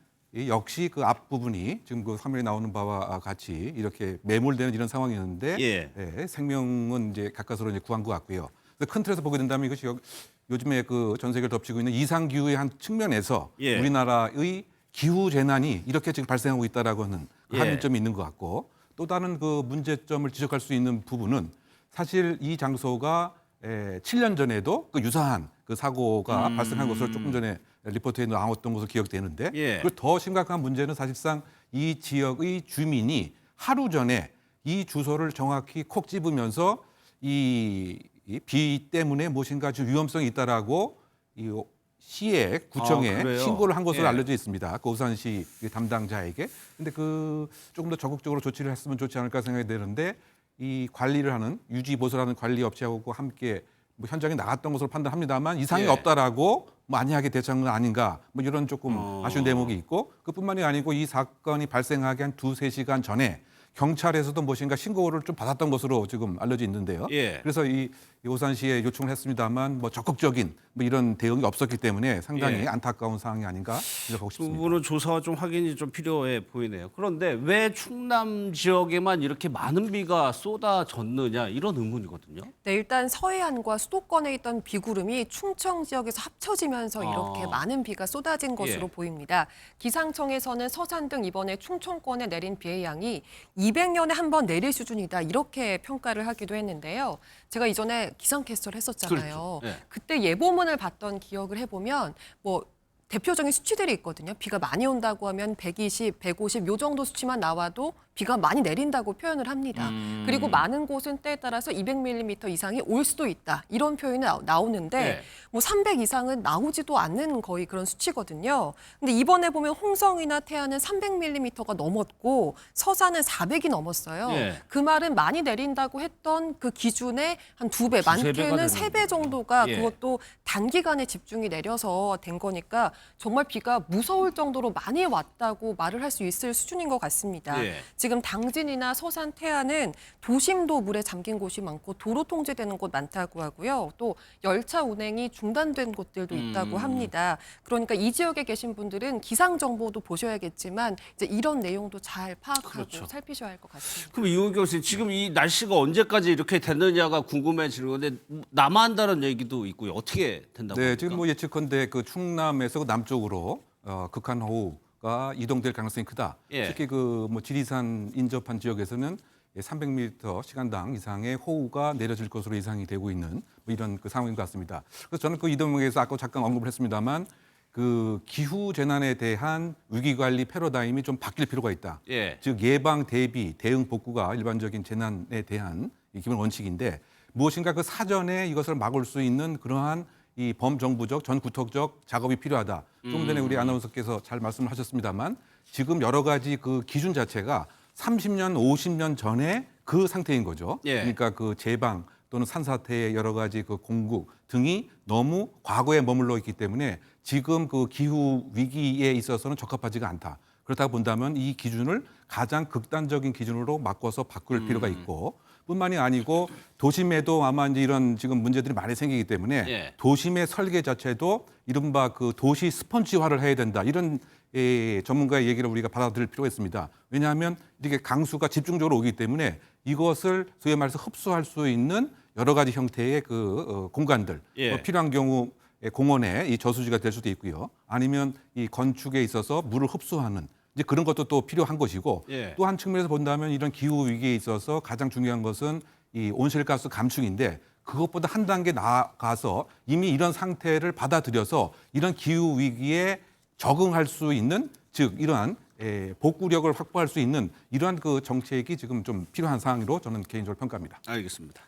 S7: 역시 그 앞부분이 지금 그 화면에 나오는 바와 같이 이렇게 매몰되는 이런 상황이었는데
S1: 예.
S7: 생명은 이제 가까스로 이제 구한 것 같고요. 그래서 큰 틀에서 보게 된다면 이것이 요즘에 그 전 세계를 덮치고 있는 이상 기후의 한 측면에서
S1: 예.
S7: 우리나라의 기후 재난이 이렇게 지금 발생하고 있다라고 하는
S1: 예.
S7: 한점이 있는 것 같고, 또 다른 그 문제점을 지적할 수 있는 부분은 사실 이 장소가 7년 전에도 그 유사한 그 사고가 발생한 것으로 조금 전에 리포트에 나왔던 것으로 기억되는데,
S1: 예.
S7: 그리고 더 심각한 문제는 사실상 이 지역의 주민이 하루 전에 이 주소를 정확히 콕 집으면서 이 비 때문에 무엇인가 좀 위험성이 있다라고 이 시에 구청에
S1: 그래요?
S7: 신고를 한 것으로
S1: 예.
S7: 알려져 있습니다. 그 우산시 담당자에게. 근데 그 조금 더 적극적으로 조치를 했으면 좋지 않을까 생각이 되는데, 이 관리를 하는 유지 보수라는 관리 업체하고 함께 뭐 현장에 나갔던 것으로 판단합니다만 이상이
S1: 예.
S7: 없다라고 뭐 안이하게 대처한 건 아닌가, 뭐 이런 조금 아쉬운 대목이 있고, 그뿐만이 아니고 이 사건이 발생하기 한 2-3시간 전에 경찰에서도 무엇인가 신고를 좀 받았던 것으로 지금 알려져 있는데요.
S1: 예.
S7: 그래서 이 오산시에 요청을 했습니다만 뭐 적극적인 뭐 이런 대응이 없었기 때문에 상당히
S1: 예.
S7: 안타까운 상황이 아닌가 생각하고
S1: 그
S7: 싶습니다.
S1: 부분은 조사와 좀 확인이 좀 필요해 보이네요. 그런데 왜 충남 지역에만 이렇게 많은 비가 쏟아졌느냐, 이런 의문이거든요.
S6: 네, 일단 서해안과 수도권에 있던 비구름이 충청 지역에서 합쳐지면서 이렇게 많은 비가 쏟아진 것으로
S1: 예.
S6: 보입니다. 기상청에서는 서산 등 이번에 충청권에 내린 비의 양이 200년에 한 번 내릴 수준이다, 이렇게 평가를 하기도 했는데요. 제가 이전에 기상캐스터를 했었잖아요.
S1: 그렇죠. 예.
S6: 그때 예보문을 봤던 기억을 해보면 뭐 대표적인 수치들이 있거든요. 비가 많이 온다고 하면 120, 150 요 정도 수치만 나와도 비가 많이 내린다고 표현을 합니다. 그리고 많은 곳은 때에 따라서 200mm 이상이 올 수도 있다, 이런 표현이 나오는데
S1: 네.
S6: 뭐 300 이상은 나오지도 않는 거의 그런 수치거든요. 근데 이번에 보면 홍성이나 태안은 300mm가 넘었고 서산은 400이 넘었어요.
S1: 예.
S6: 그 말은 많이 내린다고 했던 그 기준의 한 2배,
S1: 두세 배가
S6: 많게는
S1: 되는
S6: 3배 정도가
S1: 예.
S6: 그것도 단기간에 집중이 내려서 된 거니까 정말 비가 무서울 정도로 많이 왔다고 말을 할 수 있을 수준인 것 같습니다.
S1: 예.
S6: 지금 당진이나 서산, 태안은 도심도 물에 잠긴 곳이 많고 도로 통제되는 곳 많다고 하고요. 또 열차 운행이 중단된 곳들도 있다고 합니다. 그러니까 이 지역에 계신 분들은 기상 정보도 보셔야겠지만 이제 이런 내용도 잘 파악하고
S1: 그렇죠.
S6: 살피셔야 할 것 같습니다.
S1: 그럼 이호 교수님, 지금 이 날씨가 언제까지 이렇게 됐느냐가 궁금해지는 건데 남한다는 얘기도 있고요. 어떻게 된다고?
S7: 네,
S1: 합니까?
S7: 지금 뭐 예측컨대 그 충남에서 남쪽으로 극한 호우가 이동될 가능성이 크다.
S1: 예.
S7: 특히 그 뭐 지리산 인접한 지역에서는 300m 시간당 이상의 호우가 내려질 것으로 예상이 되고 있는 뭐 이런 그 상황인 것 같습니다. 그래서 저는 그 이동에서 아까 잠깐 언급을 했습니다만 그 기후 재난에 대한 위기 관리 패러다임이 좀 바뀔 필요가 있다.
S1: 예.
S7: 즉 예방, 대비, 대응, 복구가 일반적인 재난에 대한 이 기본 원칙인데, 무엇인가 그 사전에 이것을 막을 수 있는 그러한 이 범정부적 전구토적 작업이 필요하다. 좀 전에 우리 아나운서께서 잘 말씀을 하셨습니다만 지금 여러 가지 그 기준 자체가 30년, 50년 전에 그 상태인 거죠.
S1: 예.
S7: 그러니까 그 제방 또는 산사태의 여러 가지 그 공국 등이 너무 과거에 머물러 있기 때문에 지금 그 기후 위기에 있어서는 적합하지가 않다. 그렇다 본다면 이 기준을 가장 극단적인 기준으로 바꿔서 바꿀 필요가 있고 뿐만이 아니고 도심에도 아마 이제 이런 지금 문제들이 많이 생기기 때문에
S1: 예.
S7: 도심의 설계 자체도 이른바 그 도시 스펀지화를 해야 된다. 이런 전문가의 얘기를 우리가 받아들일 필요가 있습니다. 왜냐하면 이렇게 강수가 집중적으로 오기 때문에 이것을 소위 말해서 흡수할 수 있는 여러 가지 형태의 그 공간들
S1: 예.
S7: 필요한 경우 공원의 이 저수지가 될 수도 있고요. 아니면 이 건축에 있어서 물을 흡수하는 이제 그런 것도 또 필요한 것이고
S1: 예.
S7: 또 한 측면에서 본다면 이런 기후 위기에 있어서 가장 중요한 것은 이 온실가스 감축인데 그것보다 한 단계 나아가서 이미 이런 상태를 받아들여서 이런 기후 위기에 적응할 수 있는 즉 이러한 복구력을 확보할 수 있는 이러한 그 정책이 지금 좀 필요한 상황으로 저는 개인적으로 평가합니다.
S1: 알겠습니다.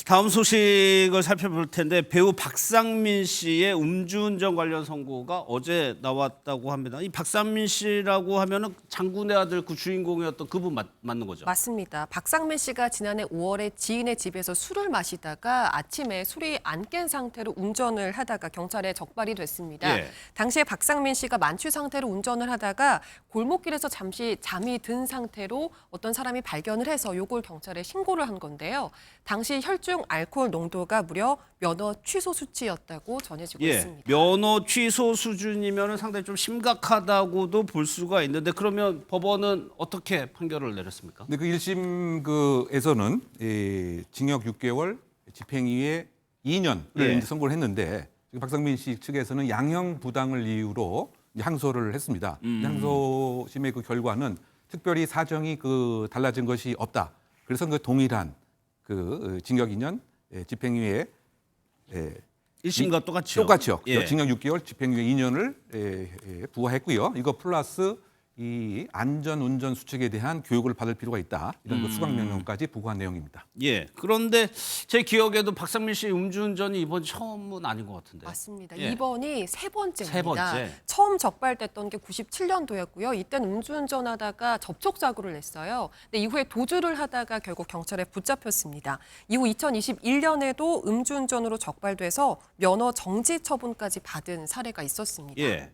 S1: 다음 소식을 살펴볼 텐데 배우 박상민 씨의 음주운전 관련 선고가 어제 나왔다고 합니다. 이 박상민 씨라고 하면은 장군의 아들 그 주인공이었던 그분 맞는 거죠?
S6: 맞습니다. 박상민 씨가 지난해 5월에 지인의 집에서 술을 마시다가 아침에 술이 안 깬 상태로 운전을 하다가 경찰에 적발이 됐습니다.
S1: 예.
S6: 당시에 박상민 씨가 만취 상태로 운전을 하다가 골목길에서 잠시 잠이 든 상태로 어떤 사람이 발견을 해서 요걸 경찰에 신고를 한 건데요. 당시 혈중 알코올 농도가 무려 면허 취소 수치였다고 전해지고
S1: 예,
S6: 있습니다.
S1: 면허 취소 수준이면 상당히 좀 심각하다고도 볼 수가 있는데 그러면 법원은 어떻게 판결을 내렸습니까?
S7: 근데 그 1심 그에서는 징역 6개월, 집행유예 2년을
S1: 예.
S7: 이제 선고를 했는데 지금 박상민 씨 측에서는 양형 부당을 이유로 이제 항소를 했습니다. 항소심의 그 결과는 특별히 사정이 그 달라진 것이 없다. 그래서 그 동일한 그 징역 2년, 집행유예
S1: 1심과 똑같이요.
S7: 똑같죠.
S1: 예.
S7: 징역 6개월, 집행유예 2년을 부과했고요. 이거 플러스 이 안전운전 수칙에 대한 교육을 받을 필요가 있다. 이런 그 수강명령까지 부과한 내용입니다.
S1: 예. 그런데 제 기억에도 박상민 씨 음주운전이 이번 처음은 아닌 것 같은데.
S6: 맞습니다.
S1: 예.
S6: 이번이 세 번째입니다.
S1: 세 번째.
S6: 처음 적발됐던 게 97년도였고요. 이때는 음주운전하다가 접촉사고를 냈어요. 근데 이후에 도주를 하다가 결국 경찰에 붙잡혔습니다. 이후 2021년에도 음주운전으로 적발돼서 면허 정지 처분까지 받은 사례가 있었습니다.
S1: 예.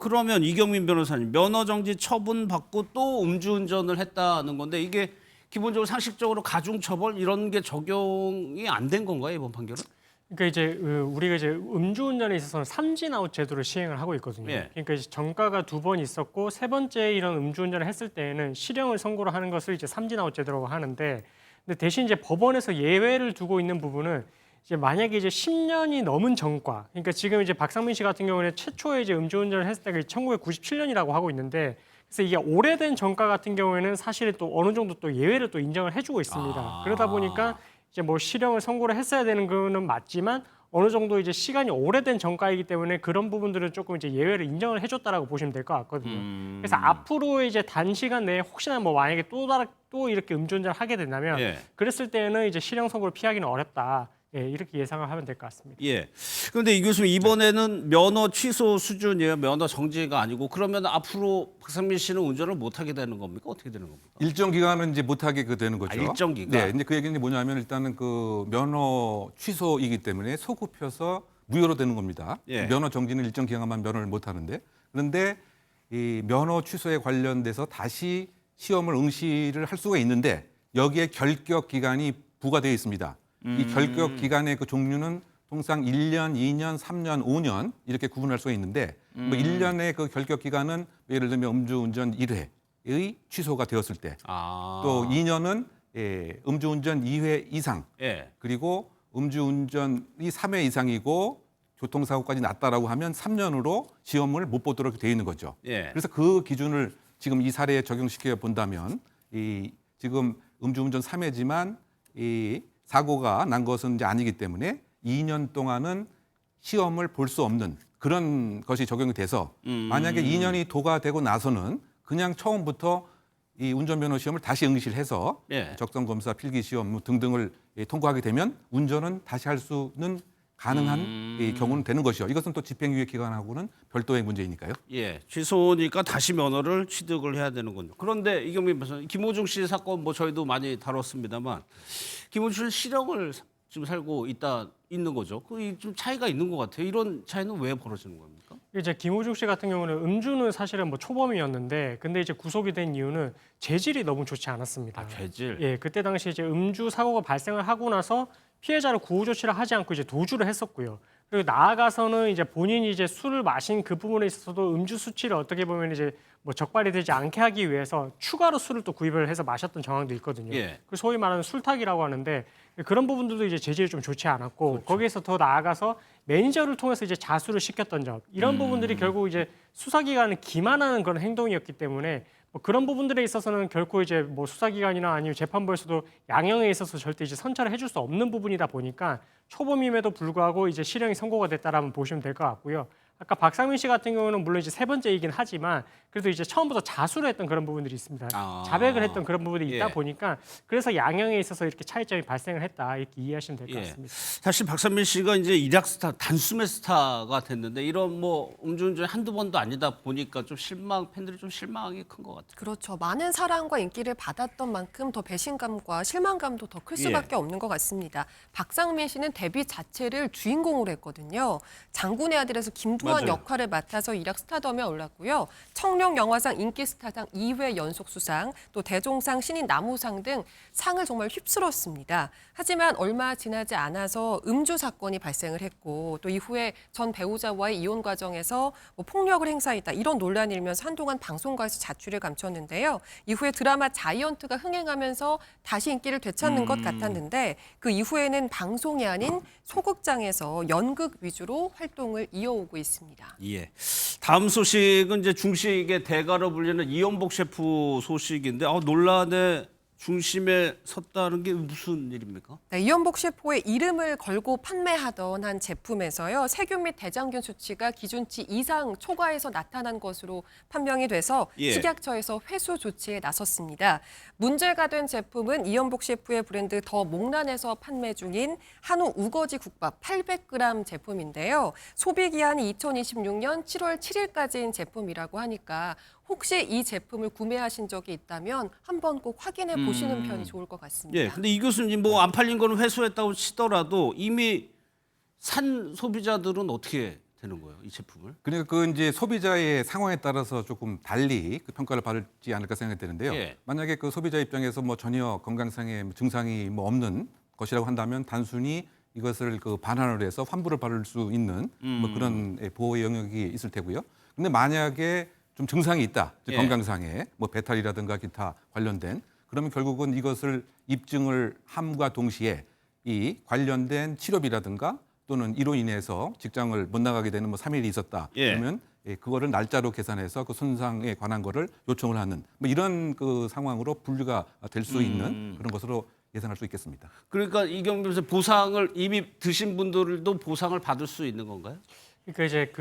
S1: 그러면 이경민 변호사님 면허 정지 처분 받고 또 음주운전을 했다는 건데 이게 기본적으로 상식적으로 가중처벌 이런 게 적용이 안 된 건가요 이번 판결은?
S9: 그러니까 이제 우리가 이제 음주운전에 있어서는 삼진아웃 제도를 시행을 하고 있거든요.
S1: 예.
S9: 그러니까 이제 전과가 2번 있었고 세 번째 이런 음주운전을 했을 때에는 실형을 선고를 하는 것을 이제 삼진아웃 제도라고 하는데, 근데 대신 이제 법원에서 예외를 두고 있는 부분은 이제 만약에 이제 10년이 넘은 전과, 그러니까 지금 이제 박상민 씨 같은 경우는 최초에 이제 음주운전을 했을 때가 1997년이라고 하고 있는데, 그래서 이게 오래된 전과 같은 경우에는 사실 또 어느 정도 또 예외를 또 인정을 해주고 있습니다. 그러다 보니까 이제 뭐 실형을 선고를 했어야 되는 거는 맞지만 어느 정도 이제 시간이 오래된 전과이기 때문에 그런 부분들은 조금 이제 예외를 인정을 해줬다라고 보시면 될 것 같거든요. 그래서 앞으로 이제 단시간 내에 혹시나 뭐 만약에 또 이렇게 음주운전을 하게 된다면
S1: 예.
S9: 그랬을 때는 이제 실형 선고를 피하기는 어렵다. 예, 이렇게 예상을 하면 될 것 같습니다.
S1: 예. 그런데 이 교수님 이번에는 면허 취소 수준이에요. 면허 정지가 아니고 그러면 앞으로 박상민 씨는 운전을 못 하게 되는 겁니까? 어떻게 되는 겁니까?
S7: 일정 기간은 이제 못하게 되는 거죠.
S1: 일정 기간.
S7: 네, 근데 그 얘기는 뭐냐면 일단은 그 면허 취소이기 때문에 소급해서 무효로 되는 겁니다.
S1: 예.
S7: 면허 정지는 일정 기간만 면허를 못 하는데 그런데 이 면허 취소에 관련돼서 다시 시험을 응시를 할 수가 있는데 여기에 결격 기간이 부과되어 있습니다. 이 결격 기간의 그 종류는 통상 1년, 2년, 3년, 5년 이렇게 구분할 수가 있는데 뭐 1년의 그 결격 기간은 예를 들면 음주운전 1회의 취소가 되었을 때, 또 2년은 음주운전 2회 이상,
S1: 예.
S7: 그리고 음주운전이 3회 이상이고 교통사고까지 났다라고 하면 3년으로 시험을 못 보도록 되어 있는 거죠.
S1: 예.
S7: 그래서 그 기준을 지금 이 사례에 적용시켜 본다면 이 지금 음주운전 3회지만 이 사고가 난 것은 이제 아니기 때문에 2년 동안은 시험을 볼 수 없는 그런 것이 적용이 돼서 만약에 2년이 도과되고 나서는 그냥 처음부터 이 운전면허 시험을 다시 응시를 해서
S1: 예.
S7: 적성검사, 필기시험 등등을 통과하게 되면 운전은 다시 할 수는 가능한 이 경우는 되는 것이요. 이것은 또 집행유예 기간하고는 별도의 문제이니까요.
S1: 예, 취소니까 다시 면허를 취득을 해야 되는군요. 그런데 이경민 변호사, 김호중 씨 사건 뭐 저희도 많이 다뤘습니다만 김호중 씨 실형을 지금 살고 있는 거죠. 그 좀 차이가 있는 것 같아요. 이런 차이는 왜 벌어지는 겁니까?
S9: 이제 김호중 씨 같은 경우는 음주는 사실은 뭐 초범이었는데, 근데 이제 구속이 된 이유는 죄질이 너무 좋지 않았습니다.
S1: 죄질.
S9: 예, 그때 당시 이제 음주 사고가 발생을 하고 나서 피해자를 구호 조치를 하지 않고 이제 도주를 했었고요. 그리고 나아가서는 이제 본인이 이제 술을 마신 그 부분에 있어서도 음주 수치를 어떻게 보면 이제 뭐 적발이 되지 않게 하기 위해서 추가로 술을 또 구입을 해서 마셨던 정황도 있거든요.
S1: 예.
S9: 그 소위 말하는 술탁이라고 하는데 그런 부분들도 이제 재질이 좀 좋지 않았고
S1: 그렇죠.
S9: 거기에서 더 나아가서 매니저를 통해서 이제 자수를 시켰던 점 이런 부분들이 결국 이제 수사기관을 기만하는 그런 행동이었기 때문에 뭐 그런 부분들에 있어서는 결코 이제 뭐 수사기관이나 아니면 재판부에서도 양형에 있어서 절대 이제 선처를 해줄 수 없는 부분이다 보니까 초범임에도 불구하고 이제 실형이 선고가 됐다라면 보시면 될 것 같고요. 아까 박상민 씨 같은 경우는 물론 이제 세 번째이긴 하지만 그래도 이제 처음부터 자수를 했던 그런 부분들이 있습니다. 자백을 했던 그런 부분이 있다
S1: 예.
S9: 보니까 그래서 양형에 있어서 이렇게 차이점이 발생을 했다 이렇게 이해하시면 될 것
S1: 예.
S9: 같습니다.
S1: 사실 박상민 씨가 이제 일약 스타, 단숨에 스타가 됐는데 이런 뭐 음주운전 한두 번도 아니다 보니까 좀 팬들이 좀 실망이 큰 것 같아요.
S6: 그렇죠. 많은 사랑과 인기를 받았던 만큼 더 배신감과 실망감도 더 클 수밖에 없는 것 같습니다. 박상민 씨는 데뷔 자체를 주인공으로 했거든요. 장군의 아들에서 김두한
S1: 맞아요.
S6: 역할을 맡아서 일약 스타덤에 올랐고요. 청룡 영화상 인기 스타상 2회 연속 수상, 또 대종상 신인 나무상 등 상을 정말 휩쓸었습니다. 하지만 얼마 지나지 않아서 음주 사건이 발생을 했고 또 이후에 전 배우자와의 이혼 과정에서 뭐 폭력을 행사했다 이런 논란이 일면서 한동안 방송가에서 자취를 감췄는데요. 이후에 드라마 자이언트가 흥행하면서 다시 인기를 되찾는 것 같았는데 그 이후에는 방송이 아닌 소극장에서 연극 위주로 활동을 이어오고 있습니다.
S1: 예. 다음 소식은 이제 중식의 대가로 불리는 이연복 셰프 소식인데 논란의 중심에 섰다는 게 무슨 일입니까?
S6: 네, 이연복 셰프의 이름을 걸고 판매하던 한 제품에서요. 세균 및 대장균 수치가 기준치 이상 초과해서 나타난 것으로 판명이 돼서
S1: 예.
S6: 식약처에서 회수 조치에 나섰습니다. 문제가 된 제품은 이연복 셰프의 브랜드 더 목란에서 판매 중인 한우 우거지 국밥 800g 제품인데요. 소비 기한이 2026년 7월 7일까지인 제품이라고 하니까 혹시 이 제품을 구매하신 적이 있다면 한번 꼭 확인해 보시는 편이 좋을 것 같습니다.
S1: 예. 근데 이 교수님 뭐 안 팔린 거는 회수했다고 치더라도 이미 산 소비자들은 어떻게 되는 거예요, 이 제품을?
S7: 그러니까 그 이제 소비자의 상황에 따라서 조금 달리 그 평가를 받을지 않을까 생각이 드는데요.
S1: 예.
S7: 만약에 그 소비자 입장에서 뭐 전혀 건강상의 증상이 뭐 없는 것이라고 한다면 단순히 이것을 그 반환을 해서 환불을 받을 수 있는 뭐 그런 보호의 영역이 있을 테고요. 근데 만약에 좀 증상이 있다, 즉
S1: 예.
S7: 건강상에 뭐 배탈이라든가 기타 관련된 그러면 결국은 이것을 입증을 함과 동시에 이 관련된 치료비라든가 또는 이로 인해서 직장을 못 나가게 되는 뭐 3일이 있었다.
S1: 예.
S7: 그러면 그거를 날짜로 계산해서 그 손상에 관한 거를 요청을 하는 뭐 이런 그 상황으로 분류가 될 수 있는 그런 것으로 예상할 수 있겠습니다.
S1: 그러니까 이경민 변호사 보상을 이미 드신 분들도 보상을 받을 수 있는 건가요?
S9: 그러니까 이제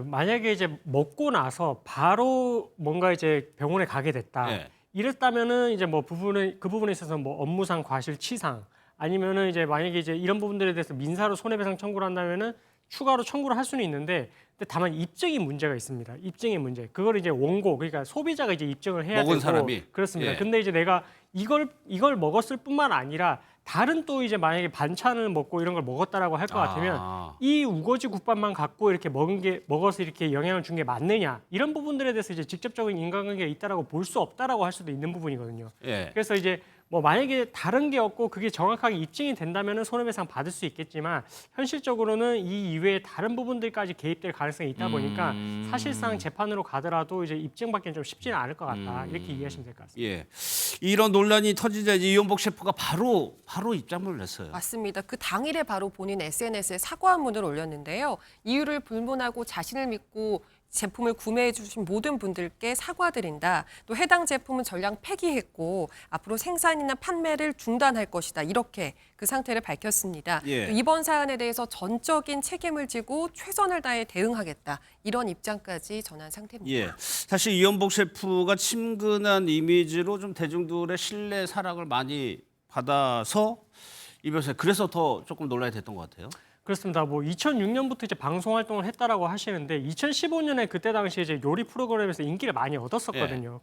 S9: 만약에 이제 먹고 나서 바로 뭔가 이제 병원에 가게 됐다.
S1: 예.
S9: 이랬다면은 이제 뭐 그 부분에 있어서 뭐 업무상 과실치상 아니면은 이제 만약에 이제 이런 부분들에 대해서 민사로 손해배상 청구를 한다면은 추가로 청구를 할 수는 있는데 근데 다만 입증이 문제가 있습니다. 입증의 문제. 그걸 이제 원고 그러니까 소비자가 이제 입증을 해야
S1: 먹은
S9: 되고
S1: 사람이.
S9: 그렇습니다.
S1: 예.
S9: 근데 이제 내가 이걸 먹었을 뿐만 아니라 다른 또 이제 만약에 반찬을 먹고 이런 걸 먹었다라고 할 것 같으면 이 우거지 국밥만 갖고 이렇게 먹어서 이렇게 영향을 준 게 맞느냐 이런 부분들에 대해서 이제 직접적인 인과관계가 있다라고 볼 수 없다라고 할 수도 있는 부분이거든요.
S1: 예.
S9: 그래서 이제 뭐 만약에 다른 게 없고 그게 정확하게 입증이 된다면은 손해배상 받을 수 있겠지만 현실적으로는 이 이외에 다른 부분들까지 개입될 가능성이 있다 보니까 사실상 재판으로 가더라도 이제 입증받기는 좀 쉽지는 않을 것 같다 이렇게 이해하시면 될 것 같습니다.
S1: 예. 이런 논란이 터지자 이연복 셰프가 바로 입장문을 냈어요.
S6: 맞습니다. 그 당일에 바로 본인 SNS에 사과문을 올렸는데요. 이유를 불문하고 자신을 믿고 제품을 구매해 주신 모든 분들께 사과드린다. 또 해당 제품은 전량 폐기했고 앞으로 생산이나 판매를 중단할 것이다. 이렇게 그 상태를 밝혔습니다.
S1: 예.
S6: 또 이번 사안에 대해서 전적인 책임을 지고 최선을 다해 대응하겠다. 이런 입장까지 전한 상태입니다.
S1: 예. 사실 이연복 셰프가 친근한 이미지로 좀 대중들의 신뢰 사랑을 많이 받아서 이 변호사 그래서 더 조금 논란이 됐던 것 같아요.
S9: 그렇습니다. 뭐 2006년부터 이제 방송 활동을 했다라고 하시는데 2015년에 그때 당시에 이제 요리 프로그램에서 인기를 많이 얻었었거든요.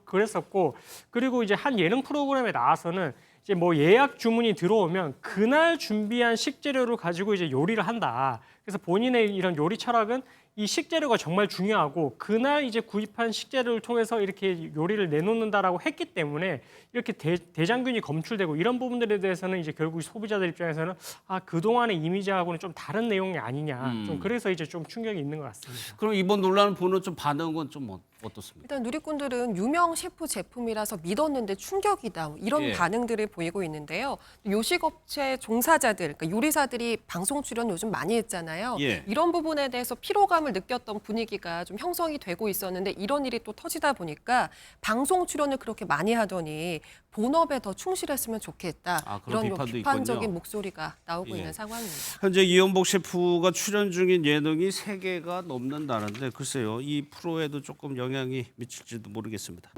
S9: 그랬었고 그리고 이제 한 예능 프로그램에 나와서는 이제 뭐 예약 주문이 들어오면 그날 준비한 식재료를 가지고 이제 요리를 한다. 그래서 본인의 이런 요리 철학은 이 식재료가 정말 중요하고 그날 이제 구입한 식재료를 통해서 이렇게 요리를 내놓는다라고 했기 때문에 이렇게 대장균이 검출되고 이런 부분들에 대해서는 이제 결국 소비자들 입장에서는 아, 그동안의 이미지하고는 좀 다른 내용이 아니냐. 좀 그래서 이제 좀 충격이 있는 것 같습니다.
S1: 그럼 이번 논란을 보는 좀 반응은 좀 어떻습니까?
S6: 일단 누리꾼들은 유명 셰프 제품이라서 믿었는데 충격이다 이런
S1: 예.
S6: 반응들을 보이고 있는데요. 요식업체 종사자들, 그러니까 요리사들이 방송 출연 요즘 많이 했잖아요.
S1: 예.
S6: 이런 부분에 대해서 피로감을 느꼈던 분위기가 좀 형성이 되고 있었는데 이런 일이 또 터지다 보니까 방송 출연을 그렇게 많이 하더니 본업에 더 충실했으면 좋겠다.
S1: 그런
S6: 이런
S1: 비판도
S6: 비판적인
S1: 있군요.
S6: 목소리가 나오고
S1: 예.
S6: 있는 상황입니다.
S1: 현재 이연복 셰프가 출연 중인 예능이 3개가 넘는다는데 글쎄요. 이 프로에도 조금 영향이 미칠지도 모르겠습니다.